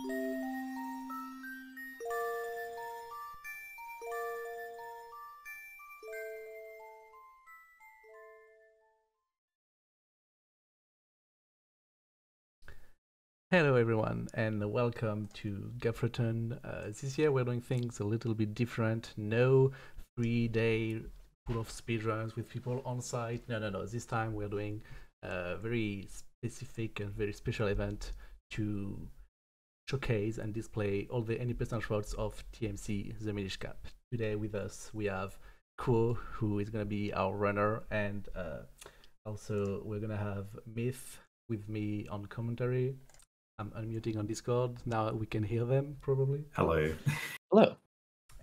Hello everyone and welcome to Gaffrethon. This year we're doing things a little bit different. No 3-day full of speedruns with people on site. No. This time we're doing a very specific and very special event to showcase and display all the any percent routes of TMC the Minish Cap. Today with us we have Quo, who is going to be our runner, and also we're going to have Myth with me on commentary. I'm unmuting on Discord. Now we can hear them, probably. Hello. Hello.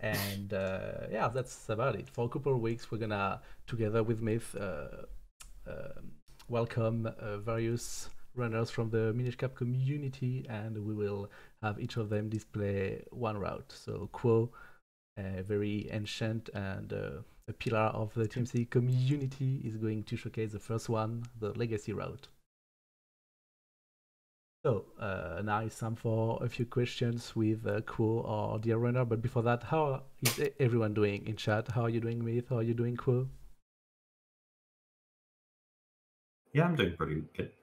And yeah, that's about it. For a couple of weeks, we're gonna, together with Myth, welcome various runners from the Minish Cap community, and we will have each of them display one route. So Quo, a very ancient and a pillar of the TMC community, is going to showcase the first one, the Legacy route. So now it's time for a few questions with Quo or Dear Runner. But before that, how is everyone doing in chat? How are you doing, Myth? How are you doing, Quo? Yeah, I'm doing pretty good.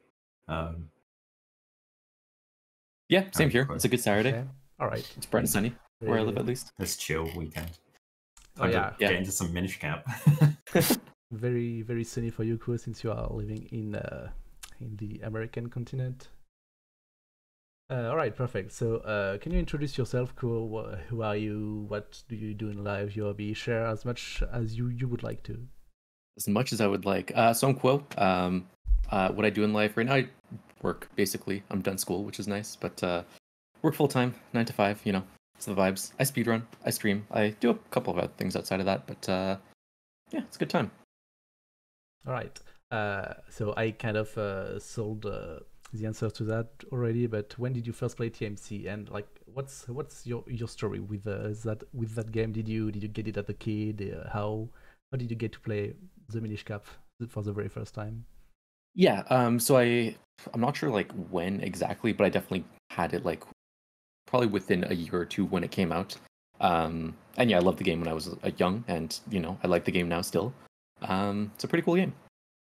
Yeah, same here. It's a good Saturday. Okay. All right. It's bright and sunny where I live, at least. It's chill weekend. Oh yeah. Get into some Minish Cap. Very, very sunny for you, Quo, since you are living in the American continent. All right, perfect. So can you introduce yourself, Quo? Who are you? What do you do in life? Your hobby? Share as much as you would like to. As much as I would like. So I'm Quo. What I do in life right now, I work, basically. I'm done school, which is nice, but work full-time, 9 to 5, you know, it's the vibes. I speedrun, I stream, I do a couple of other things outside of that, but yeah, it's a good time. All right. So I kind of sold the answer to that already, but when did you first play TMC, and like what's your story with that game? Did you get it as a kid? How did you get to play the Minish Cap for the very first time? Yeah, so I'm not sure like when exactly, but I definitely had it like probably within a year or two when it came out. And yeah, I loved the game when I was young, and you know, I like the game now still. It's a pretty cool game.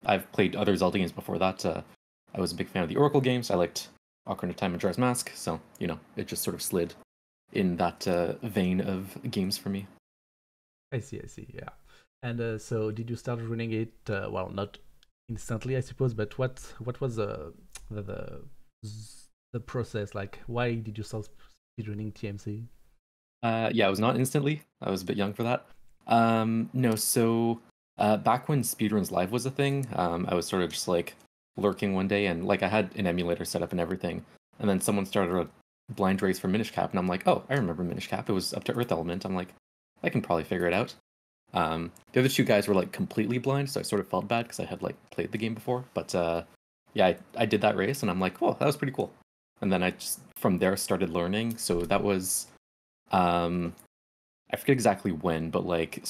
I've played other Zelda games before that. I was a big fan of the Oracle games. I liked Ocarina of Time and Majora's Mask, so you know, it just sort of slid in that vein of games for me. I see, yeah. And so, did you start running it? Well, not instantly, I suppose, but what was the process like? Why did you start speedrunning TMC? Yeah, it was not instantly. I was a bit young for that. No, so back when Speedruns Live was a thing, I was sort of just like lurking one day, and like I had an emulator set up and everything, and then someone started a blind race for Minish Cap, and I'm like, oh, I remember Minish Cap. It was up to Earth Element. I'm like, I can probably figure it out. The other two guys were like completely blind, so I sort of felt bad because I had like played the game before. But yeah, I did that race, and I'm like, oh, that was pretty cool. And then I just from there started learning. So that was I forget exactly when, but like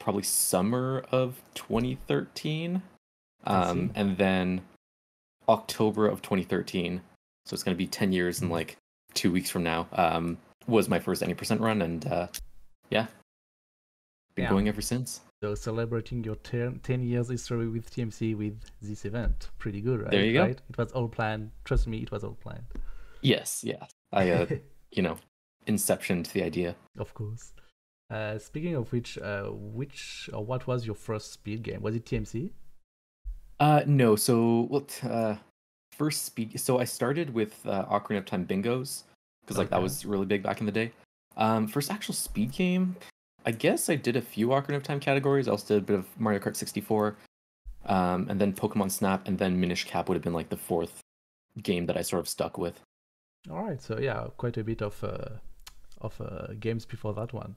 probably summer of 2013. And then October of 2013, so it's going to be 10 years in like 2 weeks from now, was my first any percent run, and yeah, been going ever since. So celebrating your 10 years history with TMC with this event, pretty good, right? There you go. Right? It was all planned. Trust me, it was all planned. Yes, yeah. I you know, inceptioned the idea. Of course. Speaking of which what was your first speed game? Was it TMC? No, so first speed. So I started with Ocarina of Time bingos because like that was really big back in the day. First actual speed game, I guess I did a few Ocarina of Time categories. I also did a bit of Mario Kart 64, and then Pokemon Snap, and then Minish Cap would have been like the fourth game that I sort of stuck with. All right, so yeah, quite a bit of games before that one.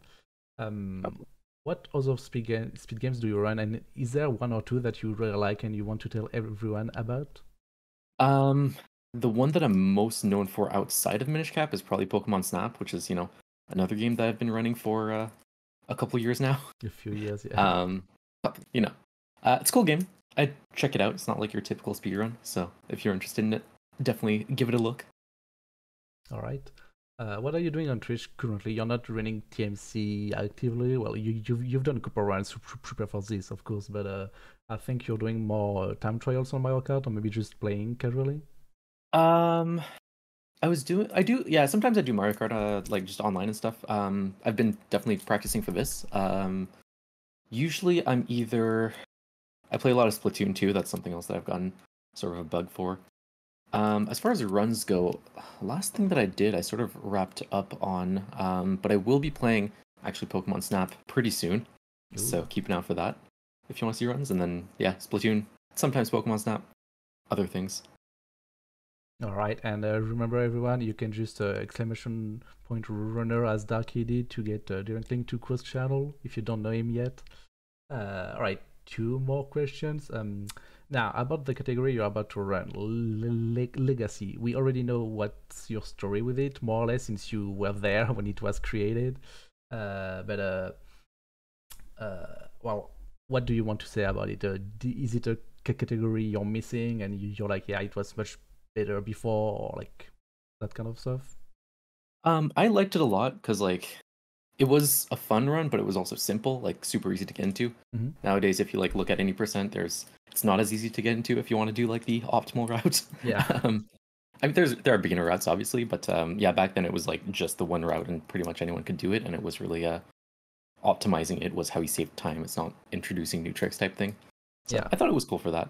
What other speed games do you run, and is there one or two that you really like and you want to tell everyone about? The one that I'm most known for outside of Minish Cap is probably Pokemon Snap, which is, you know, another game that I've been running for a couple years now. A few years, yeah. You know, it's a cool game. I'd check it out. It's not like your typical speedrun, so if you're interested in it, definitely give it a look. All right. What are you doing on Twitch currently? You're not running TMC actively. Well, you've done a couple rounds to prepare for this, of course, but I think you're doing more time trials on Mario Kart, or maybe just playing casually. Yeah, sometimes I do Mario Kart, like just online and stuff. I've been definitely practicing for this. Usually I play a lot of Splatoon 2. That's something else that I've gotten sort of a bug for. As far as runs go, last thing that I did, I sort of wrapped up on, but I will be playing actually Pokemon Snap pretty soon. Ooh. So keep an eye out for that if you want to see runs. And then, yeah, Splatoon, sometimes Pokemon Snap, other things. All right, and remember everyone, you can just exclamation point runner as Darky did to get a direct link to Quo's channel if you don't know him yet. All right, 2 more questions. Now, about the category you're about to run, Legacy. We already know what's your story with it, more or less, since you were there when it was created. Well, what do you want to say about it? Is it a category you're missing and you're like, yeah, it was much better before, or like that kind of stuff? I liked it a lot because like it was a fun run, but it was also simple, like super easy to get into. Mm-hmm. Nowadays, if you like look at any percent, it's not as easy to get into if you want to do like the optimal route. Yeah. I mean, there are beginner routes obviously, but yeah, back then it was like just the one route and pretty much anyone could do it, and it was really optimizing it was how you saved time. It's not introducing new tricks type thing. So yeah, I thought it was cool for that.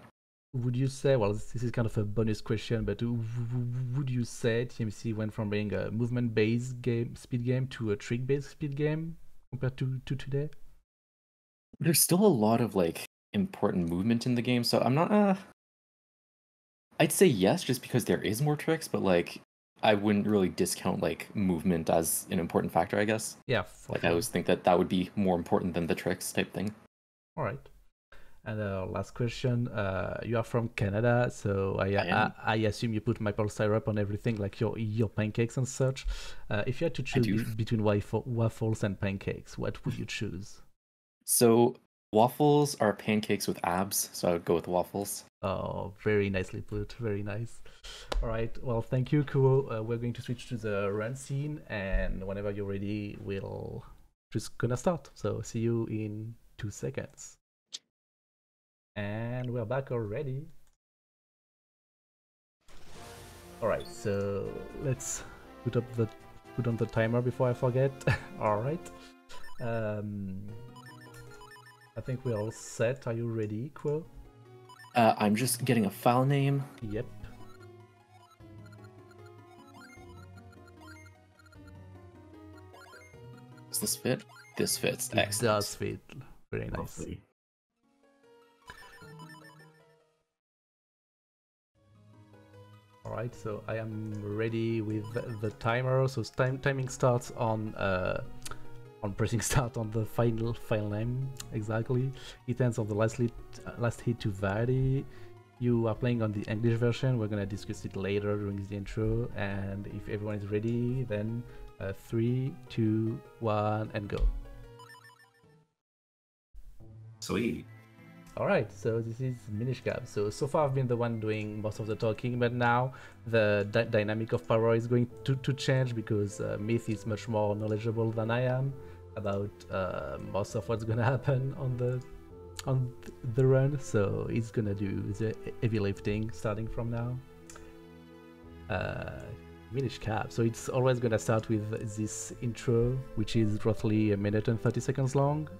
Would you say, well, this is kind of a bonus question, but would you say TMC went from being a movement-based speed game to a trick-based speed game compared to today? There's still a lot of like important movement in the game, so I'm not I'd say yes, just because there is more tricks, but like I wouldn't really discount like movement as an important factor, I guess. Yeah. Like I always think that would be more important than the tricks type thing. All right. And last question, you are from Canada, so I assume you put maple syrup on everything, like your pancakes and such. If you had to choose between waffles and pancakes, what would you choose? So waffles are pancakes with abs, so I would go with waffles. Oh, very nicely put, very nice. All right, well, thank you, Kuo. We're going to switch to the run scene, and whenever you're ready, we'll just gonna start. So see you in 2 seconds. And we're back already. All right, so let's put on the timer before I forget. All right. I think we're all set. Are you ready, Quo? I'm just getting a file name. Yep. Does this fit? This fits. It excellent. Does fit. Very nice. Lovely. Alright, so I am ready with the timer. So timing starts on pressing start on the file name. Exactly. It ends on the last hit to Vardy. You are playing on the English version. We're gonna discuss it later during the intro. And if everyone is ready, then 3, 2, 1, and go. Sweet. Alright, so this is Minish Cap. So far I've been the one doing most of the talking, but now the dynamic of power is going to change because Myth is much more knowledgeable than I am about most of what's gonna happen on the run. So he's gonna do the heavy lifting starting from now. Minish Cap. So it's always gonna start with this intro, which is roughly 1 minute and 30 seconds long.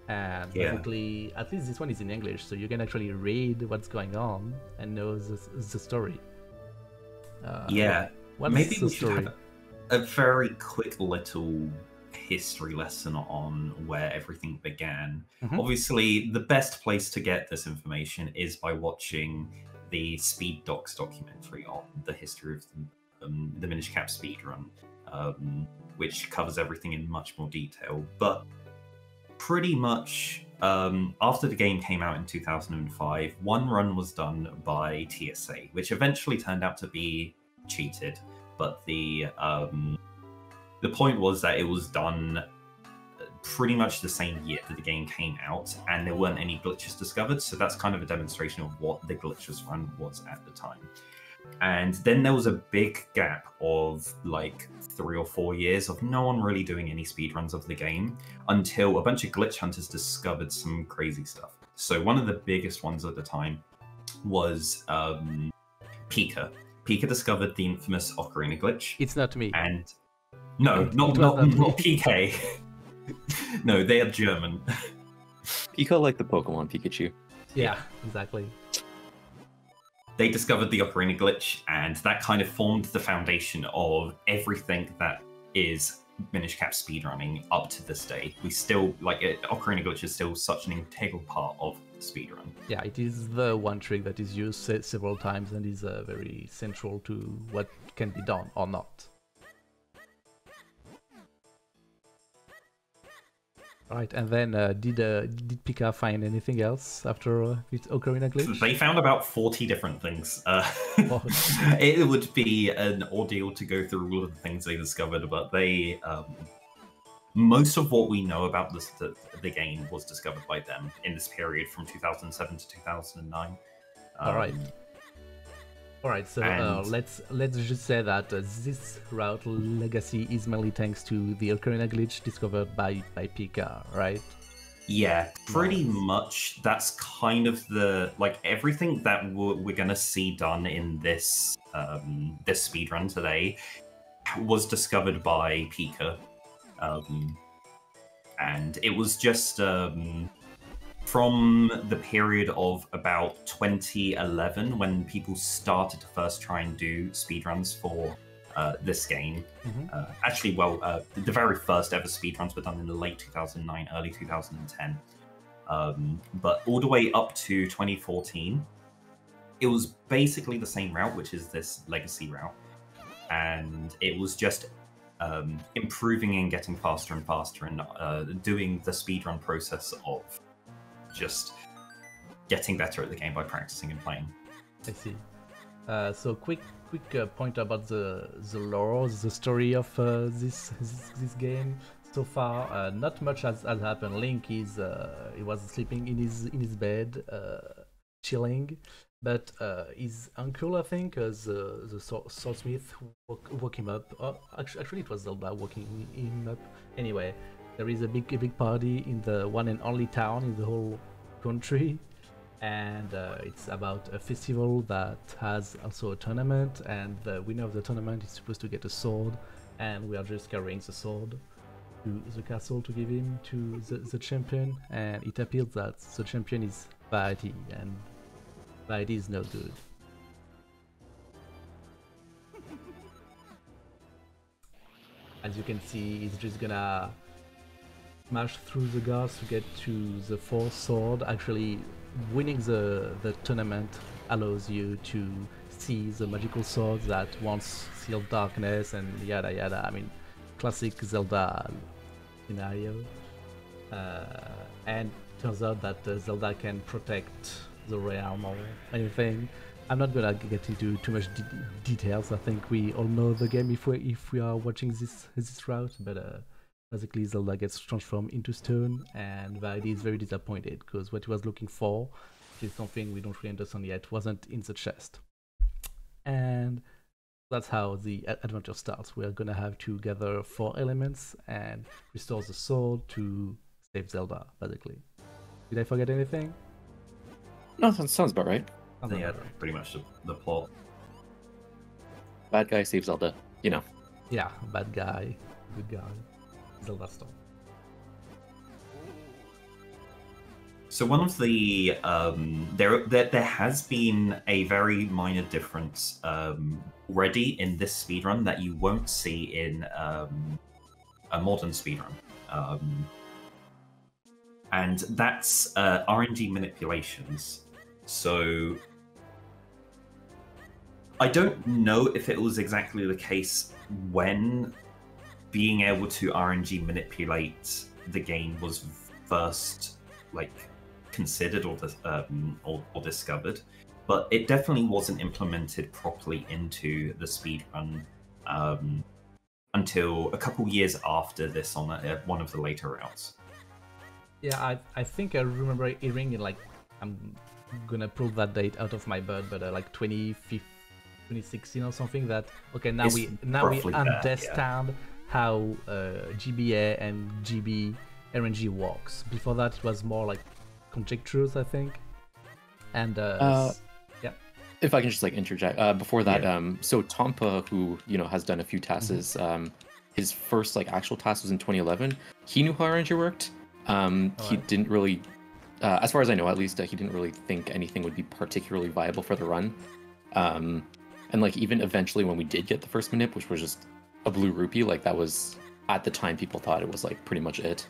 And basically, at least this one is in English, so you can actually read what's going on and know the story. Maybe we should have a very quick little history lesson on where everything began. Mm-hmm. Obviously, the best place to get this information is by watching the Speed Docs documentary on the history of the Minish Cap speedrun, which covers everything in much more detail. But pretty much after the game came out in 2005, one run was done by TSA, which eventually turned out to be cheated. But the point was that it was done pretty much the same year that the game came out, and there weren't any glitches discovered. So that's kind of a demonstration of what the glitches run was at the time. And then there was a big gap of like 3 or 4 years of no one really doing any speedruns of the game until a bunch of glitch hunters discovered some crazy stuff. So one of the biggest ones at the time was Pika. Pika discovered the infamous Ocarina glitch. It's not me. And no, not PK. No, they are German. Pika like the Pokemon Pikachu. Yeah, exactly. They discovered the Ocarina glitch, and that kind of formed the foundation of everything that is Minish Cap speedrunning up to this day. We still, like, Ocarina glitch is still such an integral part of speedrun. Yeah, it is the one trick that is used several times and is very central to what can be done or not. Right, and then did Pika find anything else after its Ocarina glitch? They found about 40 different things. It would be an ordeal to go through all of the things they discovered, but they most of what we know about the game was discovered by them in this period from 2007 to 2009. All right, so let's just say that this route legacy is mainly thanks to the Ocarina glitch discovered by Pika, right? Yeah, pretty much. That's kind of the everything that we're gonna see done in this this speedrun today was discovered by Pika, and it was just from the period of about 2011 when people started to first try and do speedruns for this game. Actually, the very first ever speedruns were done in the late 2009, early 2010. But all the way up to 2014, it was basically the same route, which is this legacy route. And it was just improving and getting faster and faster and doing the speedrun process of just getting better at the game by practicing and playing. I see. So quick point about the lore, the story of this game. So far, not much has happened. Link he was sleeping in his bed, chilling, but his uncle, I think, the swordsmith woke him up. Oh, actually, it was Zelda woking him up. Anyway, there is a big party in the one and only town in the whole country, and it's about a festival that has also a tournament, and the winner of the tournament is supposed to get a sword, and we are just carrying the sword to the castle to give him to the champion, and it appears that the champion is Vaati, and Vaati is no good. As you can see, he's just gonna smash through the guards to get to the fourth sword. Actually, winning the tournament allows you to see the magical sword that once sealed darkness and yada yada. I mean, classic Zelda scenario. And turns out that Zelda can protect the realm or anything. I'm not gonna get into too much details. I think we all know the game if we are watching this route, but basically Zelda gets transformed into stone, and Vaidi is very disappointed because what he was looking for, which is something we don't really understand yet, wasn't in the chest. And that's how the adventure starts. We're gonna have to gather 4 elements and restore the sword to save Zelda, basically. Did I forget anything? No, that sounds about right. Yeah, pretty much the plot. Bad guy saves Zelda, you know. Yeah, bad guy, good guy. Zelda stuff. So one of the there has been a very minor difference already in this speedrun that you won't see in a modern speedrun, and that's RNG manipulations. So I don't know if it was exactly the case when being able to RNG manipulate the game was first considered or discovered, but it definitely wasn't implemented properly into the speedrun until a couple years after this on one of the later routes. Yeah, I think I remember hearing it, I'm gonna pull that date out of my butt, but 2015 2016 or something. That okay, now It's we roughly that, yeah. understand how GBA and GB RNG works. Before that, it was more like conjectures, I think. And yeah. If I can just like interject, before that, so Tompa, who has done a few tasks, his first like actual task was in 2011. He knew how RNG worked. He didn't really, as far as I know, at least, he didn't really think anything would be particularly viable for the run. And like even eventually when we did get the first manip, which was just a blue rupee, like that was at the time people thought it was like pretty much it.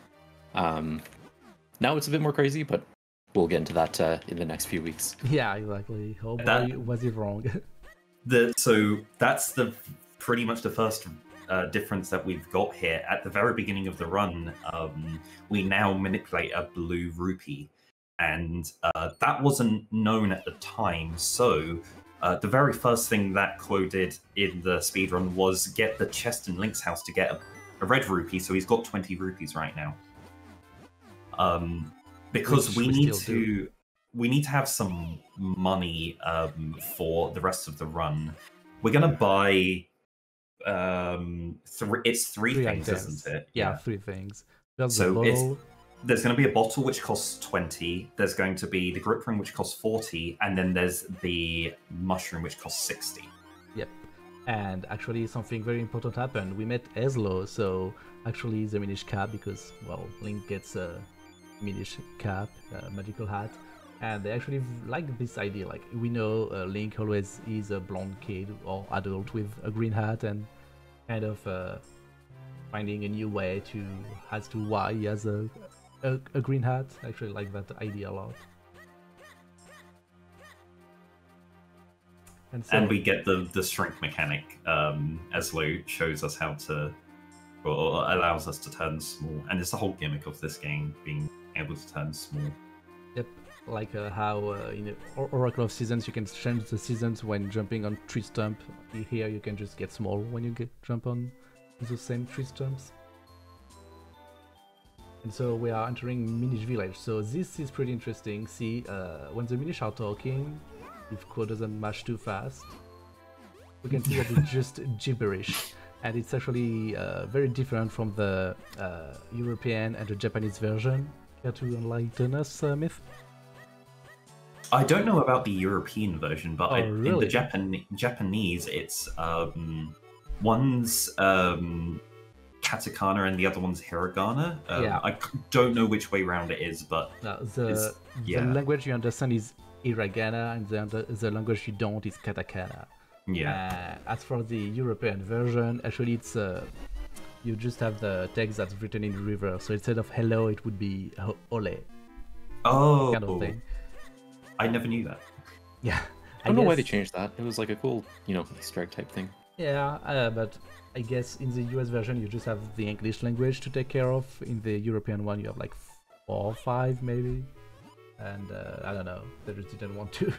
Now it's a bit more crazy, but we'll get into that in the next few weeks. Yeah, exactly. Oh boy, was it wrong. So that's pretty much the first difference that we've got here. At the very beginning of the run, we now manipulate a blue rupee, and that wasn't known at the time. So the very first thing that quoted in the speedrun was get the chest in Link's house to get a red rupee. So he's got 20 rupees right now. Because we need to have some money for the rest of the run. We're gonna buy three things, isn't it? Yeah, 3 things. There's going to be a bottle which costs 20. There's going to be the grip ring which costs 40, and then there's the mushroom which costs 60. Yep. And actually, something very important happened. We met Eslo, so actually the Minish Cap, because well, Link gets a Minish Cap, magical hat, and they actually like this idea. Like we know Link always is a blonde kid or adult with a green hat, and kind of finding a new way as to why he has a green hat. I actually like that idea a lot. And we get the shrink mechanic. Eslo shows us how to, or allows us to turn small, and it's the whole gimmick of this game, being able to turn small. Yep, like how in Oracle of Seasons you can change the seasons when jumping on tree stump. Here you can just get small when you jump on the same tree stumps. And so we are entering Minish Village. So this is pretty interesting. See, when the Minish are talking, if Quo doesn't mash too fast, we can see that it's just gibberish. And it's actually very different from the European and the Japanese version. Care to enlighten us, Myth? I don't know about the European version, but really? in the Japanese, it's one's katakana and the other one's hiragana. I don't know which way round it is, but the language you understand is hiragana, and the language you don't is katakana. Yeah. As for the European version, actually it's you just have the text that's written in reverse. So instead of hello, it would be ole. Oh, kind of thing. I never knew that. Yeah. I don't know why they changed that. It was like a cool, Easter egg type thing. Yeah, but I guess in the US version you just have the English language to take care of. In the European one you have like 4 or 5 maybe. And I don't know, they just didn't want to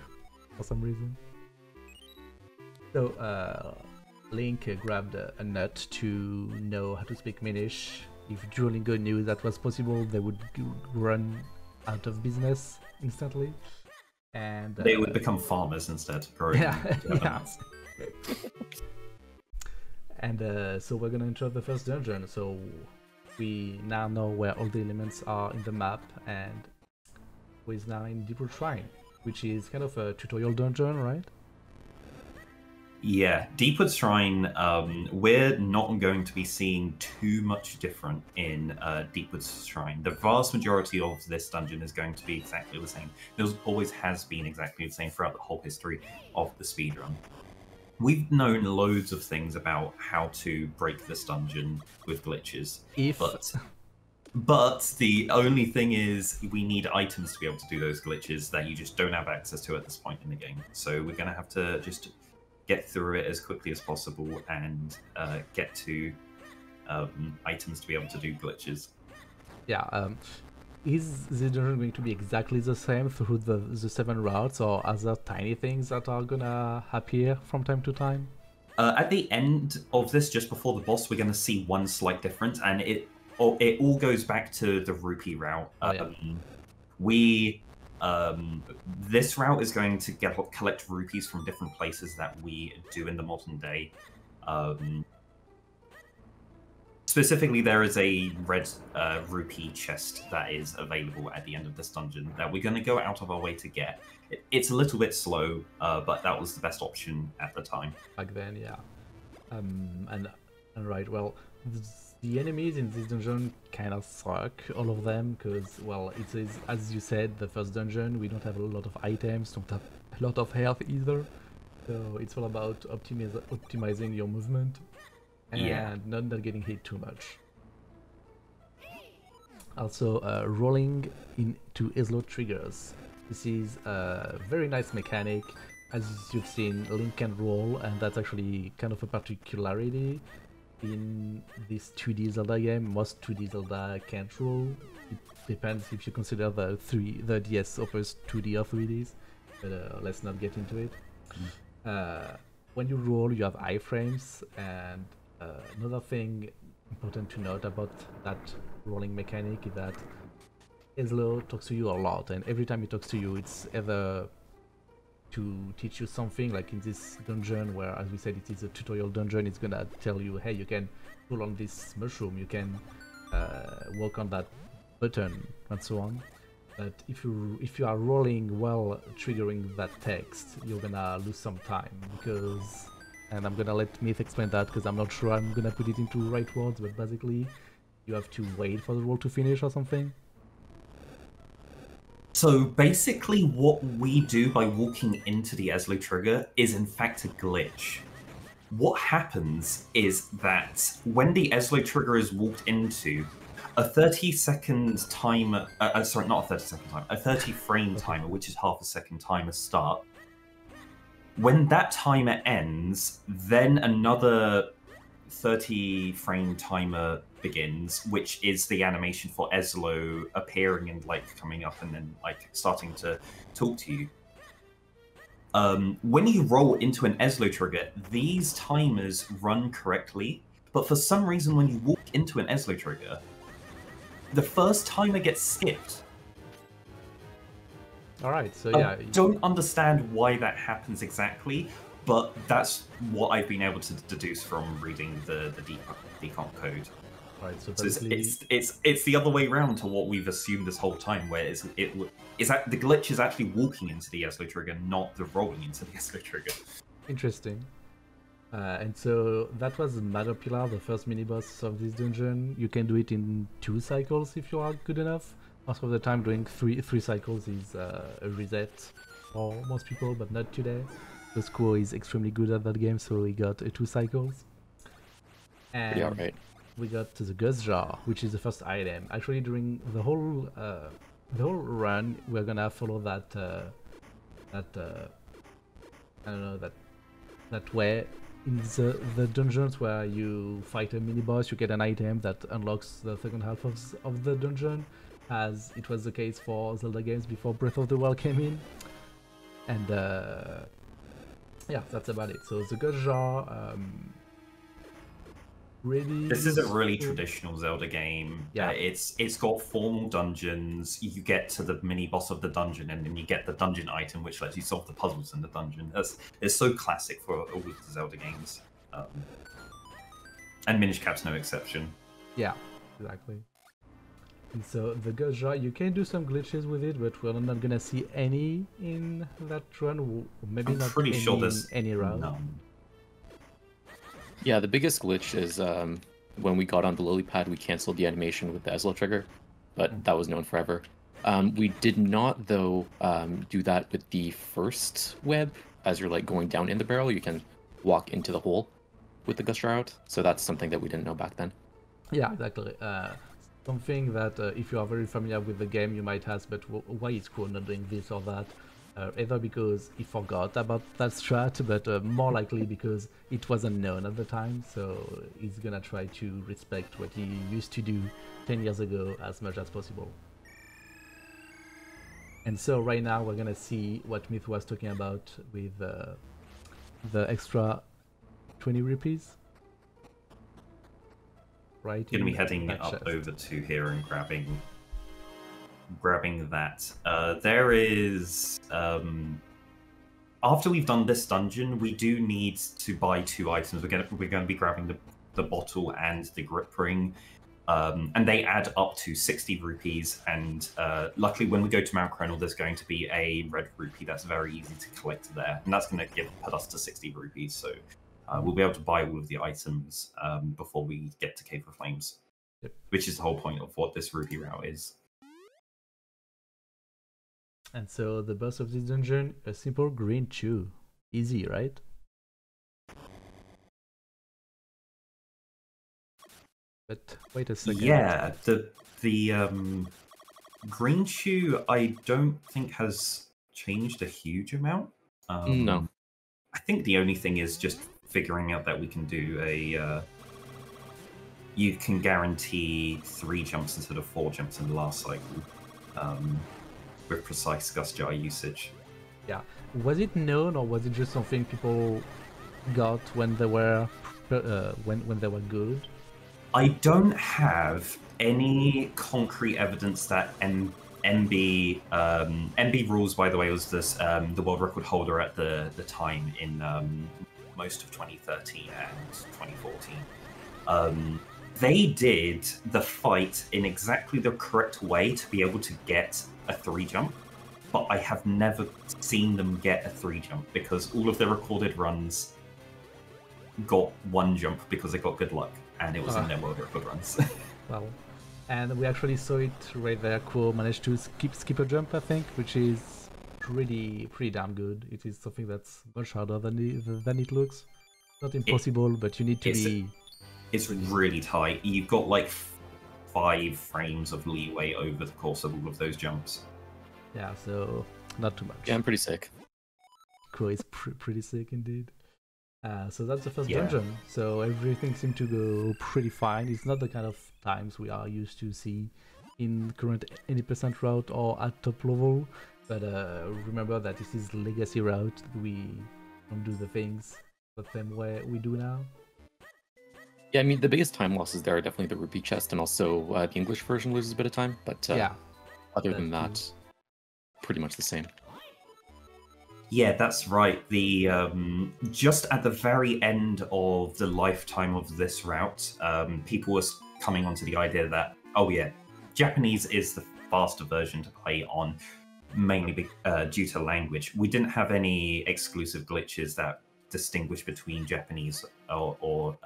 for some reason. So Link grabbed a nut to know how to speak Minish. If Duolingo knew that was possible, they would run out of business instantly. And they would become farmers instead. Yeah. And so we're gonna enter the first dungeon. So we now know where all the elements are in the map, and who is now in Debrief Shrine, which is kind of a tutorial dungeon, right? Yeah, Deepwood Shrine, we're not going to be seeing too much different in Deepwood Shrine. The vast majority of this dungeon is going to be exactly the same. It always has been exactly the same throughout the whole history of the speedrun. We've known loads of things about how to break this dungeon with glitches, but the only thing is we need items to be able to do those glitches that you just don't have access to at this point in the game. So we're going to have to just get through it as quickly as possible and get to items to be able to do glitches. Yeah, is the dungeon going to be exactly the same through the 7 routes, or are there tiny things that are gonna appear from time to time? At the end of this, just before the boss, we're going to see one slight difference, and it all goes back to the rupee route. We This route is going to collect rupees from different places that we do in the modern day. Specifically, there is a red rupee chest that is available at the end of this dungeon that we're going to go out of our way to get. It's a little bit slow, but that was the best option at the time. Back then, yeah. And right, well, the enemies in this dungeon kind of suck, all of them, because, well, it is, as you said, the first dungeon. We don't have a lot of items, don't have a lot of health either. So it's all about optimizing your movement. And not getting hit too much. Also, rolling into Ezlo triggers. This is a very nice mechanic. As you've seen, Link can roll, and that's actually kind of a particularity in this 2D Zelda game. Most 2D Zelda can't roll. It depends if you consider the DS offers 2D or 3Ds, but let's not get into it. When you roll, you have iframes, and another thing important to note about that rolling mechanic is that Ezlo talks to you a lot, and every time he talks to you, it's either to teach you something, like in this dungeon where, as we said, it is a tutorial dungeon. It's gonna tell you, hey, you can pull on this mushroom, you can work on that button, and so on. But if you are rolling while triggering that text, you're gonna lose some time, because, and I'm gonna let Myth explain that because I'm not sure I'm gonna put it into right words, but basically you have to wait for the roll to finish or something. So basically what we do by walking into the Ezlo trigger is in fact a glitch. What happens is that when the Ezlo trigger is walked into, a 30-second timer, sorry, not a 30-second timer, a 30-frame timer, which is half a second timer start. When that timer ends, then another 30-frame timer begins, which is the animation for Ezlo appearing and like coming up and then like starting to talk to you. When you roll into an Ezlo trigger, these timers run correctly, but for some reason when you walk into an Ezlo trigger, the first timer gets skipped. Alright, so yeah. I don't understand why that happens exactly, but that's what I've been able to deduce from reading the decomp code. Right, so it's the other way around to what we've assumed this whole time, where that the glitch is actually walking into the Ezlo trigger, not the rolling into the Ezlo trigger. Interesting. And so that was Motherpillar, the first mini-boss of this dungeon. You can do it in 2 cycles if you are good enough. Most of the time doing three cycles is a reset for most people, but not today. The Squirrel is extremely good at that game, so we got 2 cycles. And yeah, right. We got to the Ghost Jar, which is the first item. Actually, during the whole run, we're gonna follow that I don't know, that way. In the dungeons where you fight a mini-boss, you get an item that unlocks the second half of the dungeon, as it was the case for Zelda games before Breath of the Wild came in. And yeah, that's about it. So the Ghost Jar, really... This is a really traditional Zelda game. Yeah. It's got formal dungeons. You get to the mini-boss of the dungeon, and then you get the dungeon item, which lets you solve the puzzles in the dungeon. It's so classic for all of the Zelda games. And Minish Cap's no exception. Yeah, exactly. And so the Ghost Jar, you can do some glitches with it, but we're not gonna see any in that run. Maybe I'm not pretty any sure there's in any route. none. Yeah, the biggest glitch is when we got on the lily pad, we canceled the animation with the Ezlo trigger, but that was known forever. We did not, though, do that with the first web. As you're like going down in the barrel, you can walk into the hole with the Ghost Jar out. So that's something that we didn't know back then. Yeah, exactly. Something that if you are very familiar with the game, you might ask, but why is Squirrel not doing this or that? Either because he forgot about that strat, but more likely because it wasn't known at the time, so he's gonna try to respect what he used to do 10 years ago as much as possible. And so right now we're gonna see what Myth was talking about with the extra 20 rupees. Right? Gonna be heading up over to here and grabbing grabbing that. There is after we've done this dungeon, we do need to buy 2 items. We're going to be grabbing the bottle and the grip ring. And they add up to 60 rupees. And luckily, when we go to Mount Cronal, there's going to be a red rupee that's very easy to collect there. And that's going to put us to 60 rupees. So we'll be able to buy all of the items before we get to Cave of Flames, which is the whole point of what this rupee route is. And so the boss of this dungeon, a simple green chew. Easy, right? But wait a second. Yeah, the green chew I don't think has changed a huge amount. No. I think the only thing is just figuring out that we can do you can guarantee 3 jumps instead of 4 jumps in the last cycle. With precise gust jar usage. Yeah. Was it known, or was it just something people got when they were when they were good? I don't have any concrete evidence that MB rules. By the way, was this the world record holder at the time in most of 2013 and 2014. They did the fight in exactly the correct way to be able to get a 3 jump, but I have never seen them get a 3 jump because all of their recorded runs got 1 jump because they got good luck, and it was in their world record runs. Well, and we actually saw it right there. Quo managed to skip a jump, I think, which is pretty damn good. It is something that's much harder than it looks. Not impossible, but you need to be. It's really tight. You've got like 5 frames of leeway over the course of all of those jumps. Yeah, so not too much. Yeah, I'm pretty sick. Crow is pretty sick indeed. So that's the first dungeon. So everything seemed to go pretty fine. It's not the kind of times we are used to see in current 80% route or at top level. But remember that this is legacy route. We don't do the things the same way we do now. Yeah, I mean, the biggest time losses there are definitely the rupee chest, and also the English version loses a bit of time, but other than that, pretty much the same. Yeah, that's right. The just at the very end of the lifetime of this route, people were coming onto the idea that, oh yeah, Japanese is the faster version to play on, mainly due to language. We didn't have any exclusive glitches that distinguish between Japanese or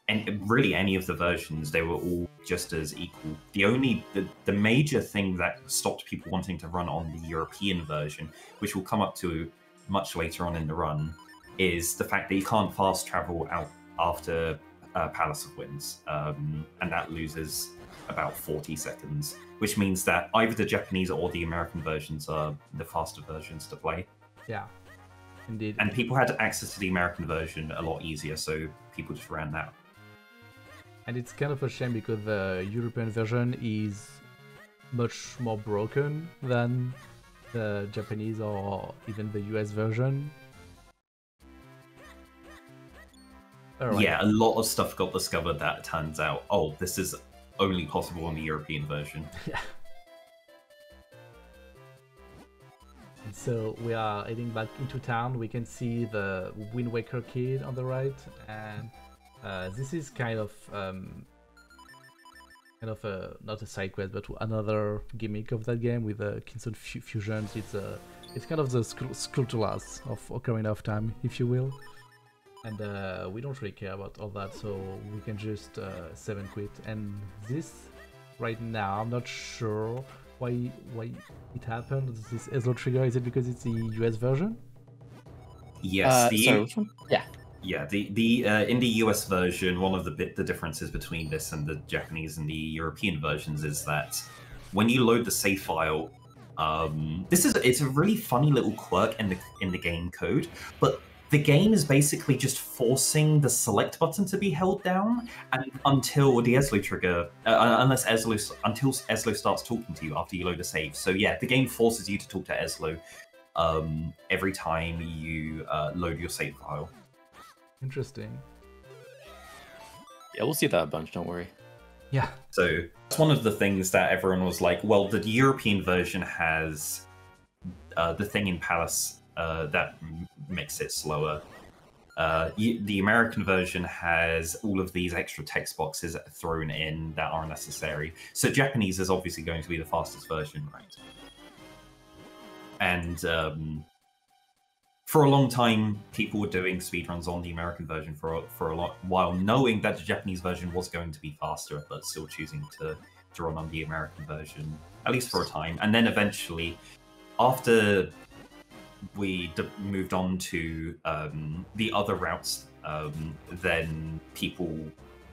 and really any of the versions. They were all just as equal. The major thing that stopped people wanting to run on the European version, which we'll come up to much later on in the run, is the fact that you can't fast travel out after Palace of Winds, and that loses about 40 seconds, which means that either the Japanese or the American versions are the faster versions to play. Yeah, indeed. And people had access to the American version a lot easier, so people just ran that. And it's kind of a shame because the European version is much more broken than the Japanese or even the US version. Right. Yeah, a lot of stuff got discovered that turns out, oh, this is only possible on the European version. Yeah. And so we are heading back into town. We can see the Wind Waker kid on the right, and this is kind of not a side quest, but another gimmick of that game with the Kingston fusions. It's kind of the Skulltulas of Ocarina of Time, if you will. And we don't really care about all that, so we can just save and quit. And this right now, I'm not sure why it happened. This Ezlo trigger, is it because it's the US version? Yes. Sorry, which one? Yeah. Yeah, the in the US version, one of the differences between this and the Japanese and the European versions is that when you load the save file, it's a really funny little quirk in the game code, but the game is basically just forcing the select button to be held down and until the Ezlo trigger, until Ezlo starts talking to you after you load a save. So yeah, the game forces you to talk to Ezlo every time you load your save file. Interesting. Yeah, we'll see that a bunch, don't worry. Yeah. So that's one of the things that everyone was like, well, the European version has the thing in Palace that makes it slower. The American version has all of these extra text boxes thrown in that are unnecessary. So Japanese is obviously going to be the fastest version, right? And for a long time, people were doing speedruns on the American version for a while, knowing that the Japanese version was going to be faster, but still choosing to run on the American version, at least for a time. And then eventually, after we moved on to the other routes, then people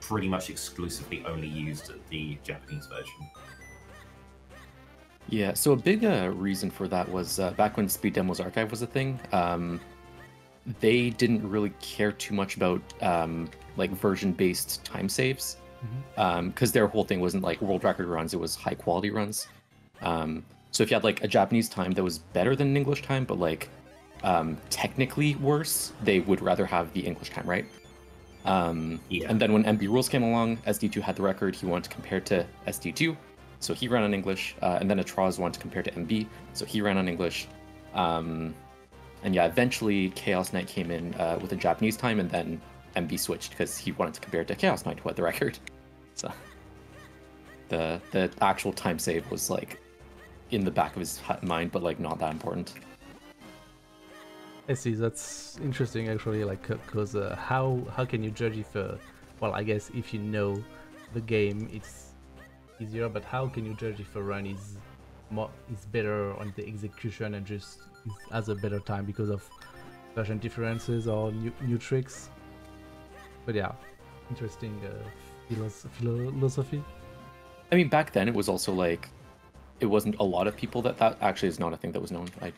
pretty much exclusively only used the Japanese version. Yeah, so a big reason for that was back when Speed Demos Archive was a thing, they didn't really care too much about like version-based time saves, because their whole thing wasn't like world record runs, it was high-quality runs. So if you had like a Japanese time that was better than an English time, but like technically worse, they would rather have the English time, right? Yeah. And then when MB Rules came along, SD2 had the record, he wanted to compare to SD2. So he ran on English, and then Atraz wanted to compare to MB, so he ran on English. And yeah, eventually Chaos Knight came in with a Japanese time, and then MB switched because he wanted to compare to Chaos Knight, who had the record. So the actual time save was like in the back of his mind, but like not that important. I see, that's interesting actually, like, because how can you judge if, well, I guess if you know the game, it's easier, but how can you judge if a run is better on the execution and just has a better time because of version differences or new tricks? But yeah, interesting philosophy. I mean, back then it was also like, it wasn't a lot of people that actually is not a thing that was known. I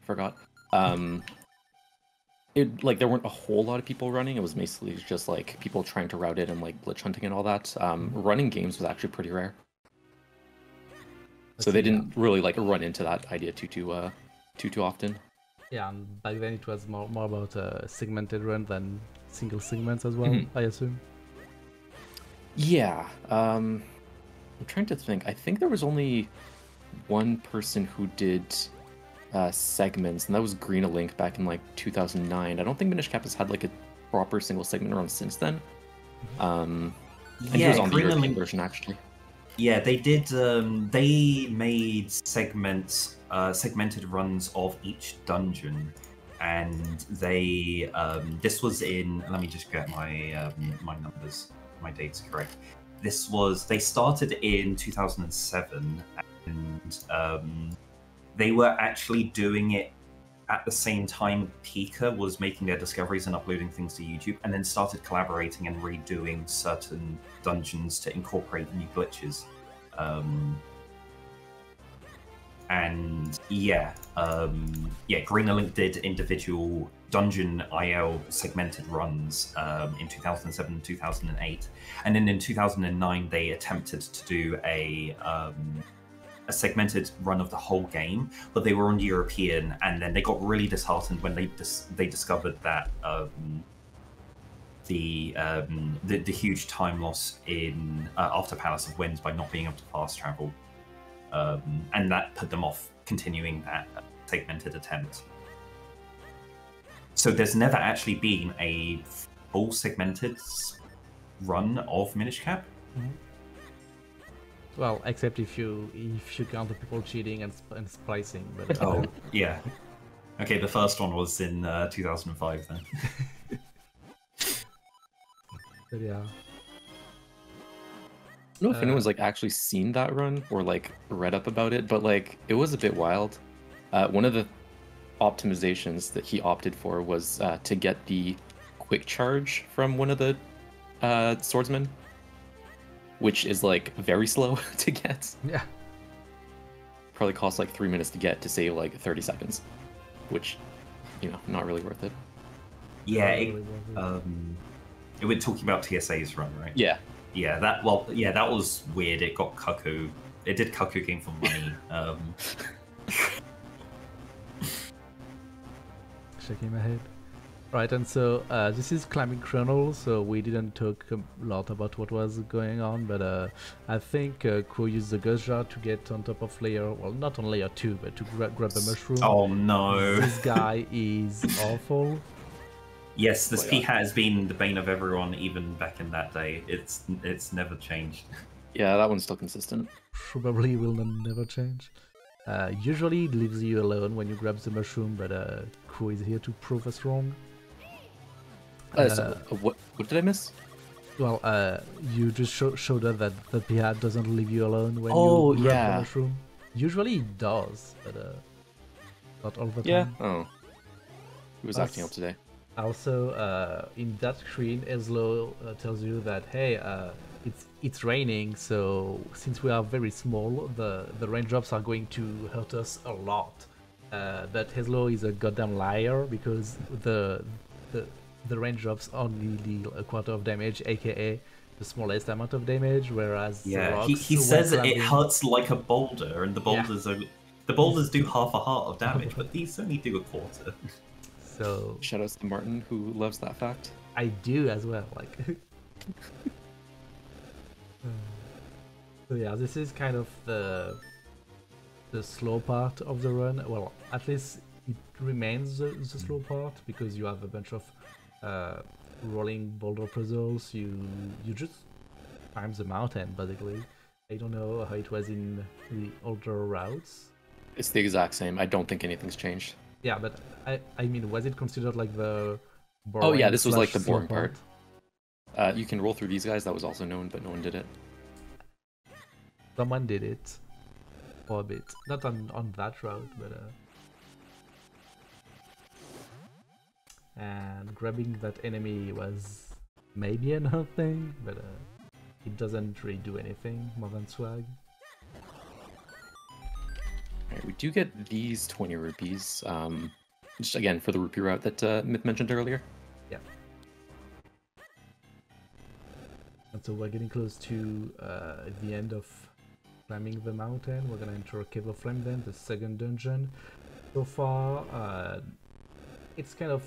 forgot. It like there weren't a whole lot of people running. It was basically just like people trying to route it and like glitch hunting and all that. Running games was actually pretty rare. So they didn't really like run into that idea too often. Yeah, and back then it was more about a segmented run than single segments as well, I assume. Yeah, I'm trying to think. I think there was only one person who did segments, and that was Green Link back in like 2009. I don't think Minish Cap has had like a proper single segment run since then. And he was on the European version actually. Yeah, they did. They made segmented runs of each dungeon, and they. This was in. Let me just get my my numbers, my dates correct. They started in 2007, and they were actually doing it at the same time Pika was making their discoveries and uploading things to YouTube, and then started collaborating and redoing certain dungeons to incorporate new glitches. And yeah, Green Link did individual dungeon IL segmented runs in 2007 and 2008, and then in 2009 they attempted to do a segmented run of the whole game, but they were on European, and then they got really disheartened when they discovered that the huge time loss in after Palace of Winds by not being able to fast travel, and that put them off continuing that segmented attempt. So there's never actually been a full segmented run of Minish Cap. Well, except if you count the people cheating and splicing. But oh yeah, okay. The first one was in 2005 then. But yeah. I don't know if anyone's like actually seen that run or like read up about it, but like it was a bit wild. One of the optimizations that he opted for was to get the quick charge from one of the swordsmen, which is like very slow to get. Yeah. Probably costs like 3 minutes to get to save like 30 seconds, which, you know, not really worth it. Yeah, we're talking about TSA's run, right? Yeah. Yeah, that was weird. It got cuckoo. It did cuckoo game for money. Shaking my head. Right, and so this is climbing chrono, so we didn't talk a lot about what was going on, but I think Quo used the ghost jar to get on top of layer, well, not on layer 2, but to grab the mushroom. Oh no. This guy is awful. Yes, this P-hat has been the bane of everyone, even back in that day. It's never changed. Yeah, that one's still consistent. Probably will never change. Usually it leaves you alone when you grab the mushroom, but Quo is here to prove us wrong. So, what did I miss? Well, you just showed us that the P-hat doesn't leave you alone when you grab the mushroom. Usually it does, but not all the time. Yeah. Oh. He was acting up today. Also, in that screen, Eslo tells you that, hey, it's raining, so since we are very small, the raindrops are going to hurt us a lot. But Eslo is a goddamn liar, because the raindrops only deal a quarter of damage, aka the smallest amount of damage, whereas the rocks, he says it hurts like a boulder, and the boulders do half a heart of damage, but these only do a quarter. So shoutouts to Martin, who loves that fact. I do as well. Like, so yeah, this is kind of the slow part of the run. Well, at least it remains the slow part, because you have a bunch of rolling boulder puzzles. You just climb the mountain basically. I don't know how it was in the older routes. It's the exact same. I don't think anything's changed. Yeah, but I mean, was it considered like the boring? Oh yeah, this was like the boring slow part. You can roll through these guys. That was also known, but no one did it. Someone did it for a bit, not on that route, but and grabbing that enemy was maybe another thing, but it doesn't really do anything more than swag. Alright, we do get these 20 rupees, just again for the rupee route that Myth mentioned earlier. Yeah. And so we're getting close to the end of climbing the mountain. We're gonna enter Cave of Flame then, the second dungeon. So far, it's kind of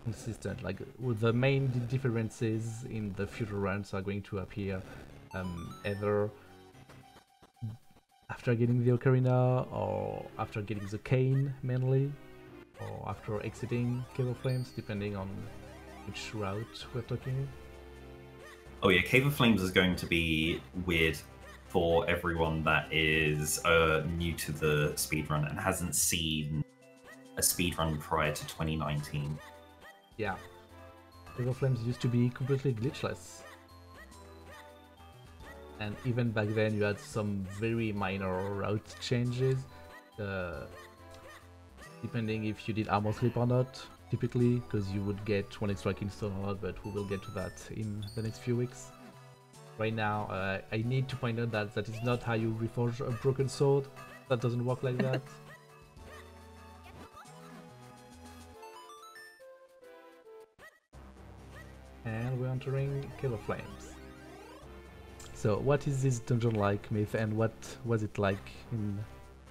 consistent. Like, with the main differences in the future runs are going to appear either after getting the ocarina, or after getting the cane mainly, or after exiting Cave of Flames, depending on which route we're talking. Oh yeah, Cave of Flames is going to be weird for everyone that is new to the speedrun and hasn't seen a speedrun prior to 2019. Yeah, Cave of Flames used to be completely glitchless. And even back then you had some very minor route changes, depending if you did armor slip or not, typically, because you would get one extra kingstone or not, but we will get to that in the next few weeks. Right now, I need to point out that that is not how you reforge a broken sword. That doesn't work like that. And we're entering Cave of Flames. So, what is this dungeon like, Myth, and what was it like in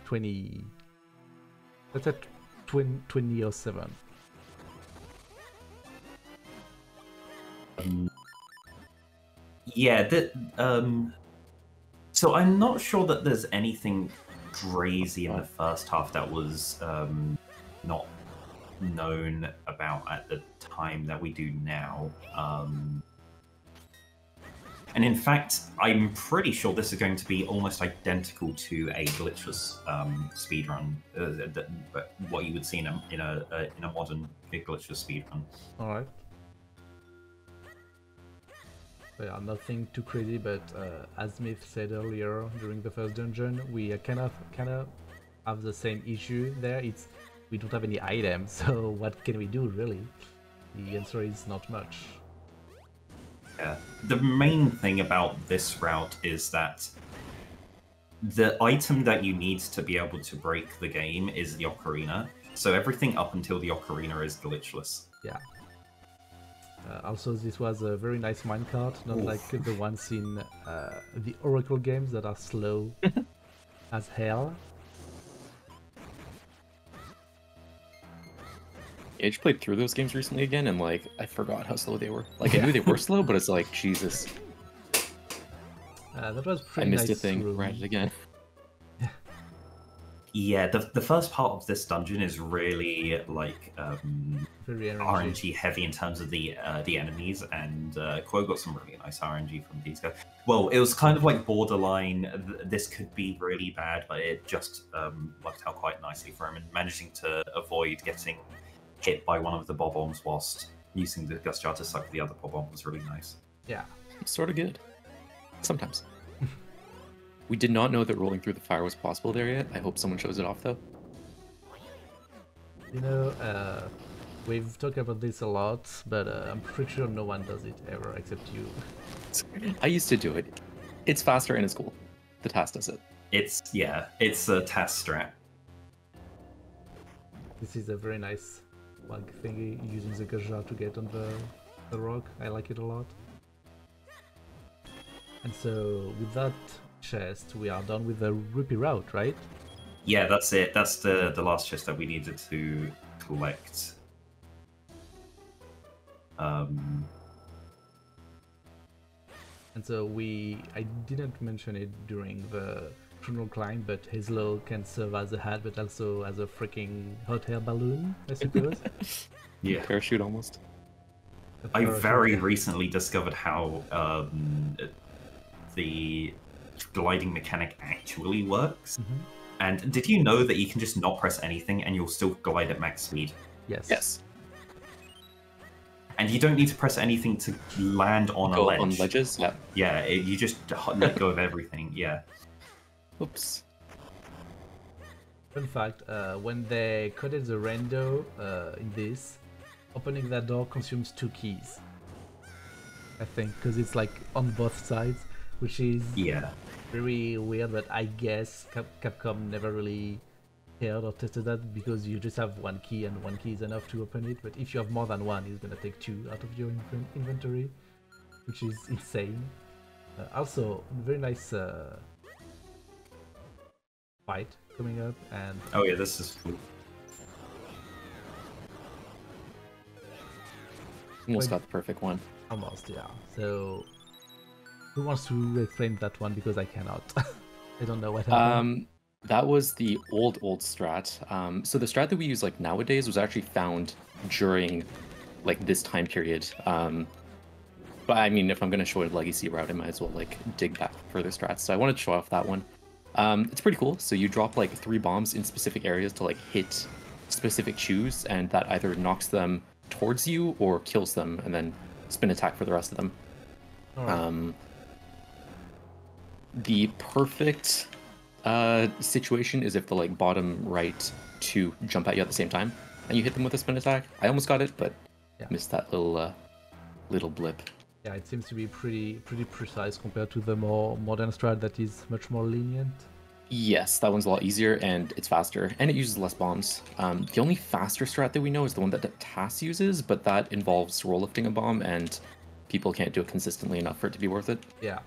2007? Yeah, so I'm not sure that there's anything crazy in the first half that was not known about at the time that we do now. And in fact, I'm pretty sure this is going to be almost identical to a glitchless speedrun, what you would see in a modern glitchless speedrun. All right. So yeah, nothing too crazy, but as Myth said earlier during the first dungeon, we kind of have the same issue there. It's we don't have any items, so what can we do really? The answer is not much. Yeah. The main thing about this route is that the item that you need to be able to break the game is the ocarina. So everything up until the ocarina is glitchless. Yeah. Also, this was a very nice minecart, not like the ones in the Oracle games that are slow as hell. I just played through those games recently again, and like I forgot how slow they were. Like I knew they were slow, but it's like Jesus. That was I pretty missed nice a thing. room. Ran it again. Yeah, the first part of this dungeon is really like Very RNG heavy in terms of the enemies, and Quo got some really nice RNG from these guys. Well, it was kind of like borderline. This could be really bad, but it just worked out quite nicely for him, and managing to avoid getting hit by one of the bob-bombs whilst using the Gust Jar to suck the other bob-bomb was really nice. Yeah. Sort of good. Sometimes. We did not know that rolling through the fire was possible there yet. I hope someone shows it off though. You know, we've talked about this a lot, but I'm pretty sure no one does it ever except you. I used to do it. It's faster and it's cool. The task does it. It's a task strat. This is a very nice like thingy using the Gust Jar to get on the rock. I like it a lot. And so with that chest, we are done with the rupee route, right? Yeah, that's it. That's the last chest that we needed to collect. And so I didn't mention it during the tunnel climb, but Hazel can serve as a hat, but also as a freaking hot air balloon, I suppose. Yeah, Parachute almost. I very recently discovered how the gliding mechanic actually works. Mm-hmm. And did you know that you can just not press anything and you'll still glide at max speed? Yes. Yes. And you don't need to press anything to land on a Go ledge. on ledges? Yeah. Yeah, you just let go of everything. Yeah. Oops. Fun fact, when they coded the rando in this, opening that door consumes 2 keys. I think, because it's like on both sides, which is very weird, but I guess Capcom never really cared or tested that, because you just have 1 key and 1 key is enough to open it, but if you have more than 1, it's gonna take 2 out of your inventory, which is insane. Also, very nice fight coming up, and oh yeah, this is cool. Almost got the perfect one. almost, yeah. So who wants to explain that one, because I cannot. I don't know what happened. That was the old strat. So the strat that we use like nowadays was actually found during like this time period. But I mean, if I'm gonna show a legacy route, I might as well like dig back further strats. So I wanted to show off that one. It's pretty cool. So you drop like 3 bombs in specific areas to like hit specific chews, and that either knocks them towards you or kills them, and then spin attack for the rest of them. Right. The perfect situation is if the like bottom right 2 jump at you at the same time, and you hit them with a spin attack. I almost got it, but missed that little blip. Yeah, it seems to be pretty precise compared to the more modern strat that is much more lenient. Yes, that one's a lot easier and it's faster, and it uses less bombs. The only faster strat that we know is the one that TAS uses, but that involves roll lifting a bomb, and people can't do it consistently enough for it to be worth it. Yeah.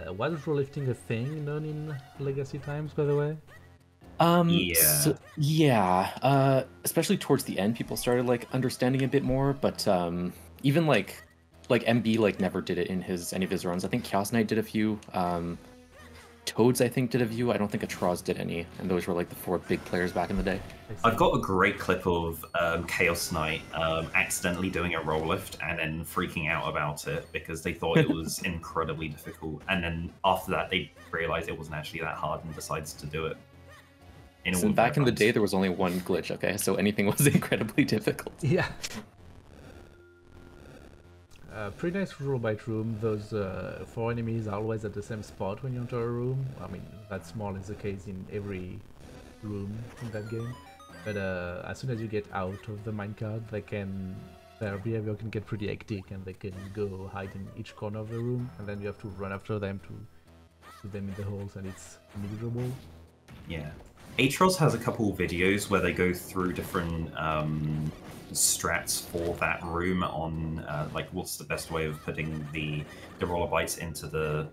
Was roll lifting a thing known in Legacy times, by the way? Especially towards the end, people started like understanding a bit more, but even like MB like never did it in any of his runs. I think Chaos Knight did a few. Toads, I think, did a few. I don't think Atraz did any, and those were like the 4 big players back in the day. I've got a great clip of Chaos Knight accidentally doing a roll lift and then freaking out about it because they thought it was incredibly difficult, and then after that they realized it wasn't actually that hard and decided to do it. So back in the day, there was only one glitch, okay? So anything was incredibly difficult. Yeah. Pretty nice room by room. Those 4 enemies are always at the same spot when you enter a room. I mean, that's more or less the case in every room in that game. But as soon as you get out of the minecart, their behavior can get pretty hectic, and they can go hide in each corner of the room, and then you have to run after them to put them in the holes, and it's miserable. Yeah. Atros has a couple videos where they go through different strats for that room on like what's the best way of putting the roller bites into the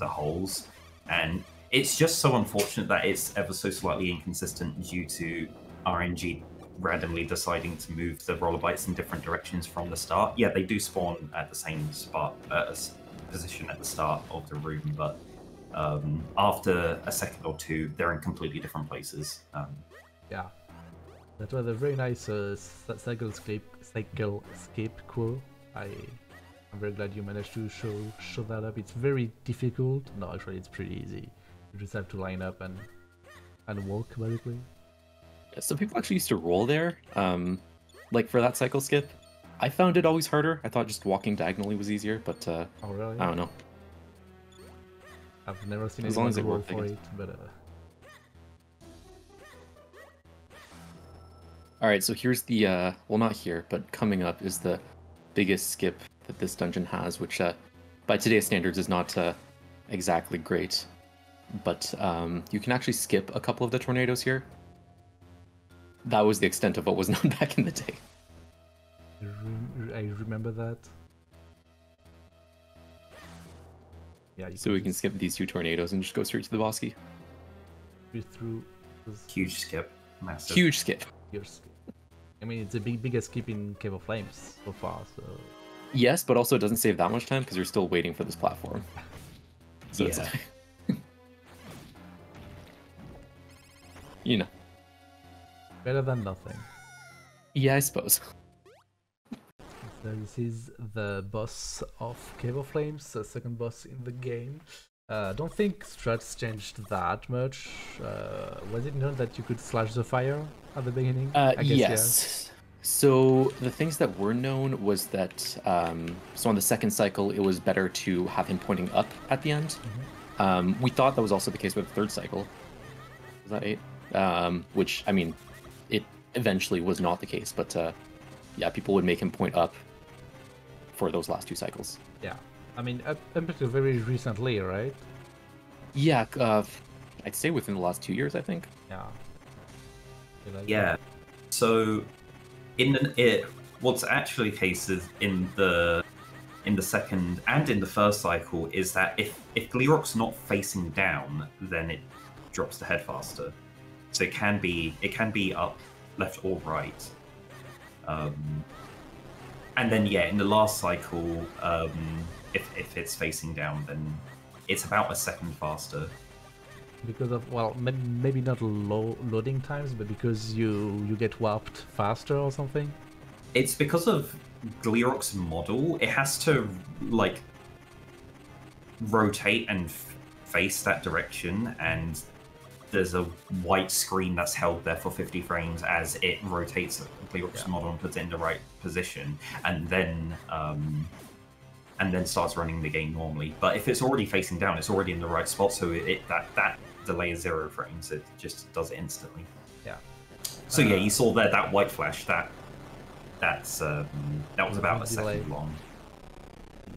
holes, and it's just so unfortunate that it's ever so slightly inconsistent due to RNG randomly deciding to move the Rollerbites in different directions from the start. Yeah, they do spawn at the same spot, position at the start of the room, but after a second or two, they're in completely different places. Yeah, that was a very nice cycle escape quote. I'm very glad you managed to show that up. It's very difficult. No, actually, it's pretty easy. You just have to line up and walk, basically. Yeah, some people actually used to roll there. Like for that cycle skip, I found it always harder. I thought just walking diagonally was easier, but oh, really? I don't know. I've never seen as long as it roll worked, for it, but all right, so here's the well, not here, but coming up is the biggest skip that this dungeon has, which by today's standards is not exactly great, but you can actually skip a couple of the tornadoes here. That was the extent of what was known back in the day. I remember that. Yeah. So we can skip these two tornadoes and just go straight to the Bosky. Through Huge skip, massive. Huge skip. I mean, it's the biggest skip in Cave of Flames so far. So yes, but also it doesn't save that much time because you're still waiting for this platform. So yeah. it's you know. Better than nothing. Yeah, I suppose. So this is the boss of Cave of Flames, the second boss in the game. Don't think strats changed that much. Was it known that you could slash the fire at the beginning? I guess, yes. So the things that were known was that so on the second cycle it was better to have him pointing up at the end. Mm-hmm. We thought that was also the case with the third cycle. Was that 8? Which, I mean, it eventually was not the case, but yeah, people would make him point up for those last 2 cycles. Yeah, I mean, up until very recently, right? Yeah, I'd say within the last 2 years, I think. Yeah. Yeah. So, what's actually the case is in the second and in the first cycle is that if Gleerock's not facing down, then it drops the head faster. So it can be up, left, or right. And then yeah, in the last cycle, if it's facing down, then it's about a second faster. Because of, well, maybe not loading times, but because you get warped faster or something? It's because of Gleerock's model. It has to, like, rotate and face that direction, and there's a white screen that's held there for 50 frames as it rotates Gleerock's model and puts it in the right position, and then starts running the game normally. But if it's already facing down, it's already in the right spot, so that delay is 0 frames. It just does it instantly. Yeah. So yeah, you saw there that white flash. That was about a second long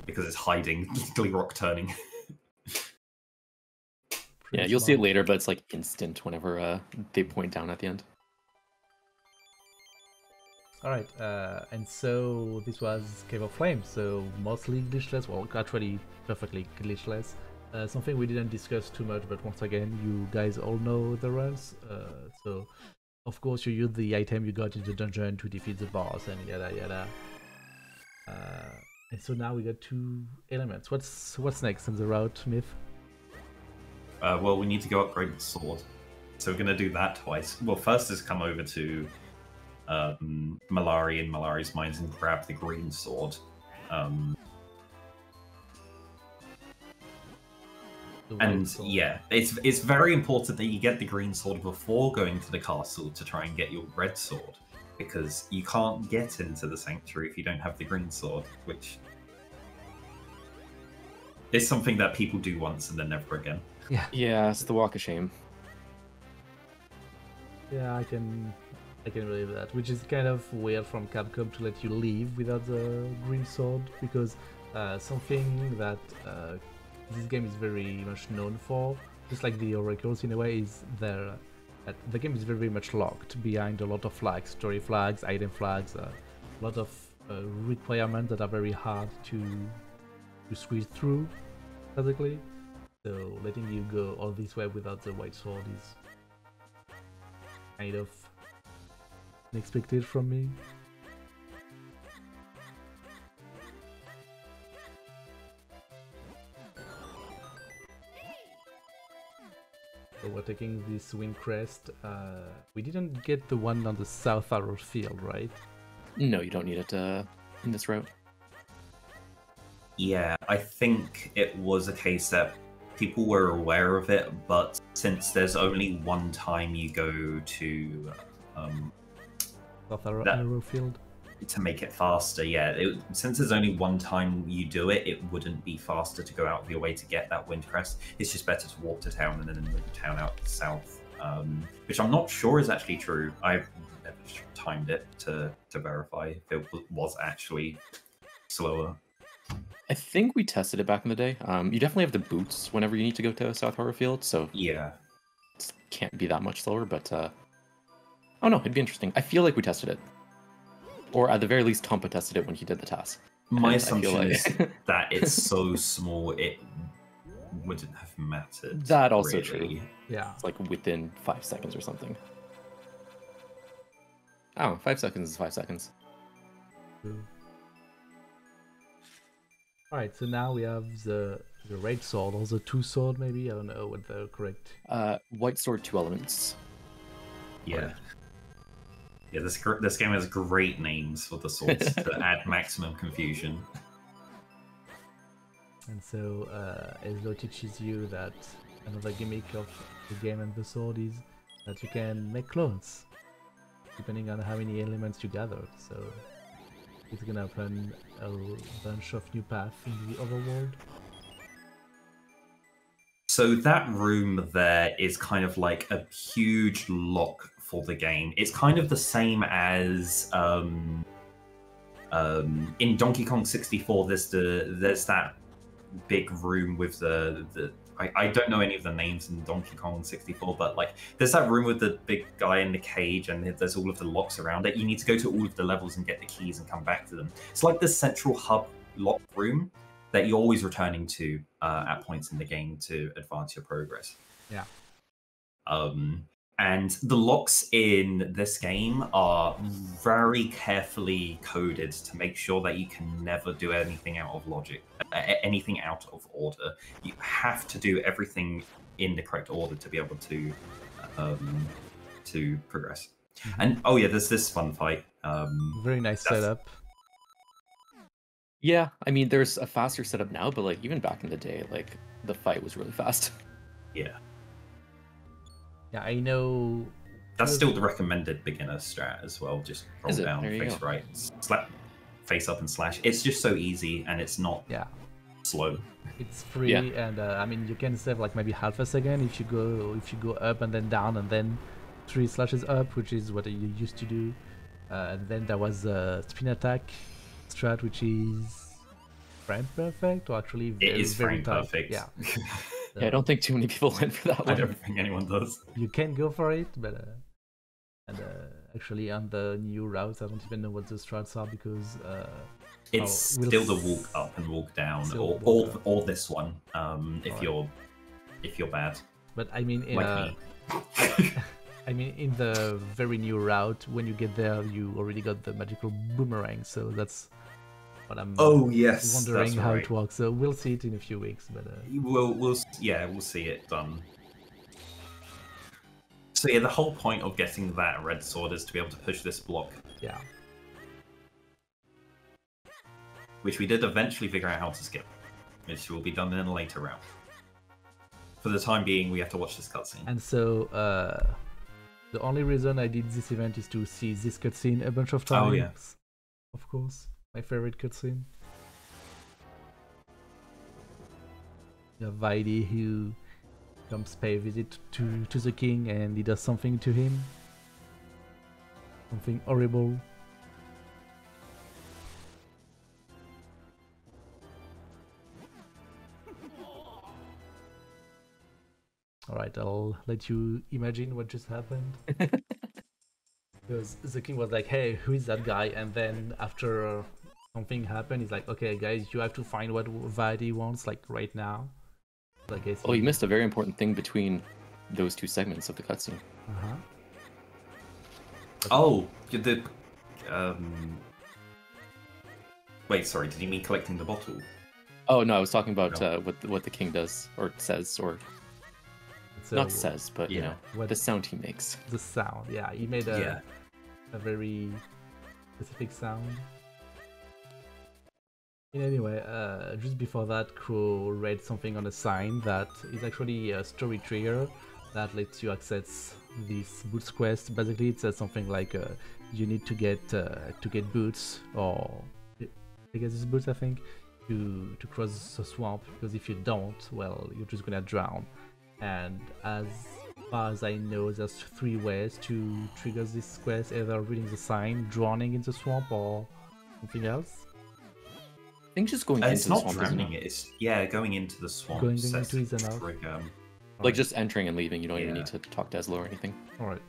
because it's hiding Gleerock turning. Yeah, you'll see it later, but it's like instant whenever they point down at the end. Alright, and so this was Cave of Flames, so mostly glitchless, well, actually perfectly glitchless. Something we didn't discuss too much, but once again, you guys all know the runs. So, of course, you use the item you got in the dungeon to defeat the boss, and yada yada. And so now we got 2 elements. What's next on the route, Myth? Well, we need to go upgrade the sword. So we're going to do that twice. Well, first is come over to Malari and Malari's mines and grab the green sword. Yeah, it's very important that you get the green sword before going to the castle to try and get your red sword, because you can't get into the sanctuary if you don't have the green sword, which is something that people do once and then never again. Yeah, it's the walk of shame. Yeah, I can believe that, which is kind of weird from Capcom to let you leave without the green sword, because something that this game is very much known for, just like the Oracles in a way, is that the game is very much locked behind a lot of flags, story flags, item flags, a lot of requirements that are very hard to squeeze through, basically. So letting you go all this way without the white sword is kind of unexpected from me. So we're taking this Wind Crest. We didn't get the one on the South Arrow Field, right? No, you don't need it in this route. Yeah, I think it was a case that people were aware of it, but since there's only one time you go to South Arrow Field to make it faster, yeah, since there's only one time you do it, it wouldn't be faster to go out of your way to get that Wind Crest. It's just better to walk to town and then move the town out to the south, which I'm not sure is actually true. I've never timed it to verify if it was actually slower. I think we tested it back in the day. You definitely have the boots whenever you need to go to South Harbor Field, so yeah, it can't be that much slower. But oh no, it'd be interesting. I feel like we tested it, or at the very least, Tompa tested it when he did the task. My assumption is that it's so small it wouldn't have mattered. That also really. true. Yeah, It's like within 5 seconds or something. Oh, 5 seconds is 5 seconds. Alright, so now we have the red sword, or the two sword maybe, I don't know what the correct... White sword, 2 elements. Yeah. Yeah, this game has great names for the swords to add maximum confusion. And so Ezlo teaches you that another gimmick of the game and the sword is that you can make clones, depending on how many elements you gather. So it's gonna open a bunch of new paths in the overworld. So that room there is kind of like a huge lock for the game. It's kind of the same as in Donkey Kong 64. There's that big room with I don't know any of the names in Donkey Kong 64, but like there's that room with the big guy in the cage, and there's all of the locks around it. You need to go to all of the levels and get the keys and come back to them. It's like the central hub lock room that you're always returning to at points in the game to advance your progress. Yeah. And the locks in this game are very carefully coded to make sure that you can never do anything out of logic, anything out of order. You have to do everything in the correct order to be able to progress. And oh yeah, there's this fun fight. Very nice setup. Yeah, I mean, there's a faster setup now, but like even back in the day, like the fight was really fast. Yeah. Yeah, I know. That's still the recommended beginner strat as well. Just roll down, face go. right, slap, face up, and slash. It's just so easy, and it's not slow. It's free, and I mean you can save like maybe half a second if you go up and then down and then 3 slashes up, which is what you used to do. And then there was a spin attack strat, which is frame perfect, or actually very, it is frame tight. perfect. Yeah. Yeah, I don't think too many people went for that I one. don't think anyone does. You can go for it, but actually on the new routes, I don't even know what the strats are because it's still the walk up and walk down, or this one. If you're bad. But I mean, in like me. I mean, in the very new route, when you get there, you already got the magical boomerang. So that's what I'm wondering how it works. So we'll see it in a few weeks. But we'll see it done. So yeah, the whole point of getting that red sword is to be able to push this block. Yeah. Which we did eventually figure out how to skip, which will be done in a later round. For the time being, we have to watch this cutscene. And so the only reason I did this event is to see this cutscene a bunch of times. Oh yeah. Of course, my favorite cutscene. You have Vaidi who comes pay a visit to the king, and he does something to him. Something horrible. Alright, I'll let you imagine what just happened. Because the king was like, hey, who is that guy? And then after something happened, he's like, okay, guys, you have to find what Vaidi wants, like, right now. So I guess Oh, you missed a very important thing between those two segments of the cutscene. Oh, the wait, sorry. Did you mean collecting the bottle? Oh no, I was talking about No. what the king does or says or So, not says, but you yeah. know the sound he makes. the sound, yeah, he made a very specific sound. Anyway, just before that, Crow read something on a sign that is actually a story trigger that lets you access this boots quest. Basically, it says something like you need to get boots or Pegasus boots, I think, to cross the swamp. Because if you don't, well, you're just gonna drown. And as far as I know, there's 3 ways to trigger this quest: either reading the sign, drowning in the swamp, or something else. I think just going It's into the not swamp drowning. It's going into the swamp. Going sets into is the enough. trigger. like just entering and leaving. You don't even Yeah. need to talk to Eslo or anything. Alright.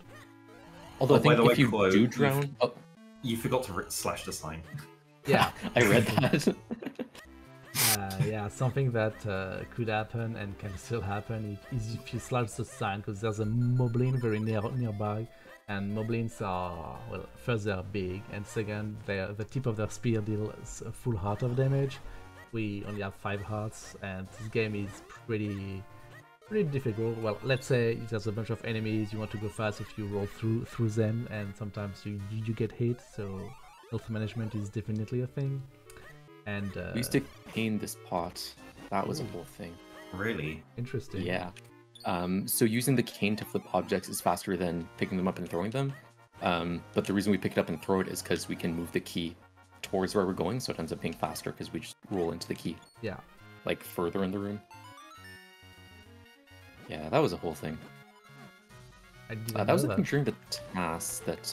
Although Oh, I think by the way, if you Chloe, do drown, You forgot to slash the sign. Yeah. I read that. Yeah, something that could happen and can still happen is if you slash the sign, because there's a moblin very nearby, and moblins are, well, first they're big, and second, the tip of their spear deals a full heart of damage. We only have 5 hearts, and this game is pretty difficult. Well, let's say there's a bunch of enemies, you want to go fast if you roll through them, and sometimes you get hit, so health management is definitely a thing. And we used to cane this pot. That was a whole thing. Really? interesting. Yeah. So using the cane to flip objects is faster than picking them up and throwing them. But the reason we pick it up and throw it is because we can move the key towards where we're going, so it ends up being faster because we just roll into the key. Yeah. Like further in the room. Yeah, that was a whole thing. I didn't That know was I that. think during the task that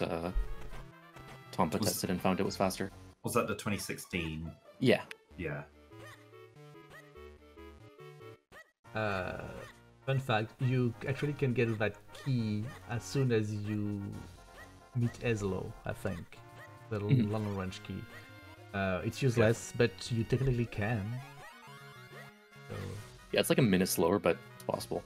Tompa tested and found it was faster. Was that the 2016? Yeah. Yeah. Fun fact, you actually can get that key as soon as you meet Eslo, I think. The long range key. It's useless, but you technically can. So, Yeah, it's like a minute slower, but it's possible.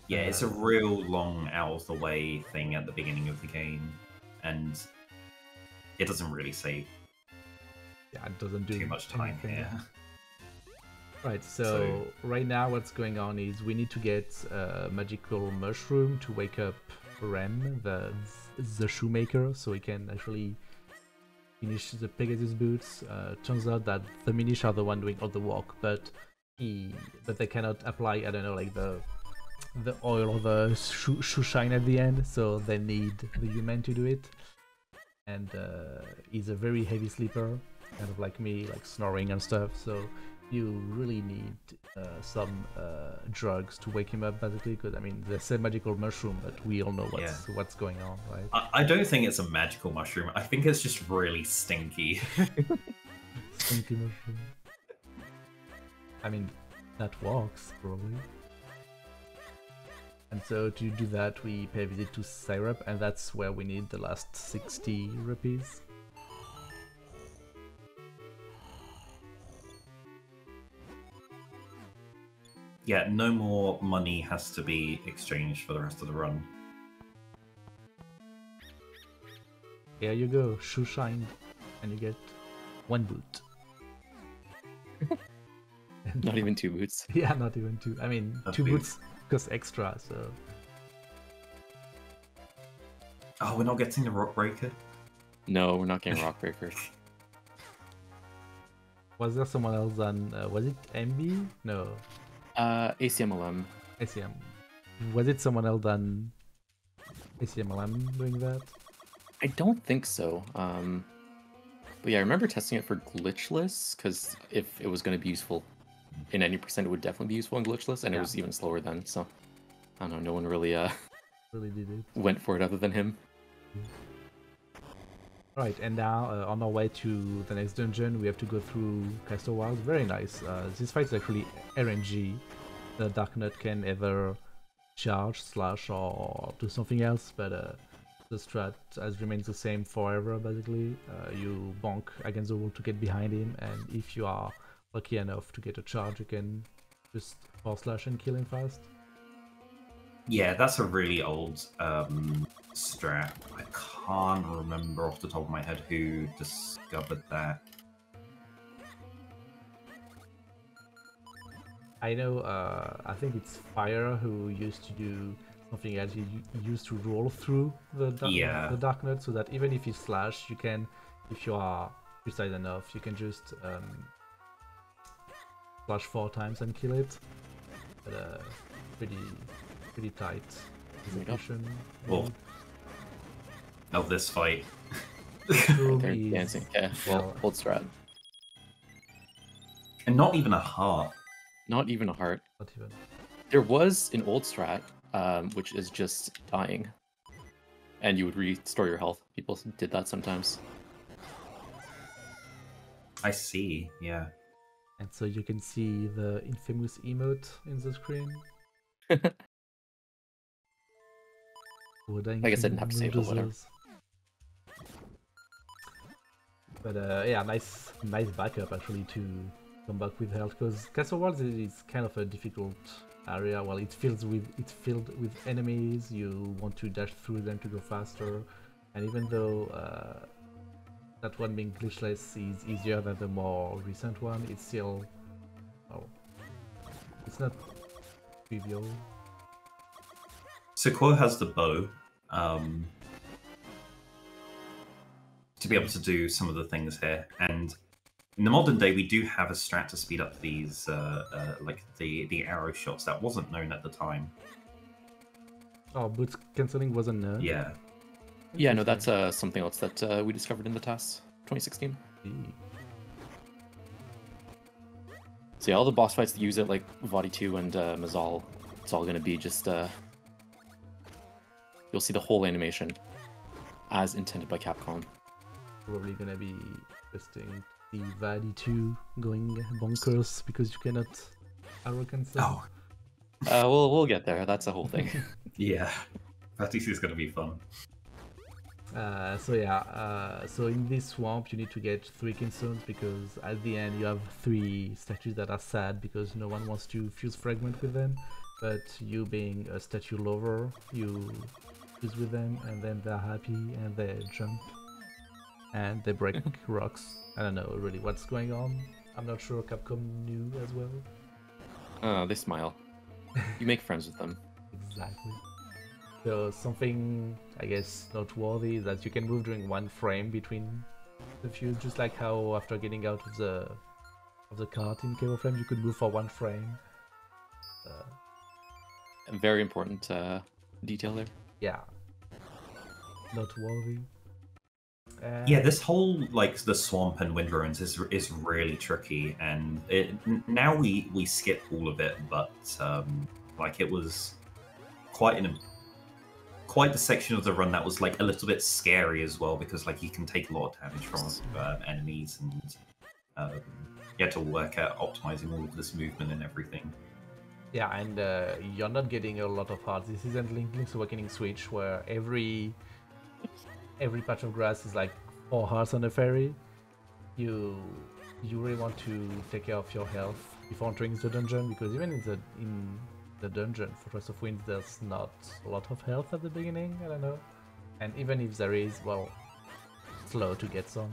Yeah, it's a real long out of the way thing at the beginning of the game, and it doesn't really save yeah, it doesn't do too much time anything. here. Right, so right now what's going on is we need to get a magical mushroom to wake up Rem, the shoemaker, so he can actually finish the Pegasus boots. Turns out that the Minish are the one doing all the work, but they cannot apply, I don't know, like the oil or the shoe shine at the end, so they need the human to do it. And he's a very heavy sleeper, kind of like me, like snoring and stuff, so you really need some drugs to wake him up, basically, because I mean they say magical mushroom, but we all know what's going on, right? I don't think it's a magical mushroom. I think it's just really stinky. Stinky mushroom. I mean, that works probably. And so to do that, we pay a visit to Syrup, and that's where we need the last 60 rupees. Yeah, no more money has to be exchanged for the rest of the run. Here you go, shoe shine, and you get 1 boot. Not even 2 boots. Yeah, not even 2. I mean, That's 2 big. boots cost extra, so... Oh, we're not getting the rock breaker? No, we're not getting rock breakers. Was there someone else than... was it MB? No. ACMLM. ACM. Was it someone else than ACMLM doing that? I don't think so. But yeah, I remember testing it for glitchless, because if it was going to be useful in any percent, it would definitely be useful in glitchless, and it was even slower then, so... I don't know, no one really Really did it. went for it other than him. Right, and now on our way to the next dungeon, we have to go through Castle Wilds. Very nice. This fight is actually RNG. The Dark Knight can either charge, slash, or do something else, but the strat has remained the same forever, basically. You bonk against the wall to get behind him, and if you are lucky enough to get a charge, you can just forward slash and kill him fast. Yeah, that's a really old strat. I can't remember off the top of my head who discovered that. I know, I think it's Fire who used to do something else. He used to roll through the dark node so that even if you slash, you can, if you are precise enough, you can just slash 4 times and kill it. But pretty tight execution. Well, of this fight. They're dancing. Yeah, well, old strat. And not even a heart. Not even a heart. Not even. There was an old strat, which is just dying. And you would restore your health. People did that sometimes. I see, yeah. And so you can see the infamous emote in the screen. I guess I didn't have to say it, but whatever. But yeah, nice backup actually to come back with health, because Castle Worlds is kind of a difficult area. Well, it's filled with enemies. You want to dash through them to go faster, and even though that one being glitchless is easier than the more recent one, it's still, well, it's not trivial. So Quo has the bow to be able to do some of the things here, and in the modern day we do have a strat to speed up these like the arrow shots that wasn't known at the time. Oh, boots cancelling wasn't known? Yeah. Yeah, no, that's something else that we discovered in the TAS 2016. So yeah, all the boss fights that use it, like Vadi 2 and Mazal, it's all going to be just... you'll see the whole animation as intended by Capcom. Probably going to be interesting. The Vadi 2 going bonkers because you cannot arrow cancel. Oh. We'll get there. That's a whole thing. Yeah. Vadi 2 is going to be fun. So yeah, so in this swamp you need to get 3 Kinstones because at the end you have 3 statues that are sad because no one wants to fuse fragment with them, but you being a statue lover, you fuse with them and then they're happy and they jump and they break rocks. I don't know really what's going on. I'm not sure Capcom knew as well. They smile. You make friends with them. Exactly. So something, I guess, noteworthy is that you can move during 1 frame between the fuse, just like how after getting out of the cart in Cave of Flame, you could move for 1 frame. A very important detail there. Yeah. Noteworthy. Yeah, this whole like the swamp and wind ruins is really tricky, and now we skip all of it, but like it was quite the section of the run that was like a little bit scary as well, because like you can take a lot of damage from enemies, and you have to work at optimizing all of this movement and everything. Yeah, and you're not getting a lot of hearts. This isn't Link's Awakening Switch where every patch of grass is like 4 hearts on a ferry. You really want to take care of your health before entering the dungeon, because even in the dungeon, Fortress of Winds, there's not a lot of health at the beginning, I don't know. And even if there is, well, slow to get some.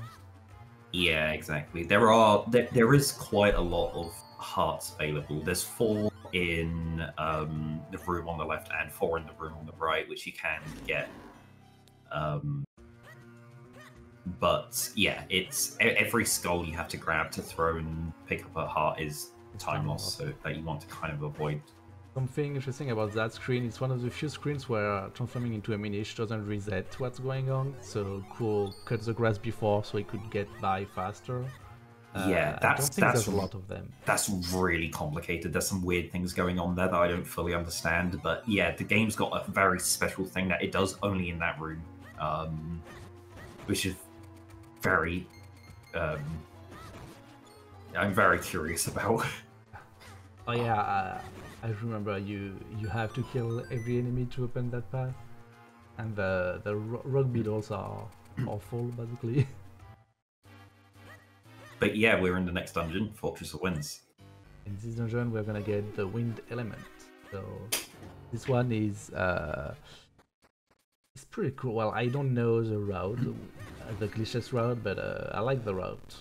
Yeah, exactly. There is quite a lot of hearts available. There's 4 in the room on the left and 4 in the room on the right, which you can get. But yeah, it's every skull you have to grab to throw and pick up a heart is time loss, so that you want to kind of avoid. Something interesting about that screen, it's one of the few screens where transforming into a Minish doesn't reset what's going on, so Cool cut the grass before so he could get by faster. Yeah, that's there's a lot of them. That's really complicated. There's some weird things going on there that I don't fully understand, but yeah, the game's got a very special thing that it does only in that room, which is very... I'm very curious about. Oh yeah, I remember you have to kill every enemy to open that path, and the rock beetles are awful basically. But yeah, we're in the next dungeon, Fortress of Winds. In this dungeon we're gonna get the wind element, so This one is it's pretty cool. Well, I don't know the route, the glitchless route, but I like the route.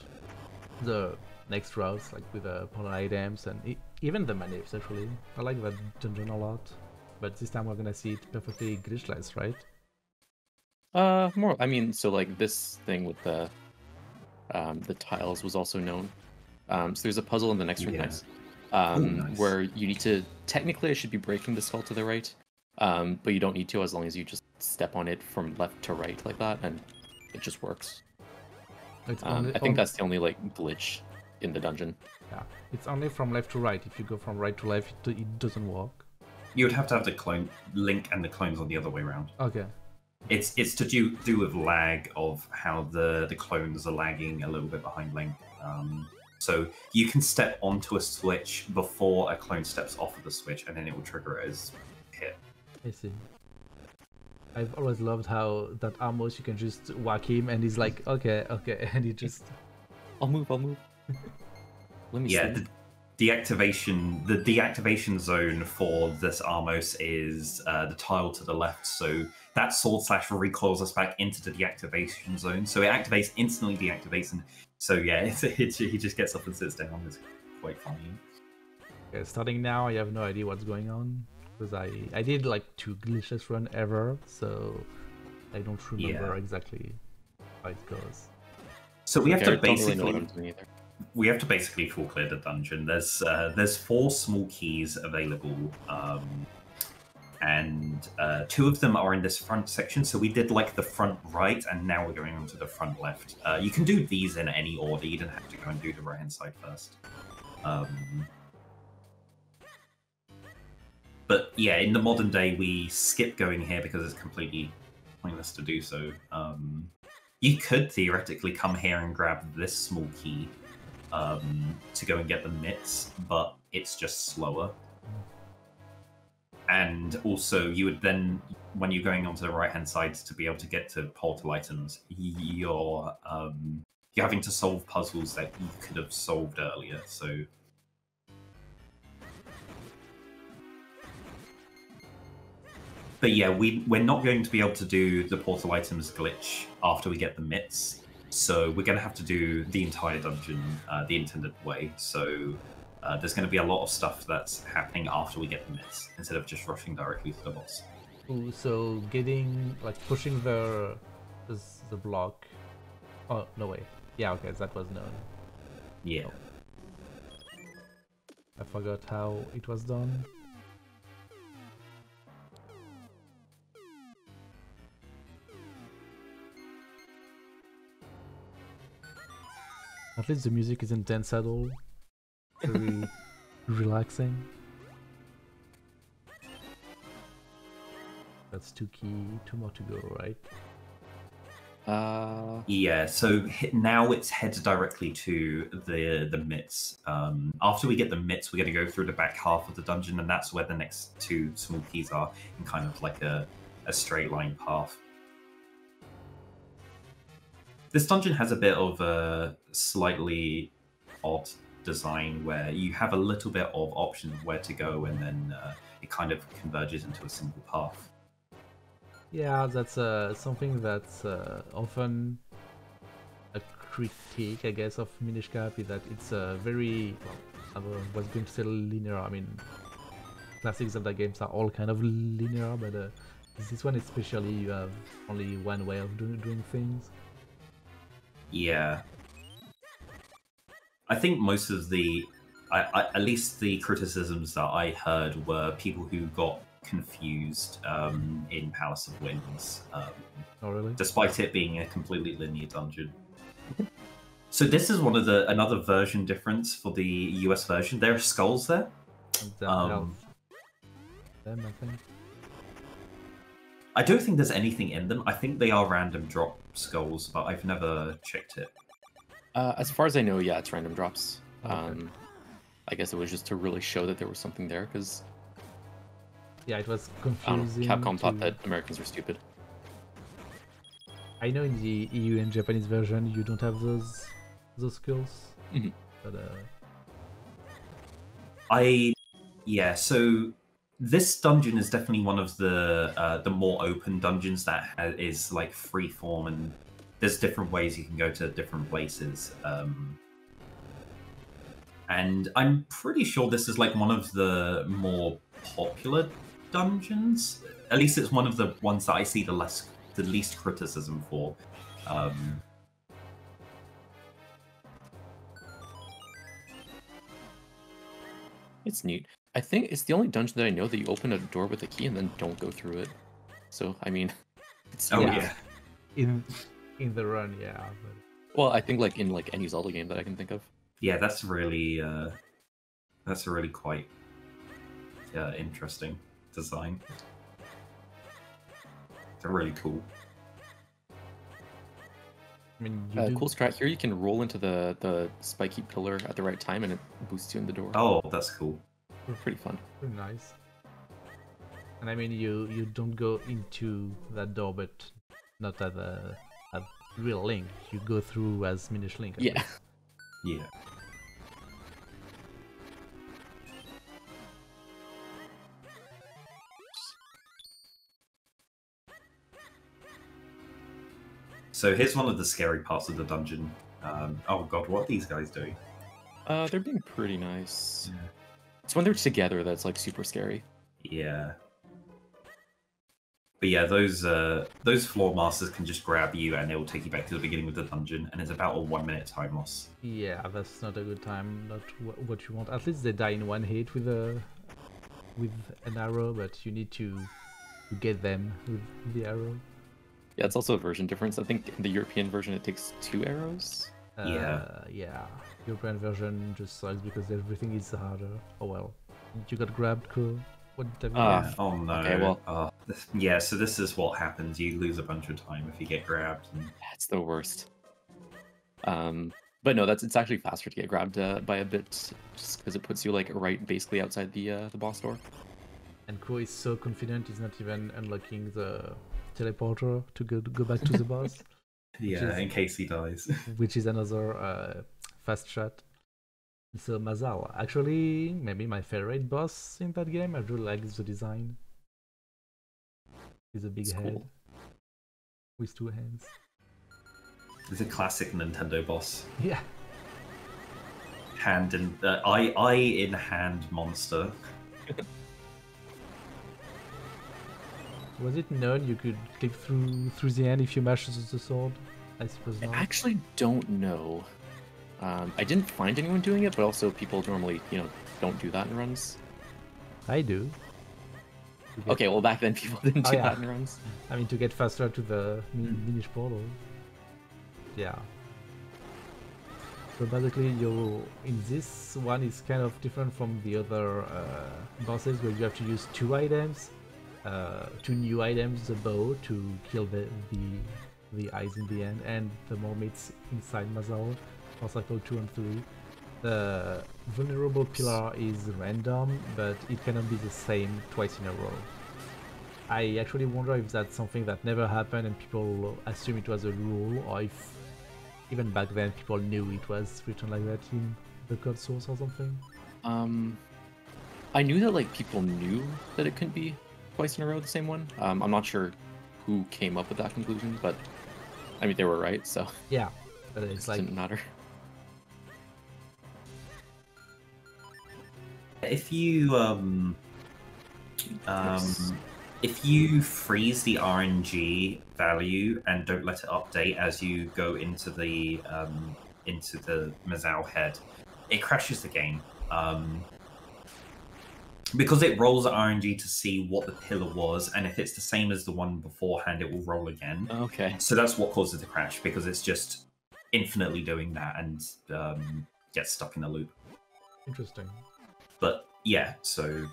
The next routes, like with the portal items and even the manipes, actually. I like that dungeon a lot. But this time we're gonna see it perfectly glitchless, right? More. I mean, so like this thing with the tiles was also known. So there's a puzzle in the next room, nice. Nice. Where you need to, technically I should be breaking the skull to the right, but you don't need to as long as you just step on it from left to right like that, and it just works. I think that's the only like glitch in the dungeon. Yeah, it's only from left to right. If you go from right to left, it doesn't work. You would have to have the clone link and the clones on the other way around. Okay. It's to do with lag of how the clones are lagging a little bit behind Link. So you can step onto a switch before a clone steps off of the switch, and then it will trigger it as hit. I see. I've always loved how that Amos, you can just whack him and he's like, okay, and he just... I'll move. Let me see. The deactivation zone for this Amos is the tile to the left, so that sword slash recoils us back into the deactivation zone. So it activates, instantly deactivates, and so yeah, he just gets up and sits down. It's quite funny. Okay, starting now, I have no idea what's going on, because I did like 2 glitchless run ever, so I don't remember exactly how it goes. So we have to basically know what I'm doing either. We have to basically full clear the dungeon. There's 4 small keys available, and 2 of them are in this front section. So we did like the front right, and now we're going on to the front left. You can do these in any order. You don't have to go and do the right hand side first. But yeah, in the modern day, we skip going here because it's completely pointless to do so. You could theoretically come here and grab this small key to go and get the mitts, but it's just slower. And also, you would then, when you're going onto the right-hand side to be able to get to portal items, you're having to solve puzzles that you could have solved earlier. So, but yeah, we're not going to be able to do the portal items glitch after we get the mitts. So we're going to have to do the entire dungeon the intended way. So there's going to be a lot of stuff that's happening after we get the mitts, instead of just rushing directly to the boss. Ooh, so getting, like, pushing the block... Oh, no way. Yeah, okay, that was known. Yeah. Oh. I forgot how it was done. At least the music isn't dense at all. Very relaxing. That's 2 more to go, right? Yeah, so now it's headed directly to the mitts. After we get the mitts, we're going to go through the back half of the dungeon, and that's where the next 2 small keys are, in kind of like a straight line path. This dungeon has a bit of a slightly odd design where you have a little bit of options of where to go, and then it kind of converges into a single path. Yeah, that's something that's often a critique, I guess, of Minish Cap, is that it's very, well, I was going to say linear. I mean, classic Zelda games are all kind of linear, but this one especially, you have only one way of doing things. Yeah. I think most of the, at least the criticisms that I heard were people who got confused in Palace of Winds. Oh, really? Despite it being a completely linear dungeon. So this is another version difference for the US version. There are skulls there. Them, I think. I don't think there's anything in them. I think they are random drop skulls, but I've never checked it. As far as I know, yeah, it's random drops. Okay. I guess it was just to really show that there was something there, because yeah, it was confusing. Capcom thought that Americans were stupid. I know in the EU and Japanese version you don't have those skills, but so this dungeon is definitely one of the more open dungeons that is like free form, and there's different ways you can go to different places. And I'm pretty sure this is like one of the more popular dungeons. At least it's one of the ones that I see the least criticism for. It's neat. I think it's the only dungeon that I know that you open a door with a key and then don't go through it. So I mean, it's yeah. In the run, yeah. But... Well, I think like in like any Zelda game that I can think of. Yeah, that's really quite interesting design. They're really cool. I mean, cool strat here. You can roll into the spiky pillar at the right time, and it boosts you in the door. Oh, that's cool. Pretty fun. Pretty nice. And I mean, you don't go into that door, but not at real Link. You go through as Minish Link. Yeah. Yeah. So here's one of the scary parts of the dungeon. Oh god, what are these guys doing? They're being pretty nice. Yeah. It's when they're together that's like super scary. Yeah. But yeah, those floor masters can just grab you and they will take you back to the beginning of the dungeon, and it's about a 1 minute time loss. Yeah, that's not a good time. Not what you want. At least they die in one hit with an arrow, but you need to get them with the arrow. Yeah, it's also a version difference. I think in the European version it takes 2 arrows. Yeah. European version just sucks because everything is harder. Oh well. You got grabbed, cool. What did Oh no. Okay, well. Yeah, so this is what happens. You lose a bunch of time if you get grabbed. That's the worst. But no, it's actually faster to get grabbed by a bit, just because it puts you like right basically outside the boss door. And Ko is so confident he's not even unlocking the teleporter to go back to the boss. Yeah, in case he dies. Which is another fast shot. So Mazal, actually, maybe my favorite boss in that game. I really like the design. He's a big head cool. with 2 hands. It's a classic Nintendo boss. Yeah. Hand in eye in hand monster. Was it known you could click through the end if you mash the sword? I suppose not. I actually don't know. I didn't find anyone doing it, but also people normally, don't do that in runs. I do. Okay, well back then people didn't do that in runs. I mean, to get faster to the Minish portal. Yeah. So basically, in this one is kind of different from the other bosses where you have to use 2 items. 2 new items, the bow to kill the eyes in the end, and the mermaids inside Mazal for cycle 2 and 3. The vulnerable pillar is random, but it cannot be the same twice in a row. I actually wonder if that's something that never happened and people assume it was a rule, or if even back then people knew it was written like that in the code source or something. I knew that like people knew that it couldn't be twice in a row the same one. I'm not sure who came up with that conclusion, but I mean they were right, so yeah, but it's like didn't matter. If you if you freeze the RNG value and don't let it update as you go into the Mazal head, it crashes the game. Because it rolls RNG to see what the pillar was, and if it's the same as the one beforehand, it will roll again. Okay. So that's what causes the crash, because it's just infinitely doing that and gets stuck in a loop. Interesting. But yeah, so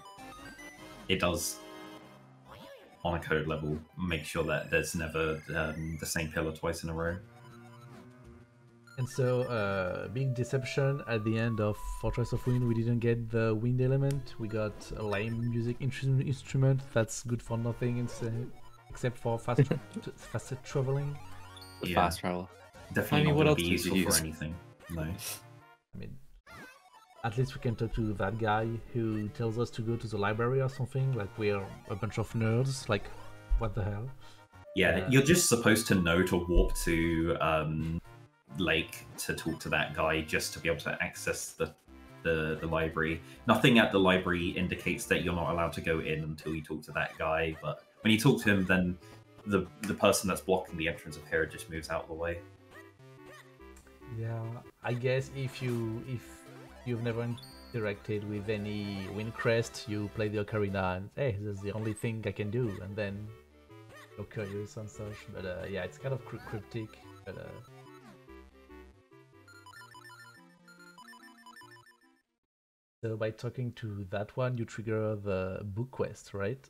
it does, on a code level, make sure that there's never the same pillar twice in a row. And so, big deception at the end of Fortress of Wind, we didn't get the wind element. We got a lame music instrument that's good for nothing except for fast traveling. Yeah. Fast travel. Definitely not what going else to be did you useful use? for anything. No. I mean, at least we can talk to that guy who tells us to go to the library or something. Like we're a bunch of nerds. Like, what the hell? Yeah, you're just supposed to know to warp to Lake to talk to that guy just to be able to access the library. Nothing at the library indicates that you're not allowed to go in until you talk to that guy, but when you talk to him, then the person that's blocking the entrance of here just moves out of the way. Yeah, I guess if you've never interacted with any Windcrest, you play the ocarina and hey, this is the only thing I can do, and then you're curious and such. But yeah, it's kind of cryptic. But so by talking to that one, you trigger the book quest, right?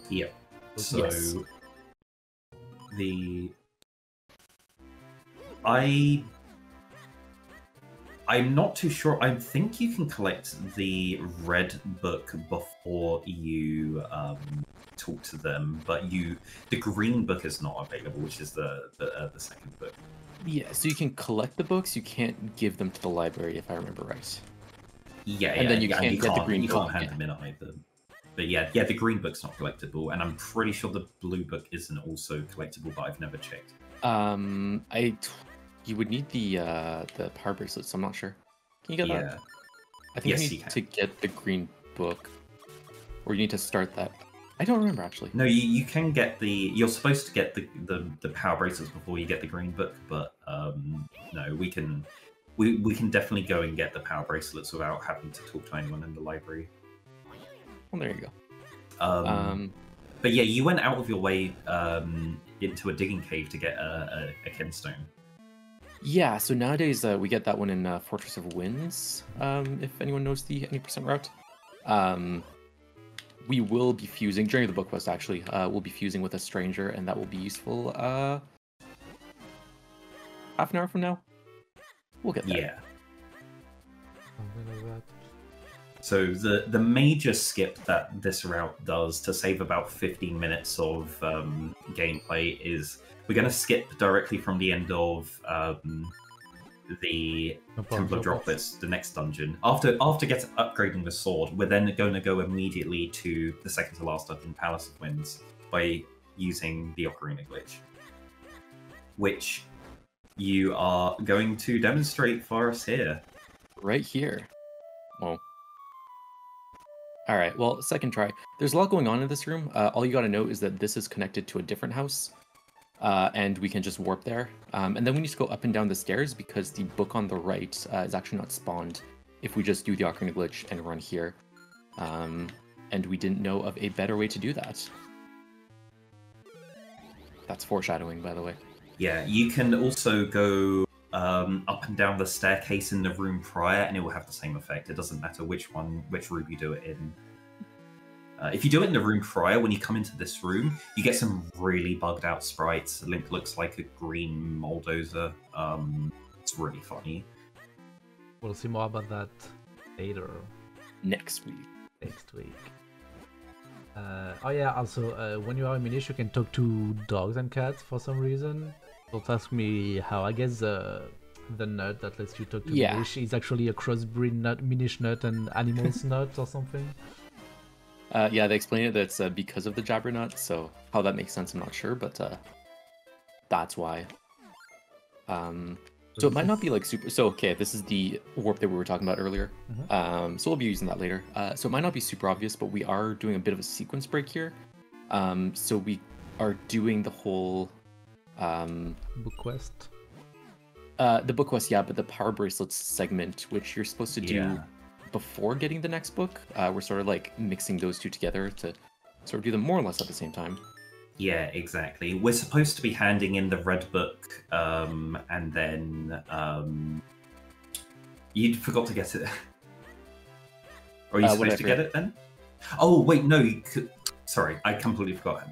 Yeah. So Yes. I'm not too sure. I think you can collect the red book before you talk to them, but the green book is not available, which is the second book. Yeah, so you can collect the books, you can't give them to the library, if I remember right. Yeah, And then you can't get the green you book, can't hand them in either. But yeah, the green book's not collectible, and I'm pretty sure the blue book isn't also collectible, but I've never checked. You would need the power bracelet, so I'm not sure. Can you get that? I think Yes, you you need can. to get the green book, or you need to start that. I don't remember actually. No, you can get you're supposed to get the power bracelets before you get the green book, but no, we can definitely go and get the power bracelets without having to talk to anyone in the library. Well, there you go. But yeah, you went out of your way into a digging cave to get a kinstone. Yeah, so nowadays we get that one in Fortress of Winds, if anyone knows the any % route. We will be fusing, during the book quest actually, we'll be fusing with a stranger, and that will be useful half an hour from now. We'll get there. Yeah. So the major skip that this route does to save about 15 minutes of gameplay is we're going to skip directly from the end of the Temple of Droplets, the next dungeon. After upgrading the sword, we're then going to go immediately to the second to last dungeon, Palace of Winds, by using the Ocarina glitch, which you are going to demonstrate for us here. Right here. Well. Alright, well, second try. There's a lot going on in this room. All you gotta know is that this is connected to a different house. And we can just warp there. And then we need to go up and down the stairs because the book on the right is actually not spawned if we just do the Ocarina glitch and run here. And we didn't know of a better way to do that. That's foreshadowing, by the way. Yeah, you can also go up and down the staircase in the room prior, and it will have the same effect. It doesn't matter which room you do it in. If you do it in the room prior, when you come into this room, you get some really bugged out sprites. Link looks like a green Moldoza. It's really funny. We'll see more about that later. Next week. Oh yeah, also, when you are in Minish, you can talk to dogs and cats for some reason. Don't ask me how. I guess the nut that lets you talk to Minish is actually a crossbreed nut, Minish nut and animals nut or something. Yeah, they explain it that it's because of the jabber nut, so how that makes sense I'm not sure, but that's why. So it might not be like super... So, okay, this is the warp that we were talking about earlier. Mm-hmm. So we'll be using that later. So it might not be super obvious, but we are doing a bit of a sequence break here. So we are doing the whole... book quest? The book quest, yeah, but the Power Bracelets segment, which you're supposed to do before getting the next book. We're sort of like mixing those two together to sort of do them more or less at the same time. Yeah, exactly. We're supposed to be handing in the red book, and then you forgot to get it. Or are you supposed to get it then? Oh wait, no. Sorry, I completely forgot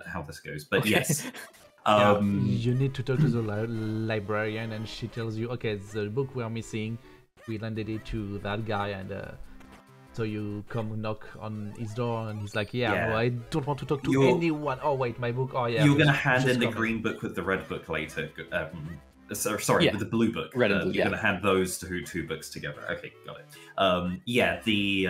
how this goes. But yes, you need to talk to the librarian, and she tells you, okay, the book we are missing. We landed it to that guy, and so you come knock on his door, and he's like, no, I don't want to talk to anyone. Oh wait, my book. Oh yeah. You're gonna hand in the green book with the red book later. Sorry, with the blue book. Red and blue, you're going to hand those two books together. Okay, got it. Yeah, the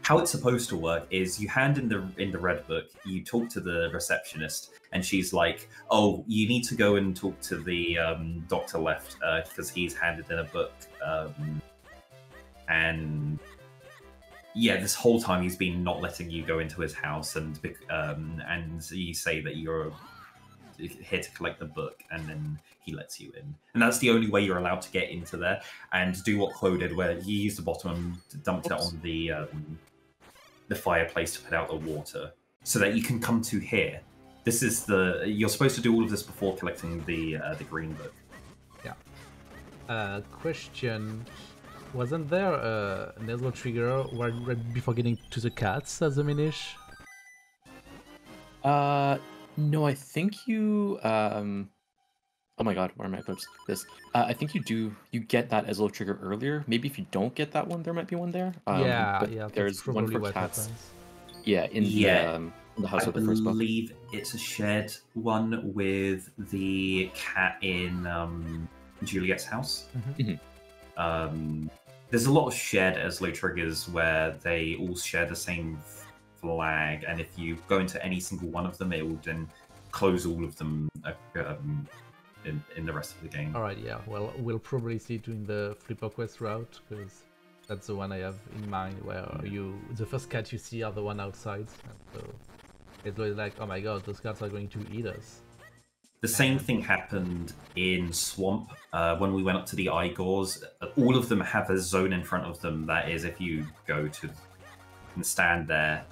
how it's supposed to work is you hand in the red book, you talk to the receptionist, and she's like, "Oh, you need to go and talk to the doctor left because he's handed in a book." And yeah, this whole time he's been not letting you go into his house, and you say that you're here to collect the book, and then he lets you in, and that's the only way you're allowed to get into there and do what Chloe did, where he used the bottom and dumped it on the fireplace to put out the water, so that you can come to here. This is you're supposed to do all of this before collecting the green book. Yeah. Question: wasn't there a nasal trigger right before getting to the cats as a Minish? No, I think you. Oh my god, where am I supposed to this? I think you get that as a little trigger earlier. Maybe if you don't get that one, there might be one there. Yeah. There's one for cats. Happens. Yeah, in the house of the first book. I believe it's a shared one with the cat in Juliet's house. Mm-hmm. There's a lot of shared Eslo triggers where they all share the same flag, and if you go into any single one of them, it will then close all of them in the rest of the game. Alright, yeah. Well, we'll probably see it in the Flipper Quest route, because that's the one I have in mind, where the first cat you see are the one outside, and so it's always like, oh my god, those cats are going to eat us. The same thing happened in Swamp when we went up to the Igors. All of them have a zone in front of them that is, if you go to and stand there,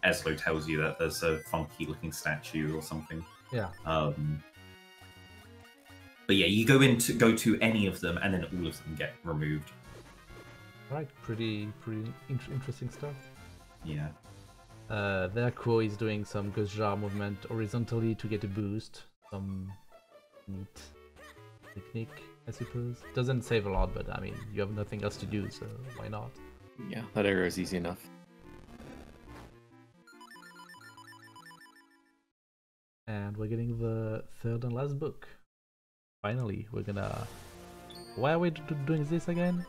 Eslo tells you that there's a funky looking statue or something. Yeah. But yeah, you go to any of them, and then all of them get removed. Right, pretty interesting stuff. Yeah. There, Quo is doing some ghost jar movement horizontally to get a boost. Some neat technique, I suppose. Doesn't save a lot, but I mean, you have nothing else to do, so why not? Yeah, that area is easy enough. And we're getting the third and last book. Finally, we're gonna... Why are we doing this again?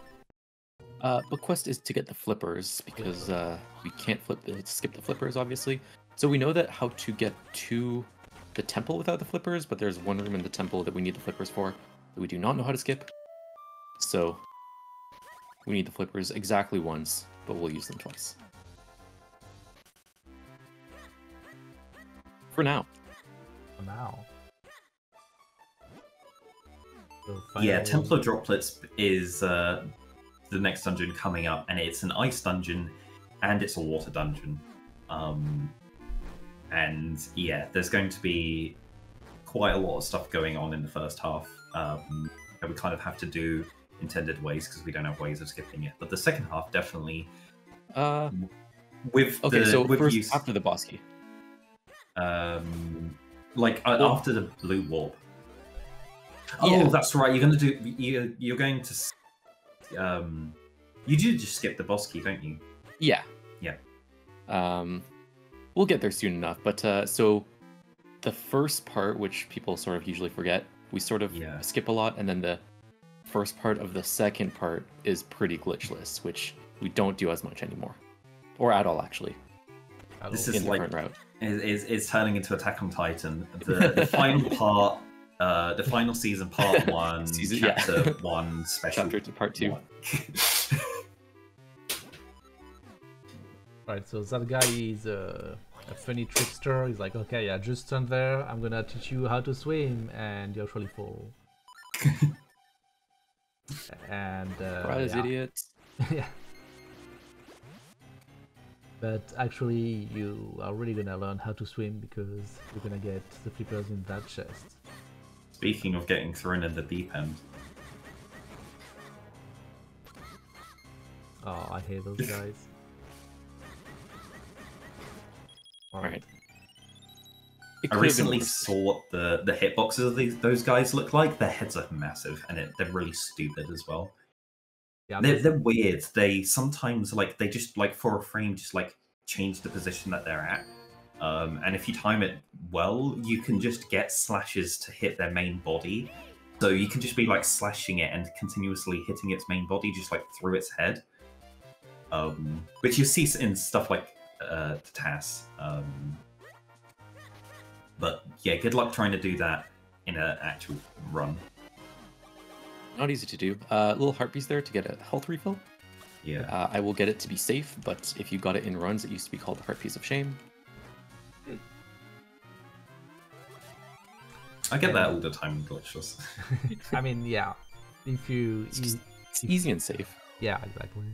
Book quest is to get the flippers, because we can't skip the flippers, obviously. So we know that how to get to the temple without the flippers, but there's one room in the temple that we need the flippers for that we do not know how to skip. So we need the flippers exactly once, but we'll use them twice. For now. For now. Yeah, Templar Droplets is the next dungeon coming up, and it's an ice dungeon, and it's a water dungeon. And yeah, there's going to be quite a lot of stuff going on in the first half that we kind of have to do intended ways because we don't have ways of skipping it. But the second half, definitely. After the boss key. After the blue warp. Oh, yeah. That's right. You're going to. You do just skip the boss key, don't you? Yeah. Yeah. We'll get there soon enough. But so the first part, which people sort of usually forget, we sort of skip a lot, and then the first part of the second part is pretty glitchless, which we don't do as much anymore, or at all actually. This is in the current route. Is turning into Attack on Titan. The final part. The final season, part 1, chapter 1, special. Chapter to part 2. Right, so that guy is a funny trickster. He's like, okay, yeah, just stand there. I'm gonna teach you how to swim, and you actually fall. And surprise, idiots. Yeah. But actually, you are really gonna learn how to swim because you're gonna get the flippers in that chest. Speaking of getting thrown in the deep end. Oh, I hate those guys. Alright. I recently saw what the hitboxes of those guys look like. Their heads are massive, and they're really stupid as well. Yeah, they're weird. They sometimes they just for a frame just change the position that they're at. And if you time it well, you can just get slashes to hit their main body So you can just be like slashing it and continuously hitting its main body just like through its head. Which you see in stuff like TAS. But yeah, good luck trying to do that in an actual run. Not easy to do. Little heart piece there to get a health refill. Yeah. I will get it to be safe, but if you got it in runs, it used to be called the heart piece of shame. I get that all the time in glitchless. I mean, yeah. If you... It's easy and safe. Yeah, exactly.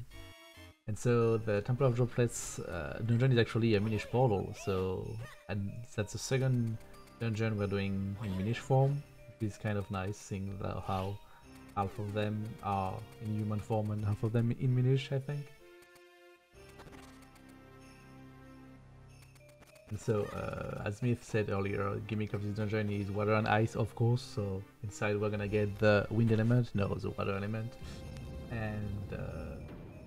And so the Temple of Droplets dungeon is actually a Minish portal, and that's the second dungeon we're doing in Minish form, which is kind of nice, seeing how half of them are in human form and half of them in Minish, I think. And so, as Smith said earlier, the gimmick of this dungeon is water and ice, of course, so inside we're gonna get the wind element, no, the water element, and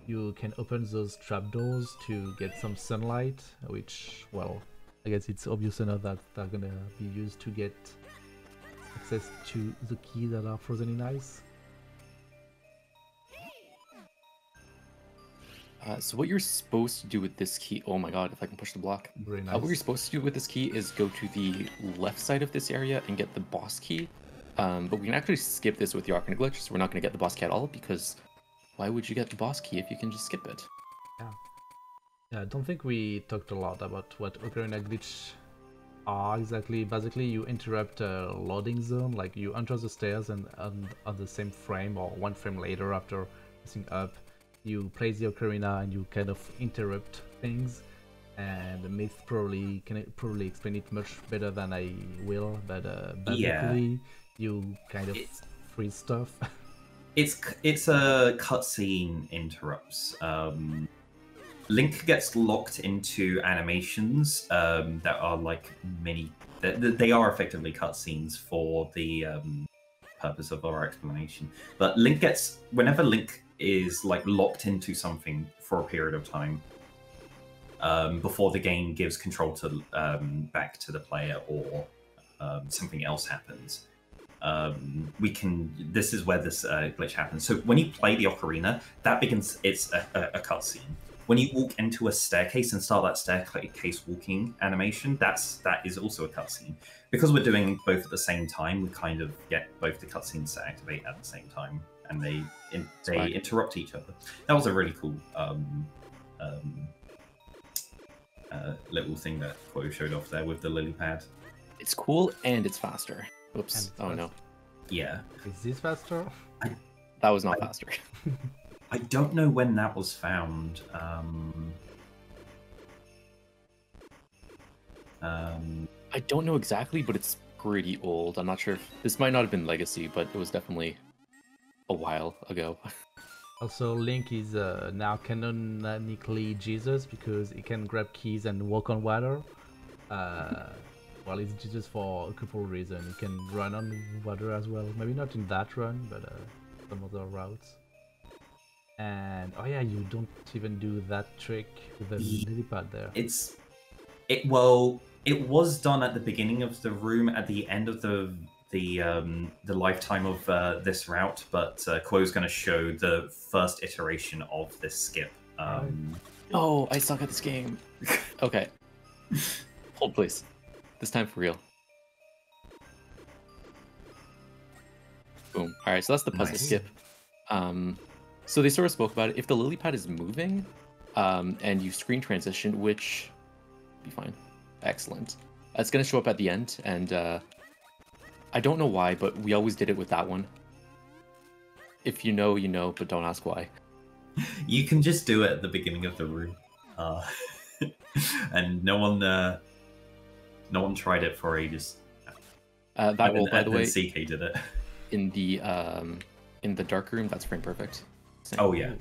you can open those trapdoors to get some sunlight, which, well, I guess it's obvious enough that they're gonna be used to get access to the keys that are frozen in ice. So what you're supposed to do with this key, oh my god, if I can push the block. Very nice. What you're supposed to do with this key is go to the left side of this area and get the boss key. But we can actually skip this with the Ocarina Glitch, so we're not going to get the boss key at all, because why would you get the boss key if you can just skip it? Yeah, I don't think we talked a lot about what Ocarina Glitch are exactly. Basically, you interrupt a loading zone, like you enter the stairs and on the same frame or one frame later after pressing up, you place the ocarina and you kind of interrupt things. And Myth can probably explain it much better than I will, but basically you kind of freeze stuff. It's a cutscene interrupts. Link gets locked into animations that are like they are effectively cutscenes for the purpose of our explanation. But whenever Link is like locked into something for a period of time, before the game gives control to back to the player or something else happens, this is where this glitch happens. So when you play the ocarina, it's a cutscene. When you walk into a staircase and start that staircase walking animation, that is also a cutscene. Because we're doing both at the same time, we kind of get both the cutscenes to activate at the same time, and they interrupt each other. That was a really cool little thing that Quo showed off there with the lily pad. It's cool and it's faster. Oops. Oh no. Yeah. Is this faster? That was not faster. I don't know when that was found. I don't know exactly, but it's pretty old. I'm not sure if this might not have been Legacy, but it was definitely a while ago. Also, Link is now canonically Jesus because he can grab keys and walk on water. Well, he's Jesus for a couple of reasons. He can run on water as well. Maybe not in that run, but some other routes. And oh yeah, you don't even do that trick with the lily pad there. It was done at the beginning of the room at the end of the lifetime of this route, but Quo's going to show the first iteration of this skip. Oh, I suck at this game. Okay. Hold, please. This time for real. Boom. Alright, so that's the puzzle skip. So they sort of spoke about it. If the lily pad is moving, and you screen transition, which be fine. Excellent. It's going to show up at the end, and I don't know why, but we always did it with that one. If you know, you know, but don't ask why. You can just do it at the beginning of the room. And no one tried it for ages. That will, by the way, CK did it. In the dark room, that's frame perfect. Same. Oh yeah.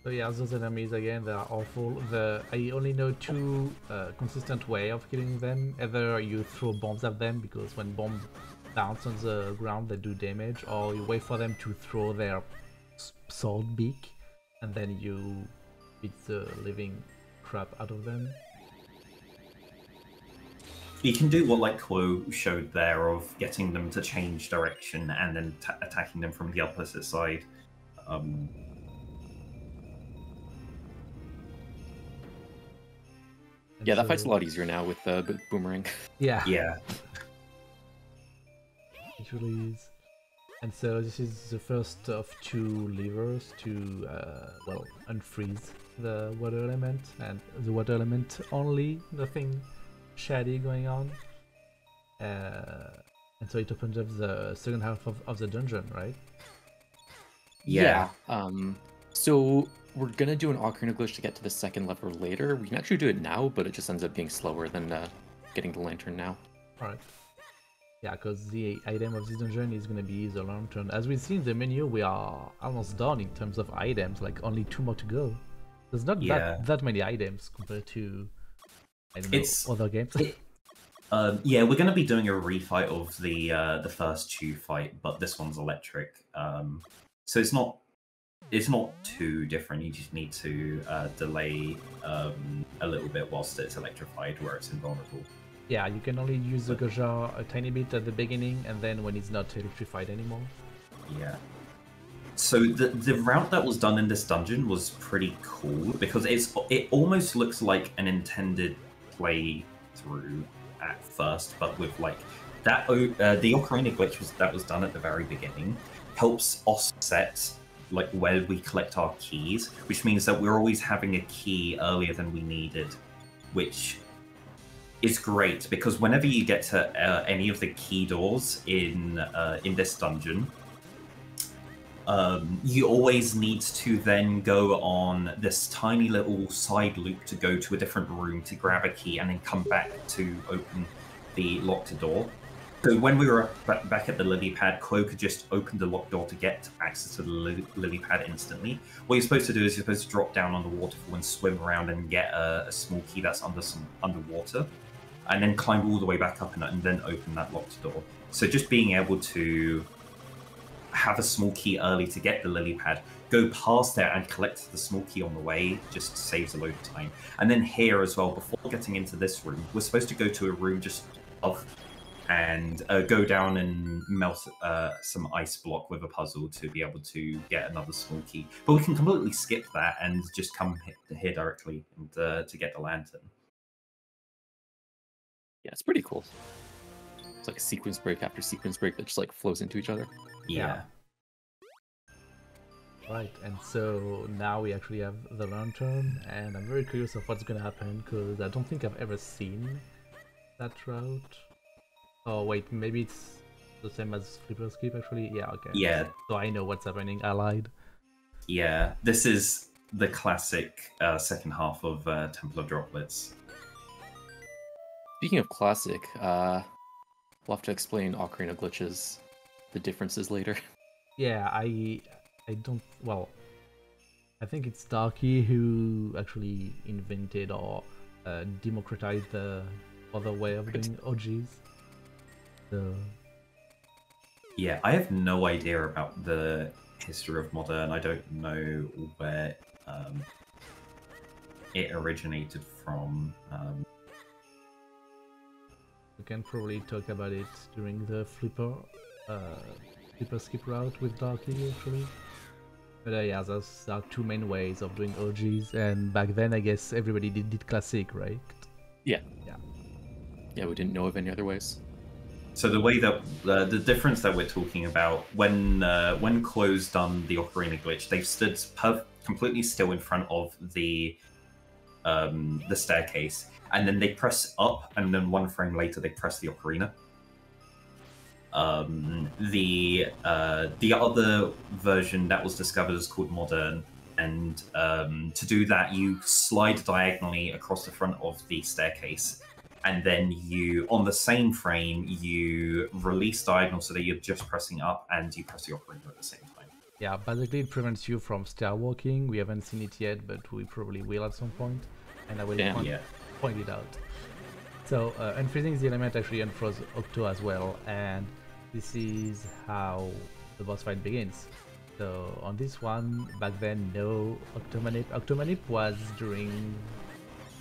So yeah, those enemies again, they are awful. I only know two consistent way of killing them. Either you throw bombs at them, because when bombs bounce on the ground they do damage, or you wait for them to throw their sword beak, and then you beat the living crap out of them. You can do what like Quo showed there of getting them to change direction and then attacking them from the opposite side. Yeah, that fight's a lot easier now with the boomerang. Yeah. Yeah. It really is. And so this is the first of 2 levers to, well, unfreeze the water element, and the water element only, nothing shady going on. And so it opens up the second half of the dungeon, right? Yeah. So we're gonna do an Ocarina glitch to get to the second lever later. We can actually do it now, but it just ends up being slower than getting the lantern now. Alright. Yeah, because the item of this dungeon is gonna be the lantern. As we see in the menu, we are almost done in terms of items, like only 2 more to go. There's not that many items compared to, I don't know, other games. Yeah, we're going to be doing a refight of the first 2 fight, but this one's electric. So it's not too different. You just need to delay a little bit whilst it's electrified, where it's invulnerable. Yeah, you can only use the Goja a tiny bit at the beginning, and then when it's not electrified anymore. Yeah. So the route that was done in this dungeon was pretty cool because it almost looks like an intended playthrough at first, but with like that the Ocarina glitch that was done at the very beginning helps offset like where we collect our keys, which means that we're always having a key earlier than we needed, which is great because whenever you get to any of the key doors in this dungeon, you always need to then go on this tiny little side loop to go to a different room to grab a key and then come back to open the locked door. So when we were back at the lily pad, Quo could just open the locked door to get access to the lily pad instantly. What you're supposed to do is you're supposed to drop down on the waterfall and swim around and get a small key that's underwater, and then climb all the way back up and then open that locked door. So just being able to have a small key early to get the lily pad, go past there and collect the small key on the way just saves a load of time. And then here as well, before getting into this room, we're supposed to go to a room just above and go down and melt some ice block with a puzzle to be able to get another small key. But we can completely skip that and just come here directly and, to get the lantern. Yeah, it's pretty cool. It's like a sequence break after sequence break that just like flows into each other. Yeah. Right, and so now we actually have the lantern, and I'm very curious of what's gonna happen because I don't think I've ever seen that route. Oh wait, maybe it's the same as Flipper Skip actually. Yeah, okay. Yeah. So I know what's happening. I lied. Yeah, this is the classic second half of Temple of Droplets. Speaking of classic, we'll have to explain Ocarina glitches, the differences later. Yeah, I don't, well, I think it's Darky who actually invented or democratized the other way of doing OGs. So... Yeah, I have no idea about the history of Modern. I don't know where it originated from. We can probably talk about it during the Flipper Skip route with Darky actually. But yeah, there are 2 main ways of doing OGs, and back then I guess everybody did classic, right? Yeah. Yeah, we didn't know of any other ways. So the way that the difference that we're talking about, when Quo's done the Ocarina glitch, they've stood completely still in front of the staircase, and then they press up, and then 1 frame later they press the Ocarina. The other version that was discovered is called Modern, and to do that you slide diagonally across the front of the staircase, and then you, on the same frame, you release diagonal so that you're just pressing up and you press the Ocarina at the same time. Yeah, basically it prevents you from stair walking. We haven't seen it yet, but we probably will at some point, and I will point it out. So unfreezing the element actually unfroze Octo as well, and this is how the boss fight begins. So on this one, back then, no Octomanip. Octomanip was during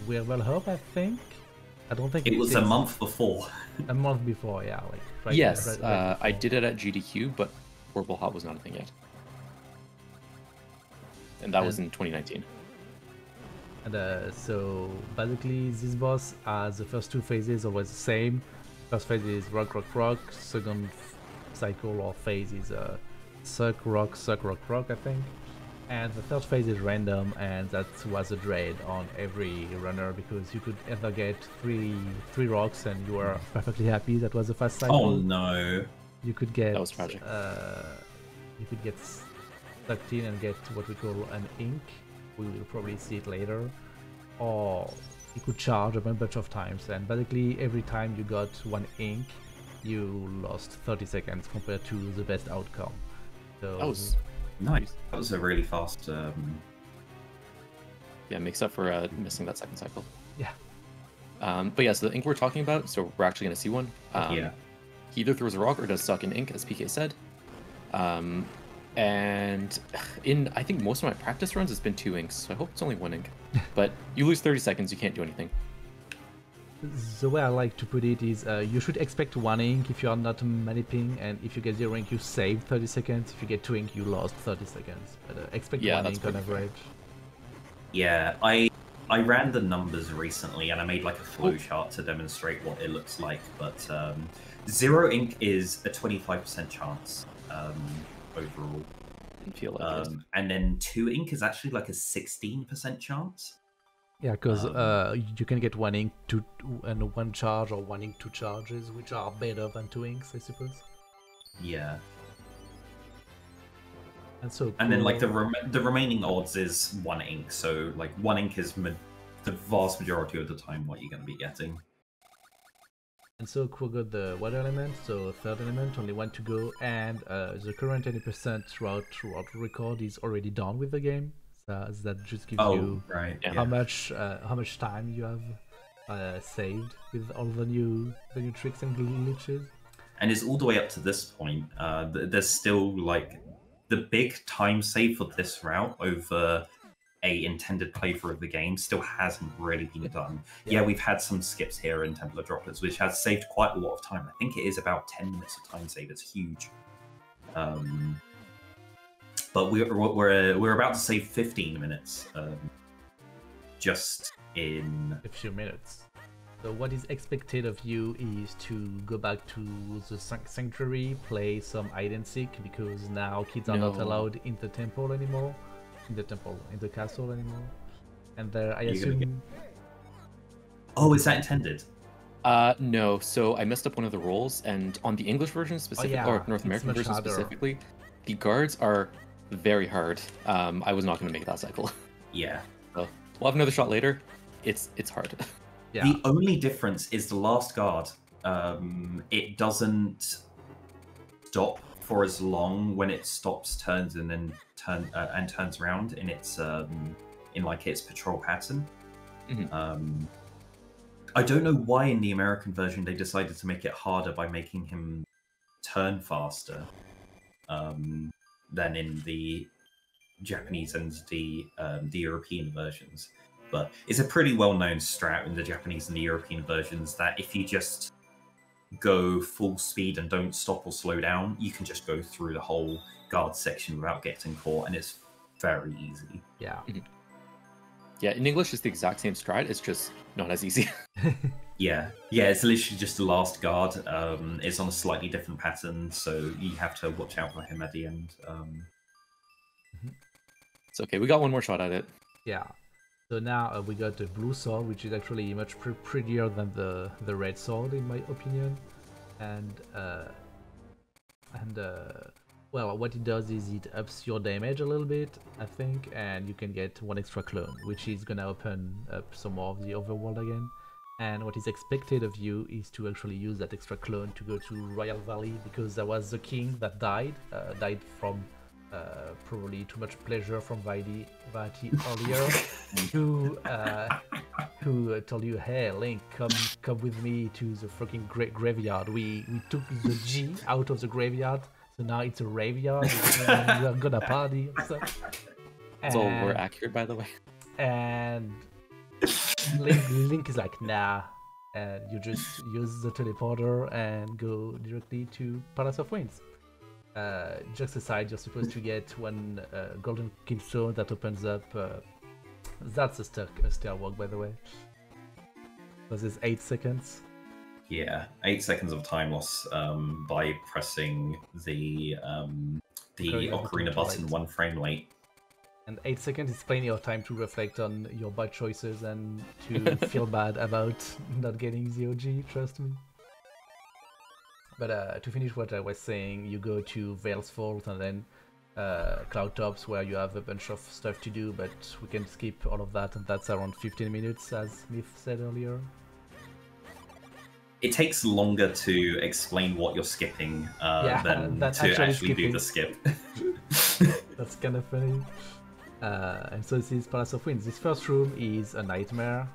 Weirwell Hope, I think. I don't think it was a month before. A month before, yeah. Like right, yes, I did it at GDQ, but Orbital Hot was not a thing yet. And that was in 2019. And so basically this boss has the first two phases always the same. First phase is rock, rock, rock. Second cycle or phase is suck, rock, I think. And the third phase is random, and that was a dread on every runner because you could either get three rocks and you were perfectly happy. That was a fast cycle. Oh no! You could get that was tragic. You could get sucked in and get what we call an ink. We will probably see it later. Or you could charge a bunch of times, and basically every time you got one ink, you lost 30 seconds compared to the best outcome. So that was nice. That was a really fast. Yeah, makes up for missing that second cycle. Yeah. But yeah, so the ink we're talking about, so we're actually going to see one. Yeah. He either throws a rock or does suck in ink, as PK said. And in, I think most of my practice runs, it's been 2 inks, so I hope it's only 1 ink. But you lose 30 seconds, you can't do anything. The way I like to put it is you should expect 1 ink if you are not maniping, and if you get 0 ink, you save 30 seconds. If you get 2 ink, you lost 30 seconds. But expect 1 ink on average. Yeah, I ran the numbers recently, and I made like a flow chart to demonstrate what it looks like. But 0 ink is a 25% chance. Overall, I feel like and then 2 ink is actually like a 16% chance. Yeah, because you can get 1 ink and 1 charge, or 1 ink 2 charges, which are better than 2 inks, I suppose. Yeah. And so cool. And then like the remaining odds is 1 ink, so like 1 ink is the vast majority of the time what you're going to be getting. And so we got the water element, so third element, only 1 to go, and the current 80% throughout record is already done with the game. So that just gives you how much time you have saved with all the new tricks and glitches. And it's all the way up to this point. There's still like the big time save for this route over a intended playthrough of the game still hasn't really been done. Yeah, we've had some skips here in Temple of Droplets, which has saved quite a lot of time. I think it is about 10 minutes of time save. It's huge. But we're about to save 15 minutes, just in a few minutes. So what is expected of you is to go back to the sanctuary, play some hide and seek, because now kids are not allowed in the temple anymore. In the castle anymore. And there, I assume... Oh, is that intended? No, so I messed up one of the rolls, and on the English version specifically, or North American version specifically, the guards are very hard. I was not going to make that cycle. Yeah. So we'll have another shot later. It's hard. Yeah. The only difference is the last guard. It doesn't stop for as long when it stops, turns, and then turns around in its in like its patrol pattern. Mm-hmm. I don't know why in the American version they decided to make it harder by making him turn faster than in the Japanese and the European versions. But it's a pretty well-known strat in the Japanese and the European versions that if you just go full speed and don't stop or slow down, you can just go through the whole guard section without getting caught, and it's very easy. Yeah. Yeah, in English it's the exact same strat, it's just not as easy. Yeah, it's literally just the last guard. It's on a slightly different pattern, so you have to watch out for him at the end. It's okay, we got one more shot at it. Yeah. So now we got the blue sword, which is actually much prettier than the red sword, in my opinion. And well, what it does is it ups your damage a little bit, I think, and you can get 1 extra clone, which is gonna open up some more of the overworld again. And what is expected of you is to actually use that extra clone to go to Royal Valley, because there was the king that died from probably too much pleasure from Vaidi earlier, who told you, hey Link, come with me to the fucking graveyard. We took the G out of the graveyard, so now it's a graveyard. We're gonna party and stuff. It's all more accurate, by the way. And Link is like, nah, and you just use the teleporter and go directly to Palace of Winds. Just aside, you're supposed to get one golden keystone that opens up. That's a stair walk, by the way. This is 8 seconds. Yeah, 8 seconds of time loss by pressing the ocarina button 1 frame late. And 8 seconds is plenty of time to reflect on your bad choices and to feel bad about not getting the OG, trust me. But to finish what I was saying, you go to Vale's Fault and then Cloud Tops, where you have a bunch of stuff to do, but we can skip all of that, and that's around 15 minutes, as Myth said earlier. It takes longer to explain what you're skipping than to actually do the skip. That's kind of funny. And so this is Palace of Winds. This first room is a nightmare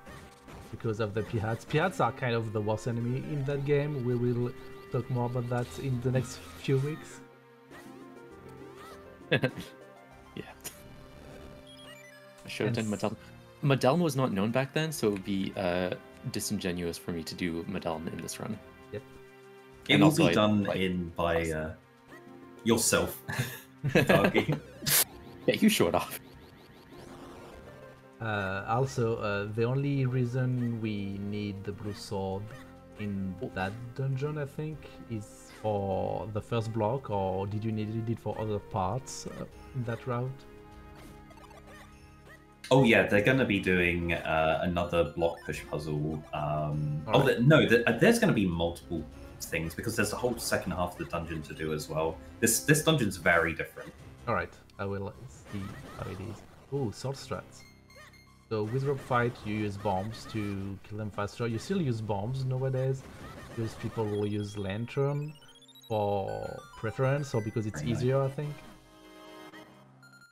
because of the Pihats. Pihats are kind of the worst enemy in that game. We will talk more about that in the next few weeks. Yeah. I should have done Medallion. Medallion was not known back then, so it would be disingenuous for me to do Medallion in this run. Yep. It will be done by yourself, Doggy. Yeah, you show it off. Also, the only reason we need the blue sword in that dungeon, I think, is for the first block, or did you need it for other parts in that route? Oh yeah, they're going to be doing another block push puzzle. There's going to be multiple things because there's a whole second half of the dungeon to do as well. This dungeon's very different. Alright, I will see how it is. Oh, sword strats. So with rope fight, you use bombs to kill them faster. You still use bombs nowadays because people will use lantern for preference or because it's easier, I think.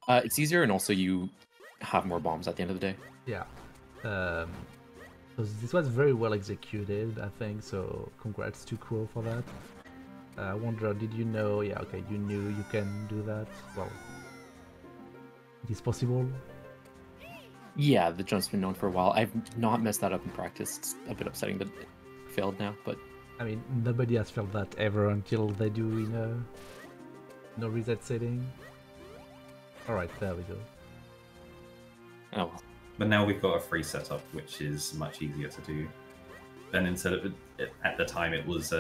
It's easier, and also you have more bombs at the end of the day. Yeah. So this was very well executed, I think, so congrats to Crow for that. I wonder, did you know? Yeah, okay, you knew you can do that. Well, it is possible. Yeah, the jump's been known for a while. I've not messed that up in practice. It's a bit upsetting that it failed now, but... I mean, nobody has failed that ever until they do in a no reset setting. Alright, there we go. Oh well. But now we've got a free setup, which is much easier to do. Then instead of at the time, it was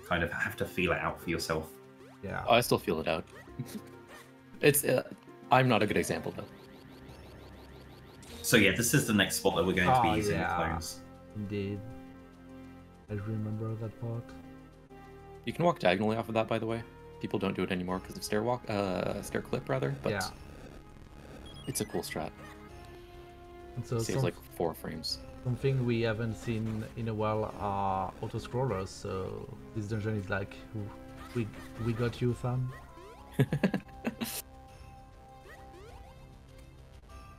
kind of have to feel it out for yourself. Yeah. Oh, I still feel it out. It's I'm not a good example though. So yeah, this is the next spot that we're going to be using the clones. Indeed. I remember that part. You can walk diagonally off of that, by the way. People don't do it anymore because of stair clip rather, but yeah. It's a cool strat. And so it saves like 4 frames. Something we haven't seen in a while are auto-scrollers, so this dungeon is like, we got you, fam.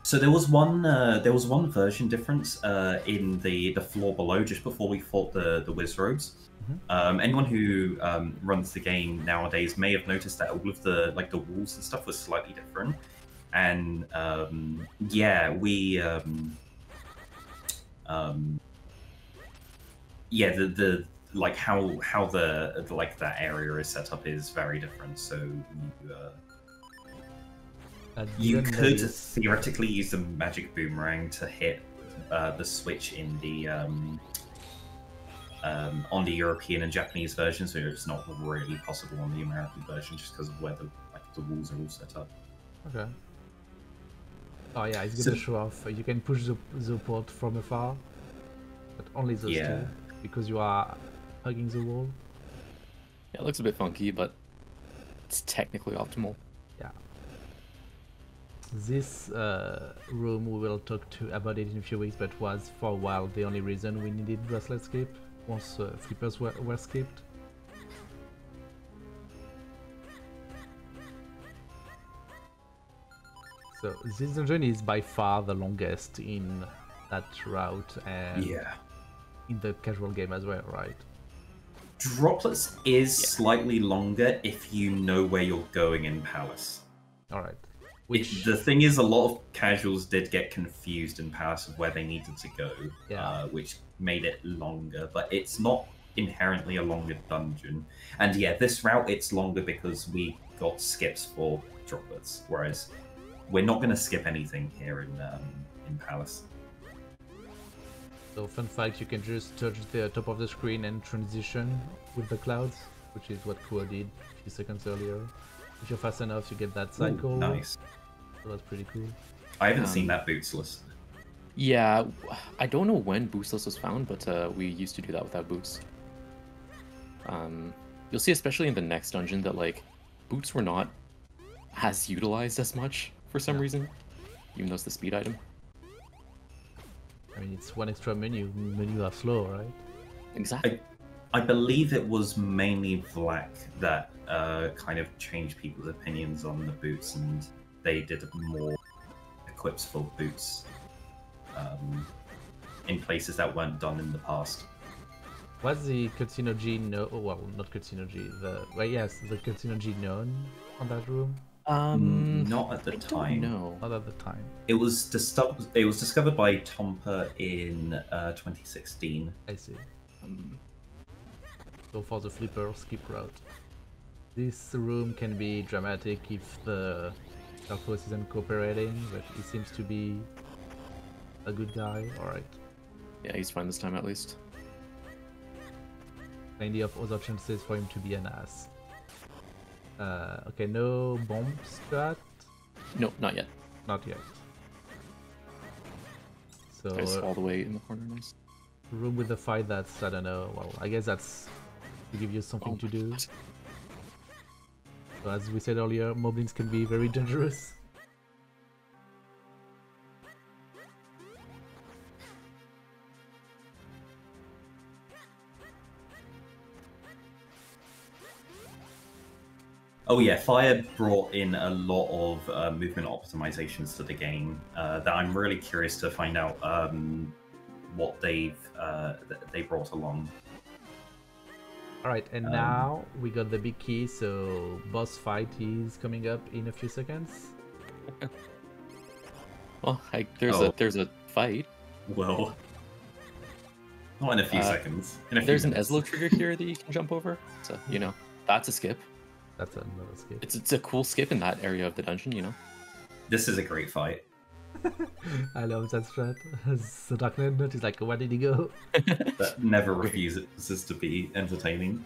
So there was one version difference in the floor below just before we fought the Wizroads. Mm-hmm. Anyone who runs the game nowadays may have noticed that all of the walls and stuff was slightly different. And yeah, we the how that area is set up is very different. So you could theoretically use the magic boomerang to hit the switch in the on the European and Japanese version, so it's not really possible on the American version just because of where the walls are all set up. Okay. Oh yeah, it's gonna show off. You can push the port from afar, but only those two, because you are hugging the wall. Yeah, it looks a bit funky, but it's technically optimal. Yeah. This room, we will talk about it in a few weeks, but was for a while the only reason we needed bracelet skip once flippers were skipped. So this dungeon is by far the longest in that route and in the casual game as well, right? Droplets is slightly longer if you know where you're going in Palace. Alright. The thing is, a lot of casuals did get confused in Palace of where they needed to go, which made it longer, but it's not inherently a longer dungeon. And yeah, this route, it's longer because we got skips for droplets, whereas we're not going to skip anything here in Palace. So fun fact, you can just touch the top of the screen and transition with the clouds, which is what Kuo did a few seconds earlier. If you're fast enough, you get that cycle. Ooh, nice. So that's pretty cool. I haven't seen that boots list. Yeah, I don't know when boostless was found, but we used to do that without boots. You'll see, especially in the next dungeon, that like boots were not as utilized as much for some reason, even though it's the speed item. I mean, it's one extra menu are slow, right? Exactly. I believe it was mainly Vlak that kind of changed people's opinions on the boots, and they did more equips for boots in places that weren't done in the past. Was the Cutscenology well, not Cutscenology, the Cutscenology known on that room? Not at the time. No, not at the time. It was discovered by Tompa in 2016. I see. So for the flipper skip route, this room can be dramatic if the Dark Force isn't cooperating, but he seems to be a good guy. All right. Yeah, he's fine this time at least. Plenty of other chances for him to be an ass. Okay, no bomb strat? No, not yet. Not yet. So It's all the way in the corner, nice. Room with the fight, that's, I don't know, well, I guess that's to give you something to do. So as we said earlier, moblins can be very dangerous. Oh yeah, Fire brought in a lot of movement optimizations to the game that I'm really curious to find out what they brought along. Alright, and now we got the big key, so boss fight is coming up in a few seconds. Well, there's a fight. Well, not in a few seconds. There's an Eslo trigger here that you can jump over, so you know that's a skip. That's another skip. It's a cool skip in that area of the dungeon, you know. This is a great fight. I love that strat. The Dark Knight is like, where did he go? That never refuses to be entertaining.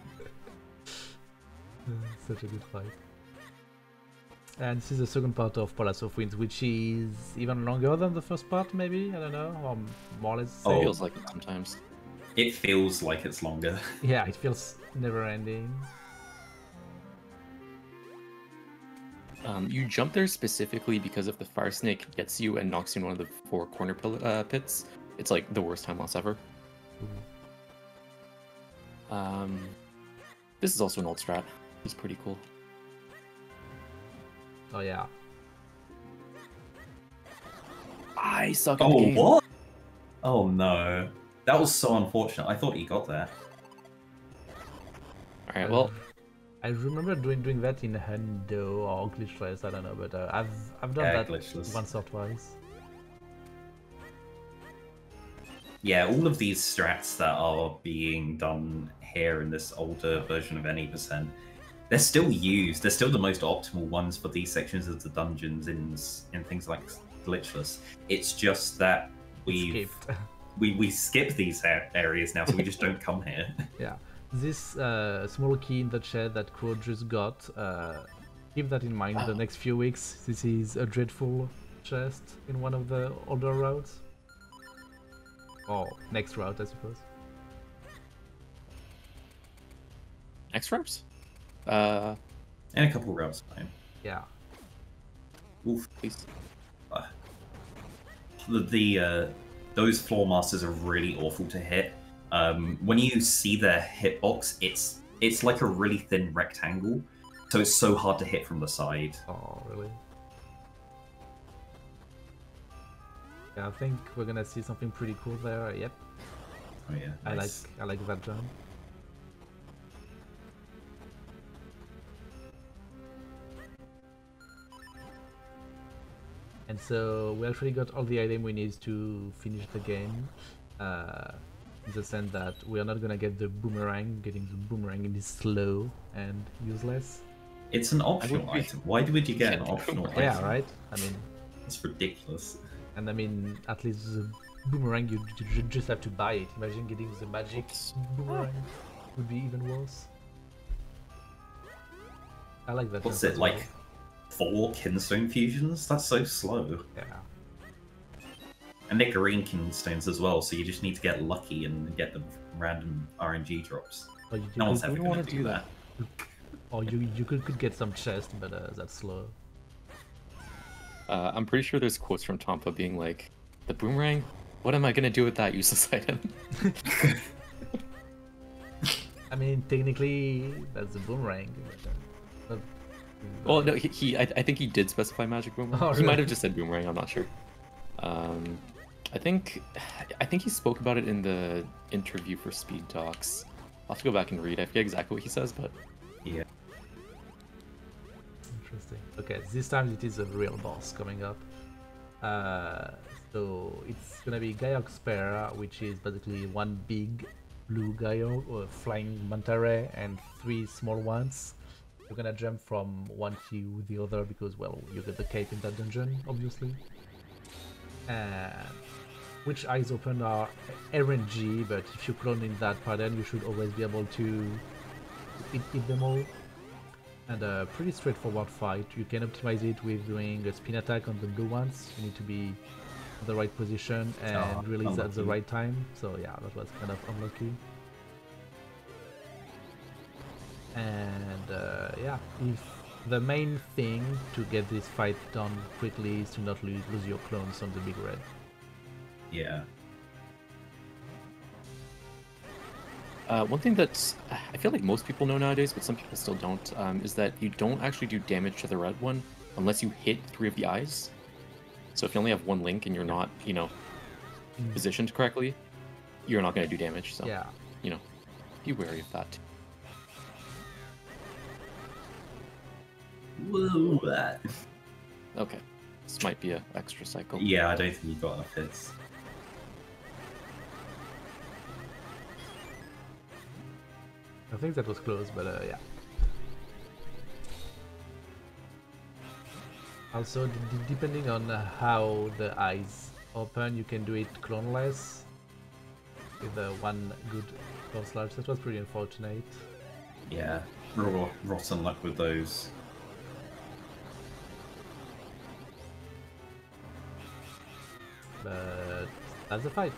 Such a good fight. And this is the second part of Palace of Winds, which is even longer than the first part, maybe? I don't know, or more or less. It feels like it sometimes. It feels like it's longer. Yeah, it feels never ending. You jump there specifically because if the fire snake gets you and knocks you in one of the 4 corner pits, it's like the worst time loss ever. This is also an old strat. It's pretty cool. Oh yeah. I suck at the game. What? Oh no. That was so unfortunate. I thought he got there. Alright, well... I remember doing that in Hundo or Glitchless, I don't know, but I've done that glitchless. Once or twice. Yeah, all of these strats that are being done here in this older version of Any %, they're still used. They're still the most optimal ones for these sections of the dungeons in things like Glitchless. It's just that we skip these areas now, so we just don't come here. Yeah. This small key in the shed that Crow just got, keep that in mind the next few weeks. This is a dreadful chest in one of the older routes. Or next route, I suppose. Next routes? And a couple routes time. Yeah. Oof. Please. Those floor masters are really awful to hit. When you see their hitbox, it's like a really thin rectangle, so it's so hard to hit from the side. Oh, really? Yeah, I think we're gonna see something pretty cool there. Yep. Oh yeah. Nice. I like that jump. And so we actually got all the items we need to finish the game. in the sense that we are not gonna get the boomerang. Getting the boomerang is slow and useless. It's an optional item. Why would you get an optional item? Yeah, right? I mean... That's ridiculous. And I mean, at least the boomerang, you just have to buy it. Imagine getting the magic boomerang. Would be even worse. I like that. What's it, like 4 kinstone fusions? That's so slow. Yeah. And they're green kinstones as well, so you just need to get lucky and get the random RNG drops. No one's ever going to do that. Or you could get some chest, but that's slow. I'm pretty sure there's quotes from Tompa being like, "The boomerang? What am I gonna do with that useless item?" I mean, technically, that's a boomerang. Well, no, I think he did specify magic boomerang. Oh, he really? might have just said boomerang. I'm not sure. I think he spoke about it in the interview for Speed Talks. I'll have to go back and read. I forget exactly what he says, but yeah. Interesting. Okay, this time it is a real boss coming up. So it's gonna be Gaiok, which is basically one big blue Gaiok or flying manta ray and 3 small ones. You're gonna jump from one to the other because, well, you get the cape in that dungeon, obviously. Which eyes open are RNG, but if you clone in that pattern, you should always be able to hit them all. And a pretty straightforward fight. You can optimize it with doing a spin attack on the blue ones. You need to be in the right position and release at the right time. So yeah, that was kind of unlucky. And yeah, if the main thing to get this fight done quickly is to not lose your clones on the big red. Yeah. one thing that I feel like most people know nowadays, but some people still don't, is that you don't actually do damage to the red one unless you hit 3 of the eyes. So if you only have 1 link and you're not, you know, positioned correctly, you're not going to do damage. So, yeah, you know, be wary of that. Whoa. Okay, this might be an extra cycle. Yeah, I don't think you got enough hits. I think that was close, but yeah. Also, depending on how the eyes open, you can do it cloneless with 1 good clone slash. That was pretty unfortunate. Yeah, rotten luck with those. But that's the fight.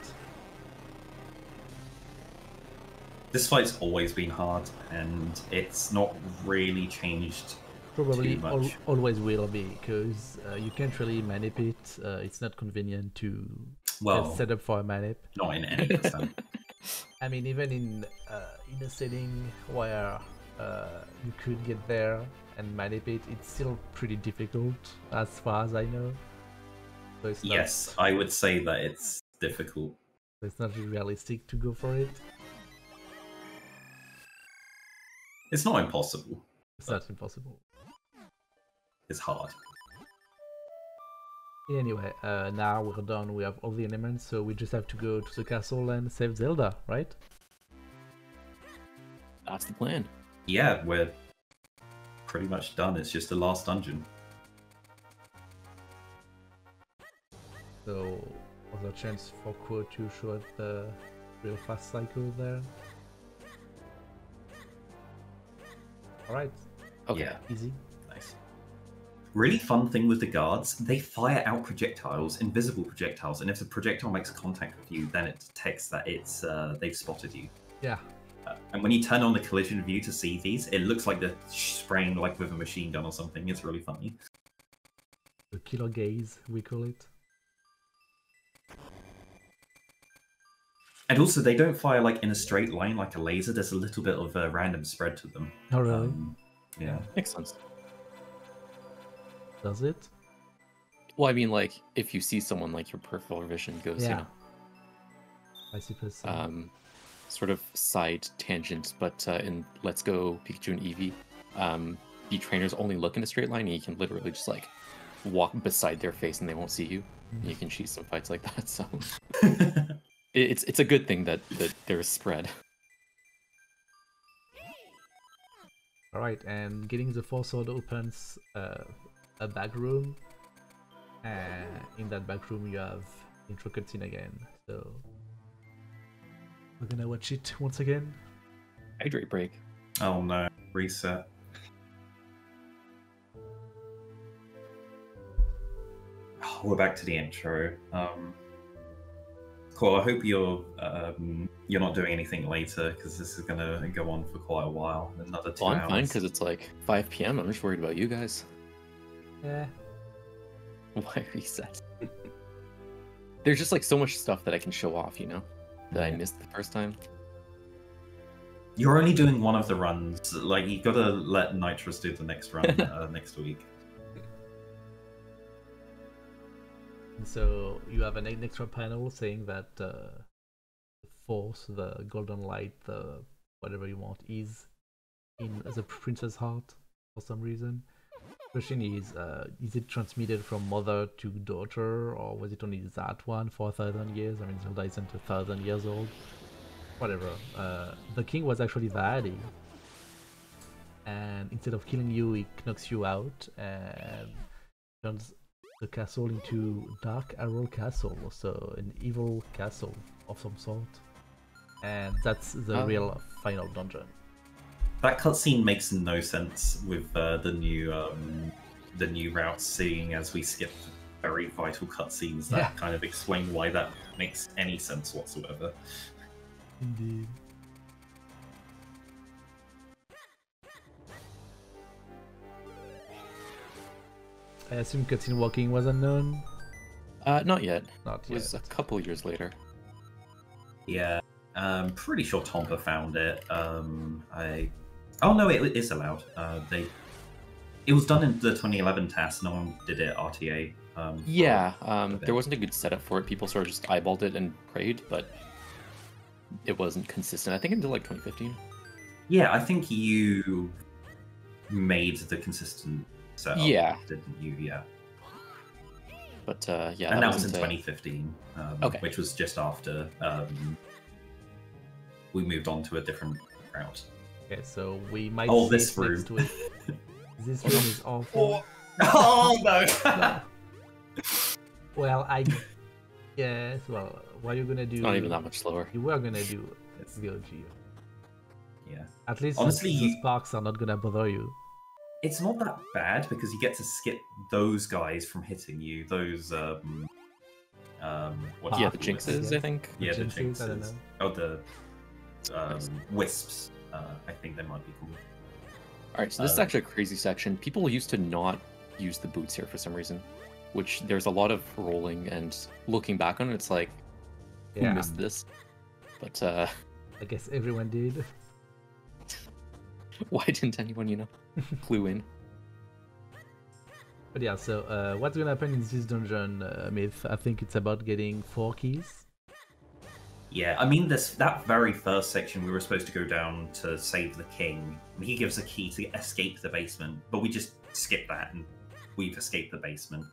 This fight's always been hard, and it's not really changed Probably too much. always will be, because you can't really manip it. It's not convenient to set up for a manip. Not in any extent. I mean, even in a setting where you could get there and manip it, it's still pretty difficult, as far as I know. So it's not, Yes, I would say that it's difficult. it's not really realistic to go for it. It's not impossible. It's not impossible. It's hard. Anyway, now we're done. We have all the elements, so we just have to go to the castle and save Zelda, right? That's the plan. Yeah, we're pretty much done. It's just the last dungeon. So, was there a chance for Quo to show us the real fast cycle there? Alright. Okay. Yeah, Easy. nice. Really fun thing with the guards, they fire out projectiles, invisible projectiles, and if the projectile makes contact with you, then it detects that it's they've spotted you. Yeah. And when you turn on the collision view to see these, it looks like they're spraying like with a machine gun or something. It's really funny. The killer gaze, we call it. And also, they don't fire like in a straight line like a laser. There's a little bit of a random spread to them. Oh, really? Yeah. Makes sense. Does it? Well, I mean, like, if you see someone, like, your peripheral vision goes, Yeah. you know, I suppose so. sort of side tangent, but in Let's Go Pikachu and Eevee, the trainers only look in a straight line, and you can literally just, like, walk beside their face and they won't see you. And you can cheat some fights like that, so... It's a good thing that there's spread. All right, and getting the fourth sword opens a back room, and in that back room you have intro cutscene again. So we're gonna watch it once again. Hydrate break. Oh no, reset. Oh, we're back to the intro. Cool. I hope you're not doing anything later, because this is gonna go on for quite a while. Another 2 hours. I'm fine because it's like 5 p.m. I'm just worried about you guys. Yeah. Why reset? There's just like so much stuff that I can show off, you know, that I missed the first time. You're only doing one of the runs. Like, you gotta let Nitrous do the next run next week. So you have an extra panel saying that the force, the golden light, the whatever you want, is in the princess heart for some reason. Question is it transmitted from mother to daughter, or was it only that one for 1,000 years? I mean, Zelda isn't 1,000 years old. Whatever. The king was actually the Addy, and instead of killing you, he knocks you out and turns the castle into Dark Arrow Castle, so an evil castle of some sort. And that's the real final dungeon. That cutscene makes no sense with the new routes, seeing as we skip very vital cutscenes that kind of explain why that makes any sense whatsoever. Indeed. I assume cutscene walking was unknown? Not yet. Not yet. It was a couple years later. Yeah, I'm pretty sure Tompa found it. Oh no, it is allowed. It was done in the 2011 task. No one did it RTA. There wasn't a good setup for it. People sort of just eyeballed it and prayed, but it wasn't consistent. I think until like 2015. Yeah, I think you made the consistent setup. Yeah, didn't you? Yeah. But and that was in 2015, okay. Which was just after we moved on to a different route. Okay, so we might. Oh, this room. This room is awful. Oh no! Well, I guess. Well, what you're gonna do? It's not even that much slower. You were gonna do VOG. Yeah. At least honestly, the sparks are not gonna bother you. It's not that bad because you get to skip those guys from hitting you. Those the jinxes, I think. Yeah, the jinxes. I don't know. Oh, the wisps. I think they might be called. Alright, so this is actually a crazy section. People used to not use the boots here for some reason, which there's a lot of rolling, and looking back on it, it's like, who missed this? But I guess everyone did. Why didn't anyone, clue in? But yeah, so what's gonna happen in this dungeon, Myth? I think it's about getting 4 keys. Yeah, I mean, that very first section, we were supposed to go down to save the king. He gives a key to escape the basement, but we just skipped that and we've escaped the basement.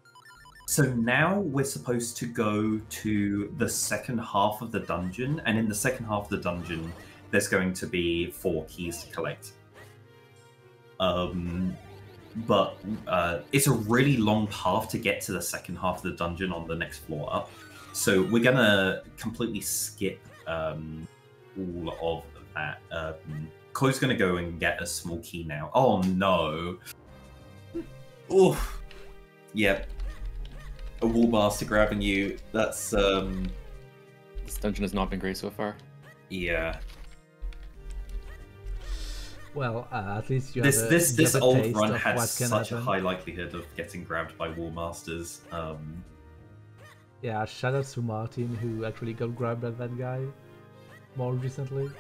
So now we're supposed to go to the second half of the dungeon, and in the second half of the dungeon, there's going to be 4 keys to collect. But it's a really long path to get to the second half of the dungeon on the next floor up. So we're gonna completely skip all of that. Chloe's gonna go and get a small key now. Oh no! Oof. Yep. A wall master grabbing you. That's This dungeon has not been great so far. Yeah. Well, at least you this have this a old taste run of had what can such a happen. high likelihood of getting grabbed by wall masters. Yeah, shout out to Martin, who actually got grabbed by that guy more recently.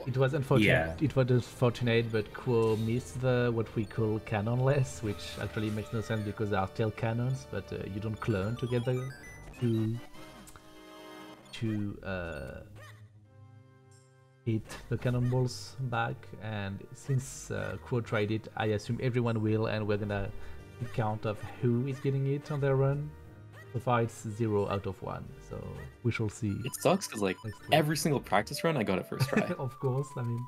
It was unfortunate. Yeah. It was unfortunate, but Quo missed the what we call canonless, which actually makes no sense because they are tail cannons, but you don't clone together hit the cannonballs back, and since Quo tried it, I assume everyone will, and we're gonna keep count of who is getting it on their run. So far it's 0 out of 1, so we shall see. It sucks because like every single practice run I got it first try. Of course, I mean.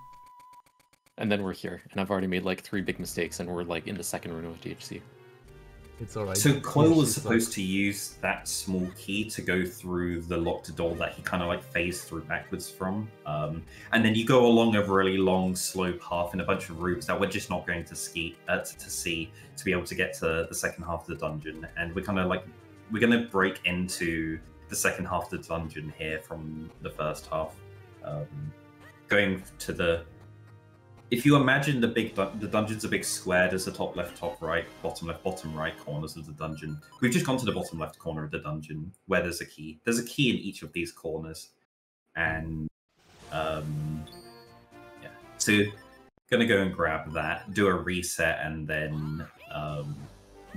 And then we're here, and I've already made like 3 big mistakes, and we're like in the second run of DHC. It's alright. So Quo was supposed to use that small key to go through the locked door that he kind of like phased through backwards from. And then you go along a really long, slow path in a bunch of rooms that we're just not going to see to be able to get to the second half of the dungeon. And we're kind of like, we're going to break into the second half of the dungeon here from the first half. Going to the... If you imagine the dungeon's a big square, there's the top left, top right, bottom right corners of the dungeon. We've just gone to the bottom left corner of the dungeon where there's a key. There's a key in each of these corners. And, yeah. So, gonna go and grab that, do a reset, and then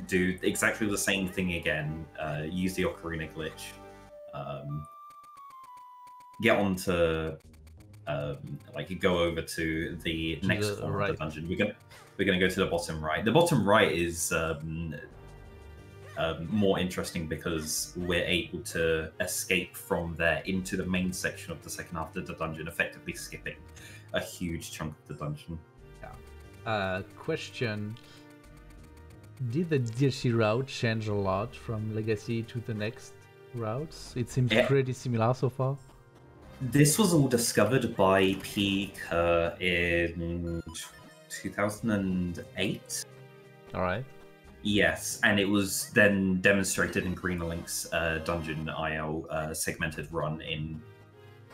do exactly the same thing again. Use the Ocarina glitch. Get onto... like you go over to the next corner of the dungeon. We're gonna go to the bottom right. The bottom right is more interesting because we're able to escape from there into the main section of the second half of the dungeon, effectively skipping a huge chunk of the dungeon. Yeah. Question: did the DLC route change a lot from Legacy to the next routes? It seems pretty similar so far. This was all discovered by Pika in 2008. All right. Yes, and it was then demonstrated in Green Link's Dungeon IL segmented run in...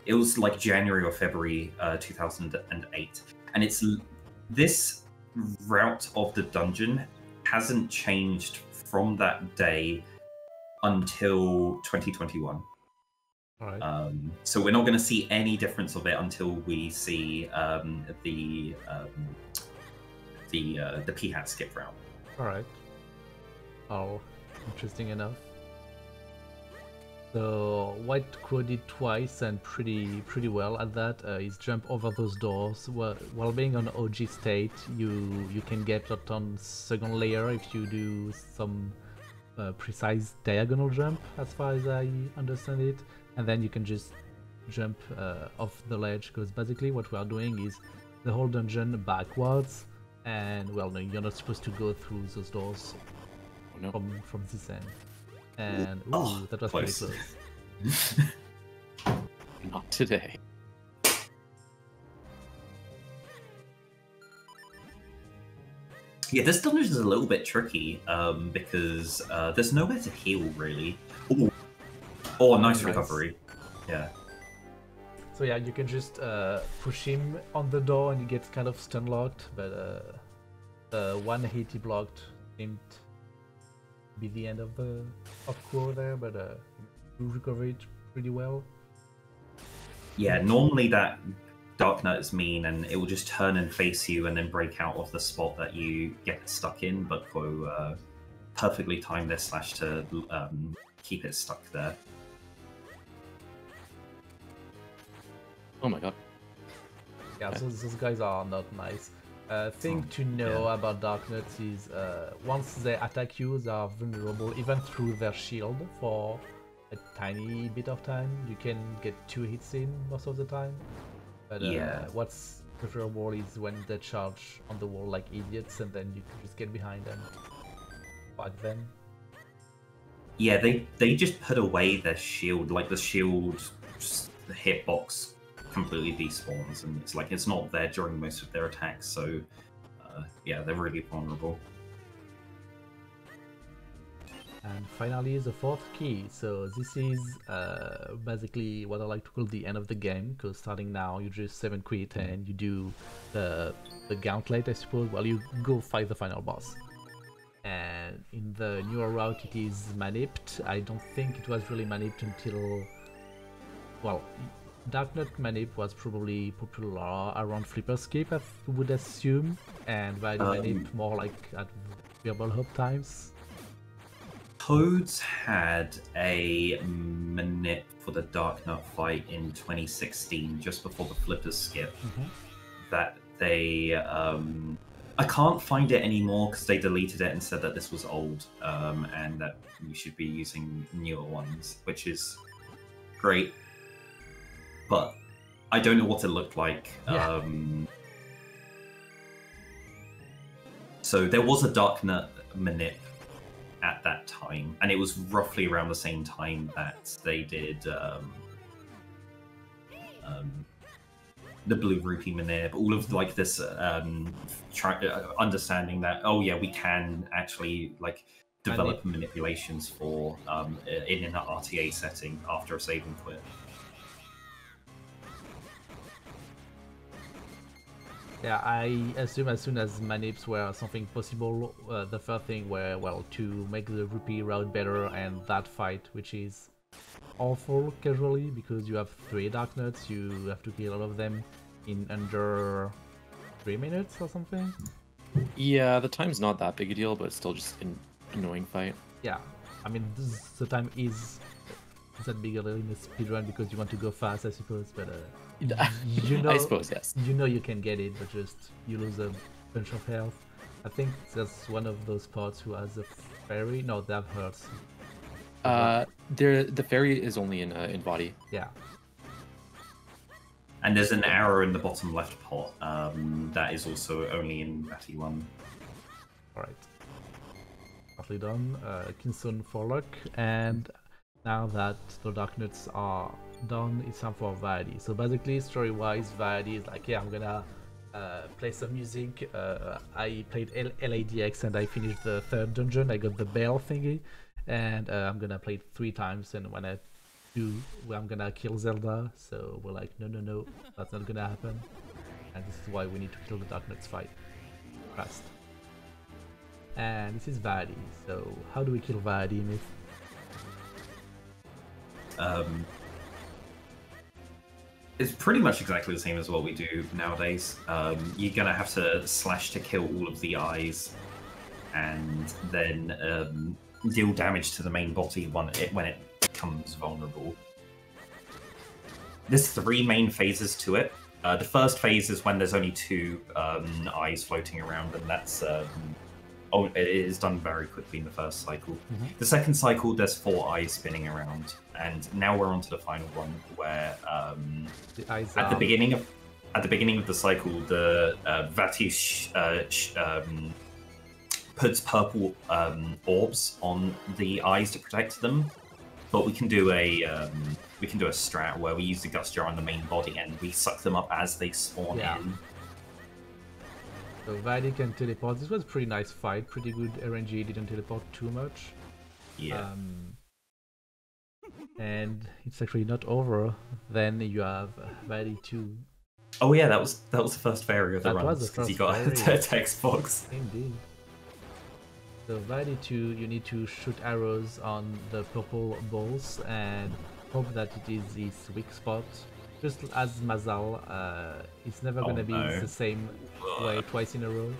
It was like January or February 2008. And it's... This route of the dungeon hasn't changed from that day until 2021. All right. So we're not going to see any difference of it until we see the P-Hat skip route. All right. Oh, interesting enough. So what Quo did twice and pretty well at that is jump over those doors. While being on OG state, you can get that on second layer if you do some precise diagonal jump, as far as I understand it. And then you can just jump off the ledge, because basically what we are doing is the whole dungeon backwards, and well, no, you're not supposed to go through those doors from this end. And ooh, that was close. pretty close. Not today. Yeah, this dungeon is a little bit tricky because there's nowhere to heal really. Ooh. Oh, nice recovery. Yeah. So yeah, you can just push him on the door and he gets kind of stun locked, but the one hit he blocked seemed to be the end of Quo there, but you recover it pretty well. Yeah, normally that Dark Knight is mean and it will just turn and face you and then break out of the spot that you get stuck in, but Quo perfectly timed their slash to keep it stuck there. Oh my god. Yeah, so those guys are not nice. Thing to know about Dark Knights is once they attack you, they are vulnerable even through their shield for a tiny bit of time. You can get 2 hits in most of the time. But what's preferable is when they charge on the wall like idiots, and then you can just get behind them, fuck them. Yeah, they just put away their shield, like the shield, the hitbox completely despawns, and it's like it's not there during most of their attacks, so yeah, they're really vulnerable. And finally, the 4th key. So this is basically what I like to call the end of the game, because starting now you just 7 quit and you do the gauntlet, I suppose, while you go fight the final boss. And in the newer route it is manipped. I don't think it was really manipped until, well, Dark Knight manip was probably popular around Flipper Skip, I would assume, and by manip more like at Verbal Hub times. Toads had a manip for the Dark Nut fight in 2016, just before the Flippers skip, that they... I can't find it anymore because they deleted it and said that this was old, and that you should be using newer ones, which is great. But I don't know what it looked like. Yeah. So there was a Dark Nut manip at that time, and it was roughly around the same time that they did the Blue Rupee manip, all of like this understanding that, oh yeah, we can actually like develop manipulations for in an RTA setting after a save and quit. Yeah, I assume as soon as manips were something possible, the first thing were, well, to make the rupee route better, and that fight, which is awful casually, because you have 3 Dark Nuts, you have to kill all of them in under 3 minutes or something. Yeah, the time's not that big a deal, but it's still just an annoying fight. Yeah, I mean, the time is that big a deal in a speedrun because you want to go fast, I suppose, but you know, I suppose, yes. You know you can get it, but just you lose a bunch of health. I think that's one of those parts who has a fairy. No, that hurts. The fairy is only in body. Yeah. And there's an arrow in the bottom left pot that is also only in Batty 1. Alright. Partly done. Kinson for luck, and now that the Dark Nuts are done, it's time for Vaadi. So basically, story-wise, Vaadi is like, yeah, I'm gonna play some music. I played LADX and I finished the 3rd dungeon. I got the bell thingy, and I'm gonna play it 3 times, and when I do, I'm gonna kill Zelda. So we're like, no, that's not gonna happen. And this is why we need to kill the Dark Nuts fight fast. And this is Vaadi. So how do we kill Vaadi, Myth? It's pretty much exactly the same as what we do nowadays. You're gonna have to slash to kill all of the eyes, and then deal damage to the main body when it becomes vulnerable. There's 3 main phases to it. The first phase is when there's only 2 eyes floating around, and that's it is done very quickly in the first cycle. The second cycle, there's 4 eyes spinning around, and now we're on to the final one, where The eyes at the beginning of the cycle, the Vati puts purple orbs on the eyes to protect them. But we can do a strat where we use the Gust Jar on the main body and we suck them up as they spawn in. So Vaadi can teleport. This was a pretty nice fight, pretty good RNG, didn't teleport too much. Yeah. And it's actually not over. Then you have Vaadi 2. Oh yeah, that was the first fairy of the That was runs, the because you first got fairy. a text box. Indeed. So Vaadi 2, you need to shoot arrows on the purple balls and hope that it is his weak spot. Just as Mazal, it's never gonna be the same way twice in a row,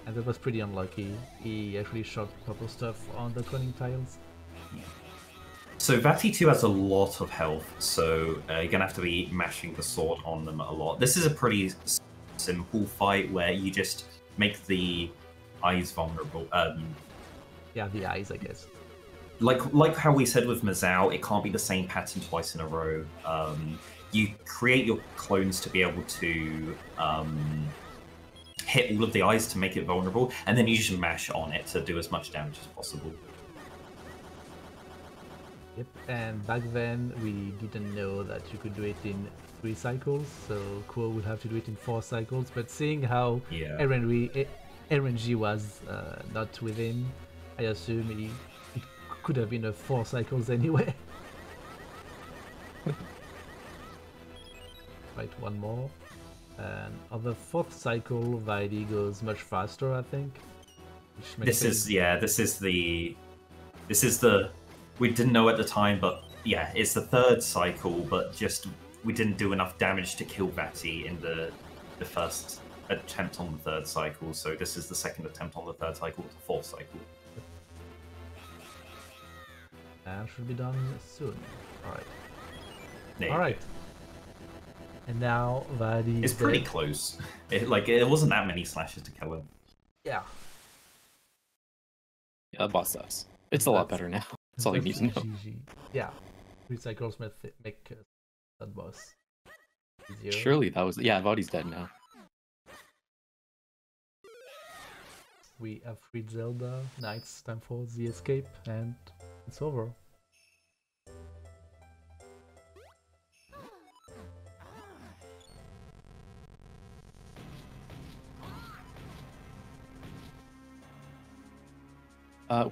and that was pretty unlucky. He actually shot purple stuff on the cloning tiles. So Vati 2 has a lot of health, so you're gonna have to be mashing the sword on them a lot. This is a pretty simple fight where you just make the eyes vulnerable. Yeah, the eyes, I guess. Like how we said with Mazal, it can't be the same pattern twice in a row. You create your clones to be able to hit all of the eyes to make it vulnerable, and then you just mash on it to do as much damage as possible. Yep, and back then we didn't know that you could do it in 3 cycles, so Quo would have to do it in 4 cycles, but seeing how RNG was not within, I assume it could have been a 4 cycles anyway. Right, one more. And on the 4th cycle, Vaadi goes much faster, I think. This is the we didn't know at the time, but yeah, it's the 3rd cycle, but just we didn't do enough damage to kill Vati in the first attempt on the 3rd cycle, so this is the 2nd attempt on the 3rd cycle, the 4th cycle. And should be done soon. Alright. There Alright. And now Vadi. It's pretty close. It wasn't that many slashes to kill him. Yeah. Yeah, the boss sucks. It's a lot better now. That's all you need to know. GG. Yeah. 3 cycles make that boss easier. Surely that was... Yeah, Vadi's dead now. We have freed Zelda. Now it's time for the escape, and it's over.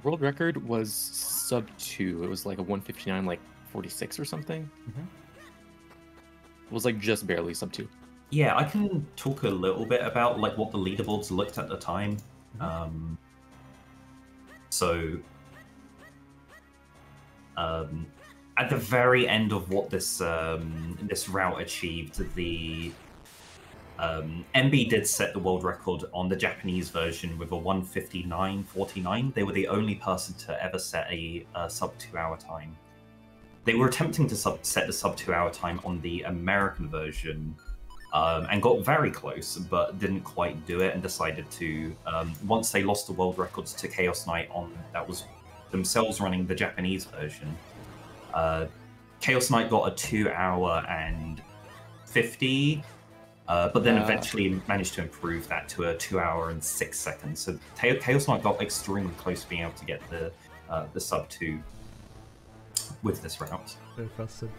World record was sub 2. It was like a 159, like 46 or something. It was like just barely sub 2. Yeah, I can talk a little bit about like what the leaderboards looked at the time. At the very end of what this this route achieved, the MB did set the world record on the Japanese version with a 1:59.49. They were the only person to ever set a sub 2 hour time. They were attempting to set the sub 2 hour time on the American version, and got very close, but didn't quite do it, and decided to, once they lost the world records to Chaos Knight on, that was themselves running the Japanese version, Chaos Knight got a 2 hour and 50, but then eventually managed to improve that to a 2 hour and 6 seconds. So Chaos Knight got extremely close to being able to get the sub 2 with this route. Very fast sub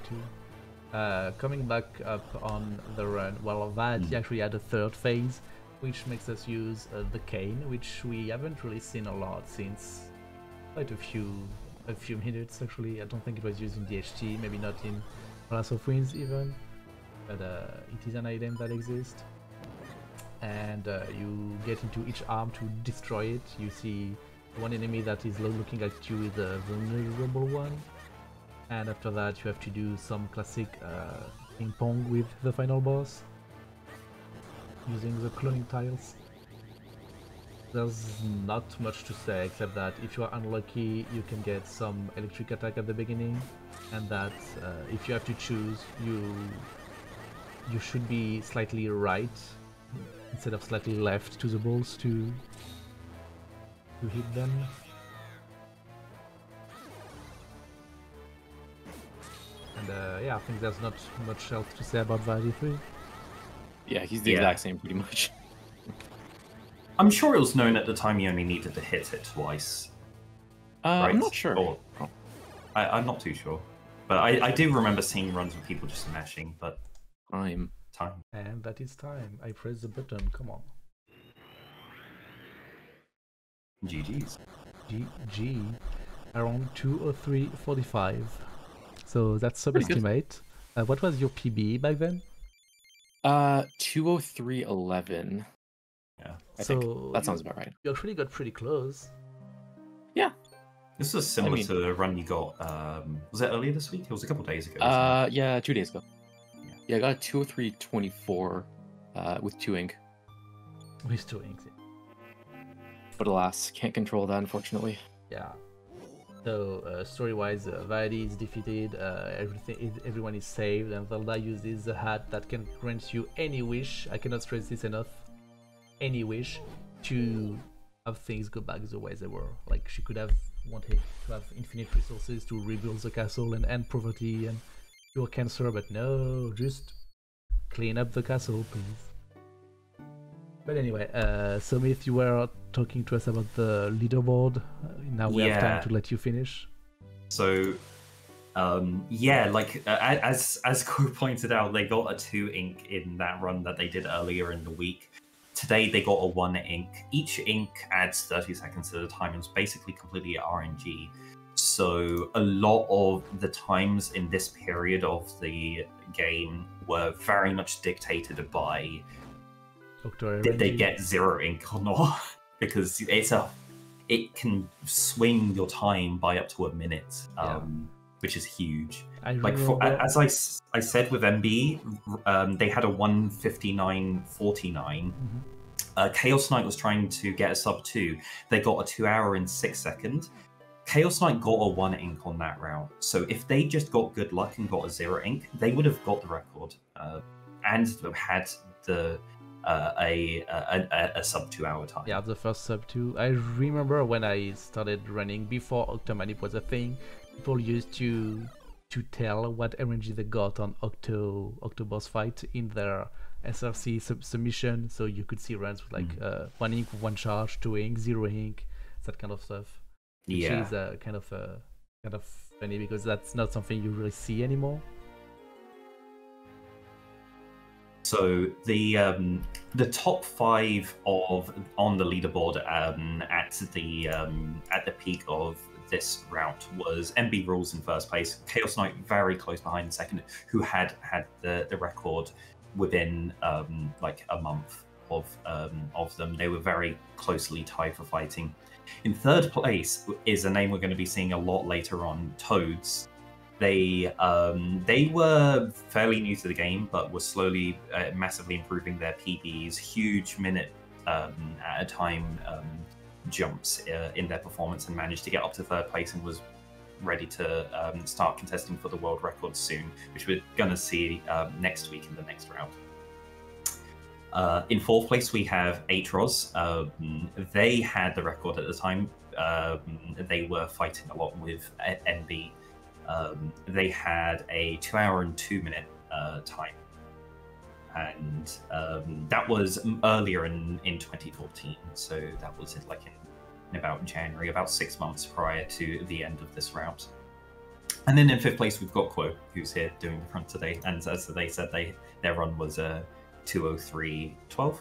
2. Coming back up on the run, well, Vadi actually had a third phase, which makes us use the cane, which we haven't really seen a lot since quite a few minutes actually. I don't think it was used in DHT, maybe not in Palace of Winds even, but it is an item that exists. And you get into each arm to destroy it. You see one enemy that is looking at you is a vulnerable one. And after that you have to do some classic ping pong with the final boss using the cloning tiles. There's not much to say except that if you are unlucky you can get some electric attack at the beginning, and that if you have to choose, you should be slightly right instead of slightly left to the balls to hit them. And yeah, I think there's not much else to say about Vadi 3. Yeah, he's the exact same pretty much. I'm sure it was known at the time you only needed to hit it twice. Right? I'm not sure. Or, I'm not too sure. But I do remember seeing runs with people just mashing, but... Time. And that is time. I press the button, come on. GG's. GG. Around 2:03:45. So that's sub-estimate. What was your PB back then? 2:03:11. Yeah, I think that sounds about right. You actually got pretty close. Yeah. This was similar to the run you got, was it earlier this week? It was a couple days ago. Yeah, 2 days ago. Yeah, I got a 2:03:24 with 2 ink. With 2 inks. But alas, can't control that, unfortunately. Yeah. So story-wise, Vadi is defeated. Everyone is saved, and Zelda uses a hat that can grant you any wish. I cannot stress this enough. Any wish to have things go back the way they were. Like she could have wanted to have infinite resources to rebuild the castle and end poverty and cure cancer, but no, just clean up the castle, please. But anyway, Somith, you were talking to us about the leaderboard. Now we have time to let you finish. So, yeah, like as Ko pointed out, they got a 2 ink in that run that they did earlier in the week. Today they got a 1 ink. Each ink adds 30 seconds at a time. It's basically completely RNG. So a lot of the times in this period of the game were very much dictated by did they get 0 ink or not? Because it can swing your time by up to a minute, which is huge. As I said with MB, they had a 1:59:49. Chaos Knight was trying to get a sub 2. They got a 2 hour and 6 seconds. Chaos Knight got a 1 ink on that route. So if they just got good luck and got a 0 ink, they would have got the record and had the a sub 2 hour time. Yeah, the first sub 2. I remember when I started running before Octomanip was a thing, people used to tell what RNG they got on Octo boss fight in their SRC submission, so you could see runs with like 1 ink, 1 charge, 2 ink, 0 ink, that kind of stuff. Which is kind of funny because that's not something you really see anymore. So the top 5 on the leaderboard at the peak of this route was MB Rules in first place, Chaos Knight very close behind in second, who had the record within like a month of them. They were very closely tied for fighting. In third place is a name we're going to be seeing a lot later on, Toads. They were fairly new to the game, but were slowly, massively improving their PBs, huge minute at a time jumps in their performance, and managed to get up to third place and was ready to start contesting for the world record soon, which we're going to see next week in the next round. In fourth place, we have Atros. They had the record at the time. They were fighting a lot with NB. They had a 2 hour and 2 minute time. And that was earlier in 2014. So that was like in about January, about 6 months prior to the end of this route. And then in fifth place, we've got Quo, who's here doing the front today. And as they said, their run was 2:03:12.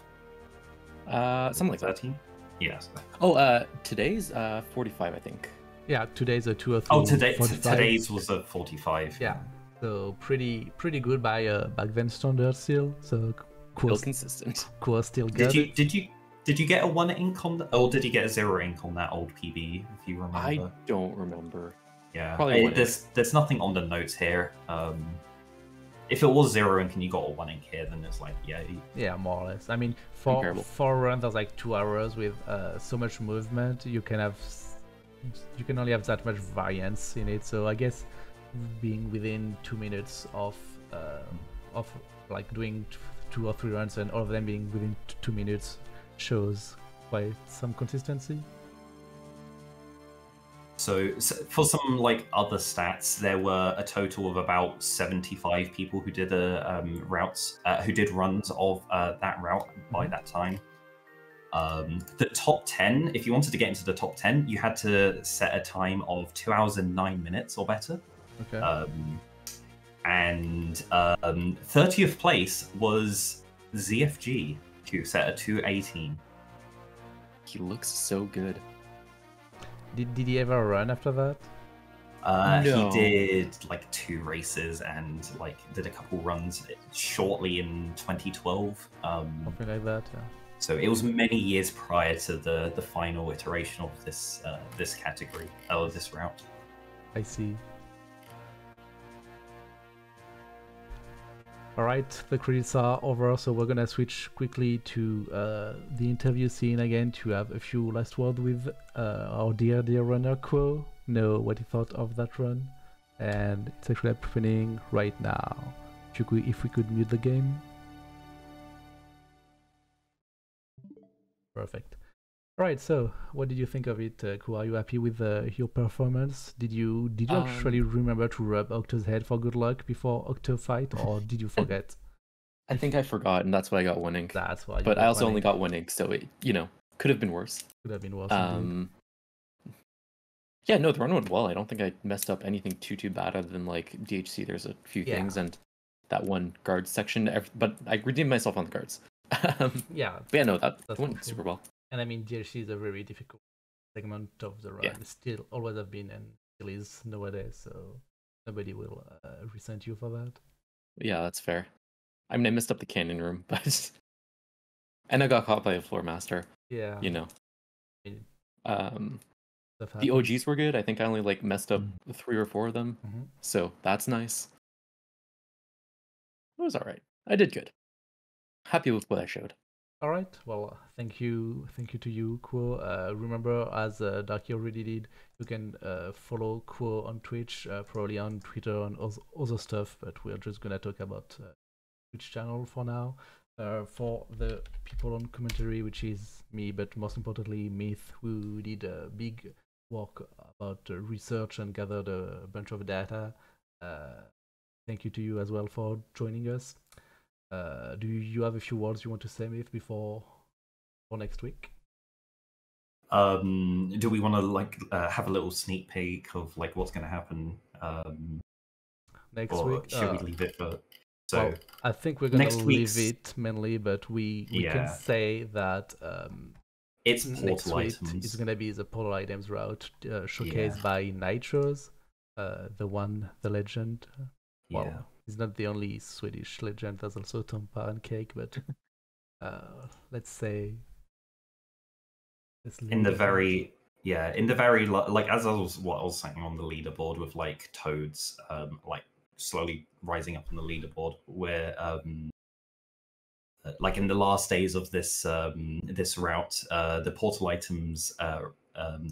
Something like 13. Yes. Oh, today's 45, I think. Yeah, today's a 2:03. Oh, today's was a 45. Yeah, so pretty good by back then standard still. So Still consistent. Quo still got it. Did you get a 1 ink on that, or did you get a 0 ink on that old PB? If you remember. I don't remember. Yeah, Probably there's nothing on the notes here. If it was 0 ink and you got a 1 ink here, then it's like, yeah, more or less. I mean, for runs that's like 2 hours with so much movement, you can only have that much variance in it. So I guess being within 2 minutes of like doing 2 or 3 runs and all of them being within 2 minutes shows quite some consistency. So for some like other stats, there were a total of about 75 people who did who did runs of that route by that time. The top 10, if you wanted to get into the top 10, you had to set a time of 2 hours and 9 minutes or better. Okay. And 30th place was ZFG, who set a 2:18. He looks so good. Did he ever run after that? He No. did like 2 races and like did a couple runs shortly in 2012. Something like that, yeah. So it was many years prior to the final iteration of this category, or this route. I see. Alright, the credits are over, so we're gonna switch quickly to the interview scene again to have a few last words with our dear runner Quo, know what he thought of that run, and it's actually happening right now. If we could mute the game. Perfect. Alright, so what did you think of it, Quo? Are you happy with your performance? Did you actually remember to rub Octo's head for good luck before Octo fight, or did you forget? I think I forgot, and that's why I got 1 ink. That's why. But I also only got 1 ink, so it could have been worse. Could have been worse. Yeah, no, the run went well. I don't think I messed up anything too bad other than like DHC. There's a few things and that one guard section, but I redeemed myself on the guards. But yeah, no, that went cool. Super well. And I mean, DHC is a very difficult segment of the run. Yeah. Still always have been and still is nowadays, so nobody will resent you for that. Yeah, that's fair. I mean, I messed up the canyon room, but and I got caught by a floor master. Yeah. The OGs were good. I think I only like messed up 3 or 4 of them, so that's nice. It was all right. I did good. Happy with what I showed. All right. Well, thank you to you, Quo. Remember, as Darky already did, you can follow Quo on Twitch, probably on Twitter and other stuff. But we're just gonna talk about Twitch channel for now. For the people on commentary, which is me, but most importantly, Myth, who did a big work about research and gathered a bunch of data. Thank you to you as well for joining us. Do you have a few words you want to say, Myth, before for next week? Do we want to have a little sneak peek of like what's going to happen next or week? should we leave it for? So well, I think we're gonna next leave it mainly, but we can say that it's next portal week items. is gonna be the portal items route showcased by Nitros, the legend. Well, he's not the only Swedish legend. There's also Tom Pancake, but let's say in the very like as I was saying on the leaderboard with like Toads like slowly rising up on the leaderboard, where like in the last days of this this route, the portal items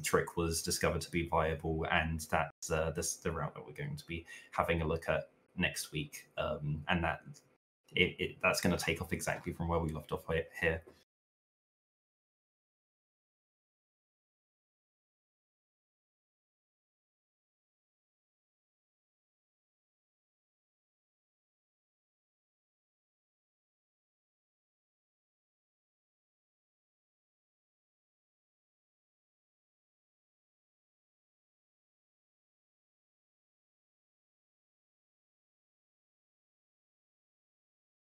trick was discovered to be viable, and that's the route that we're going to be having a look at next week, and that's going to take off exactly from where we left off here.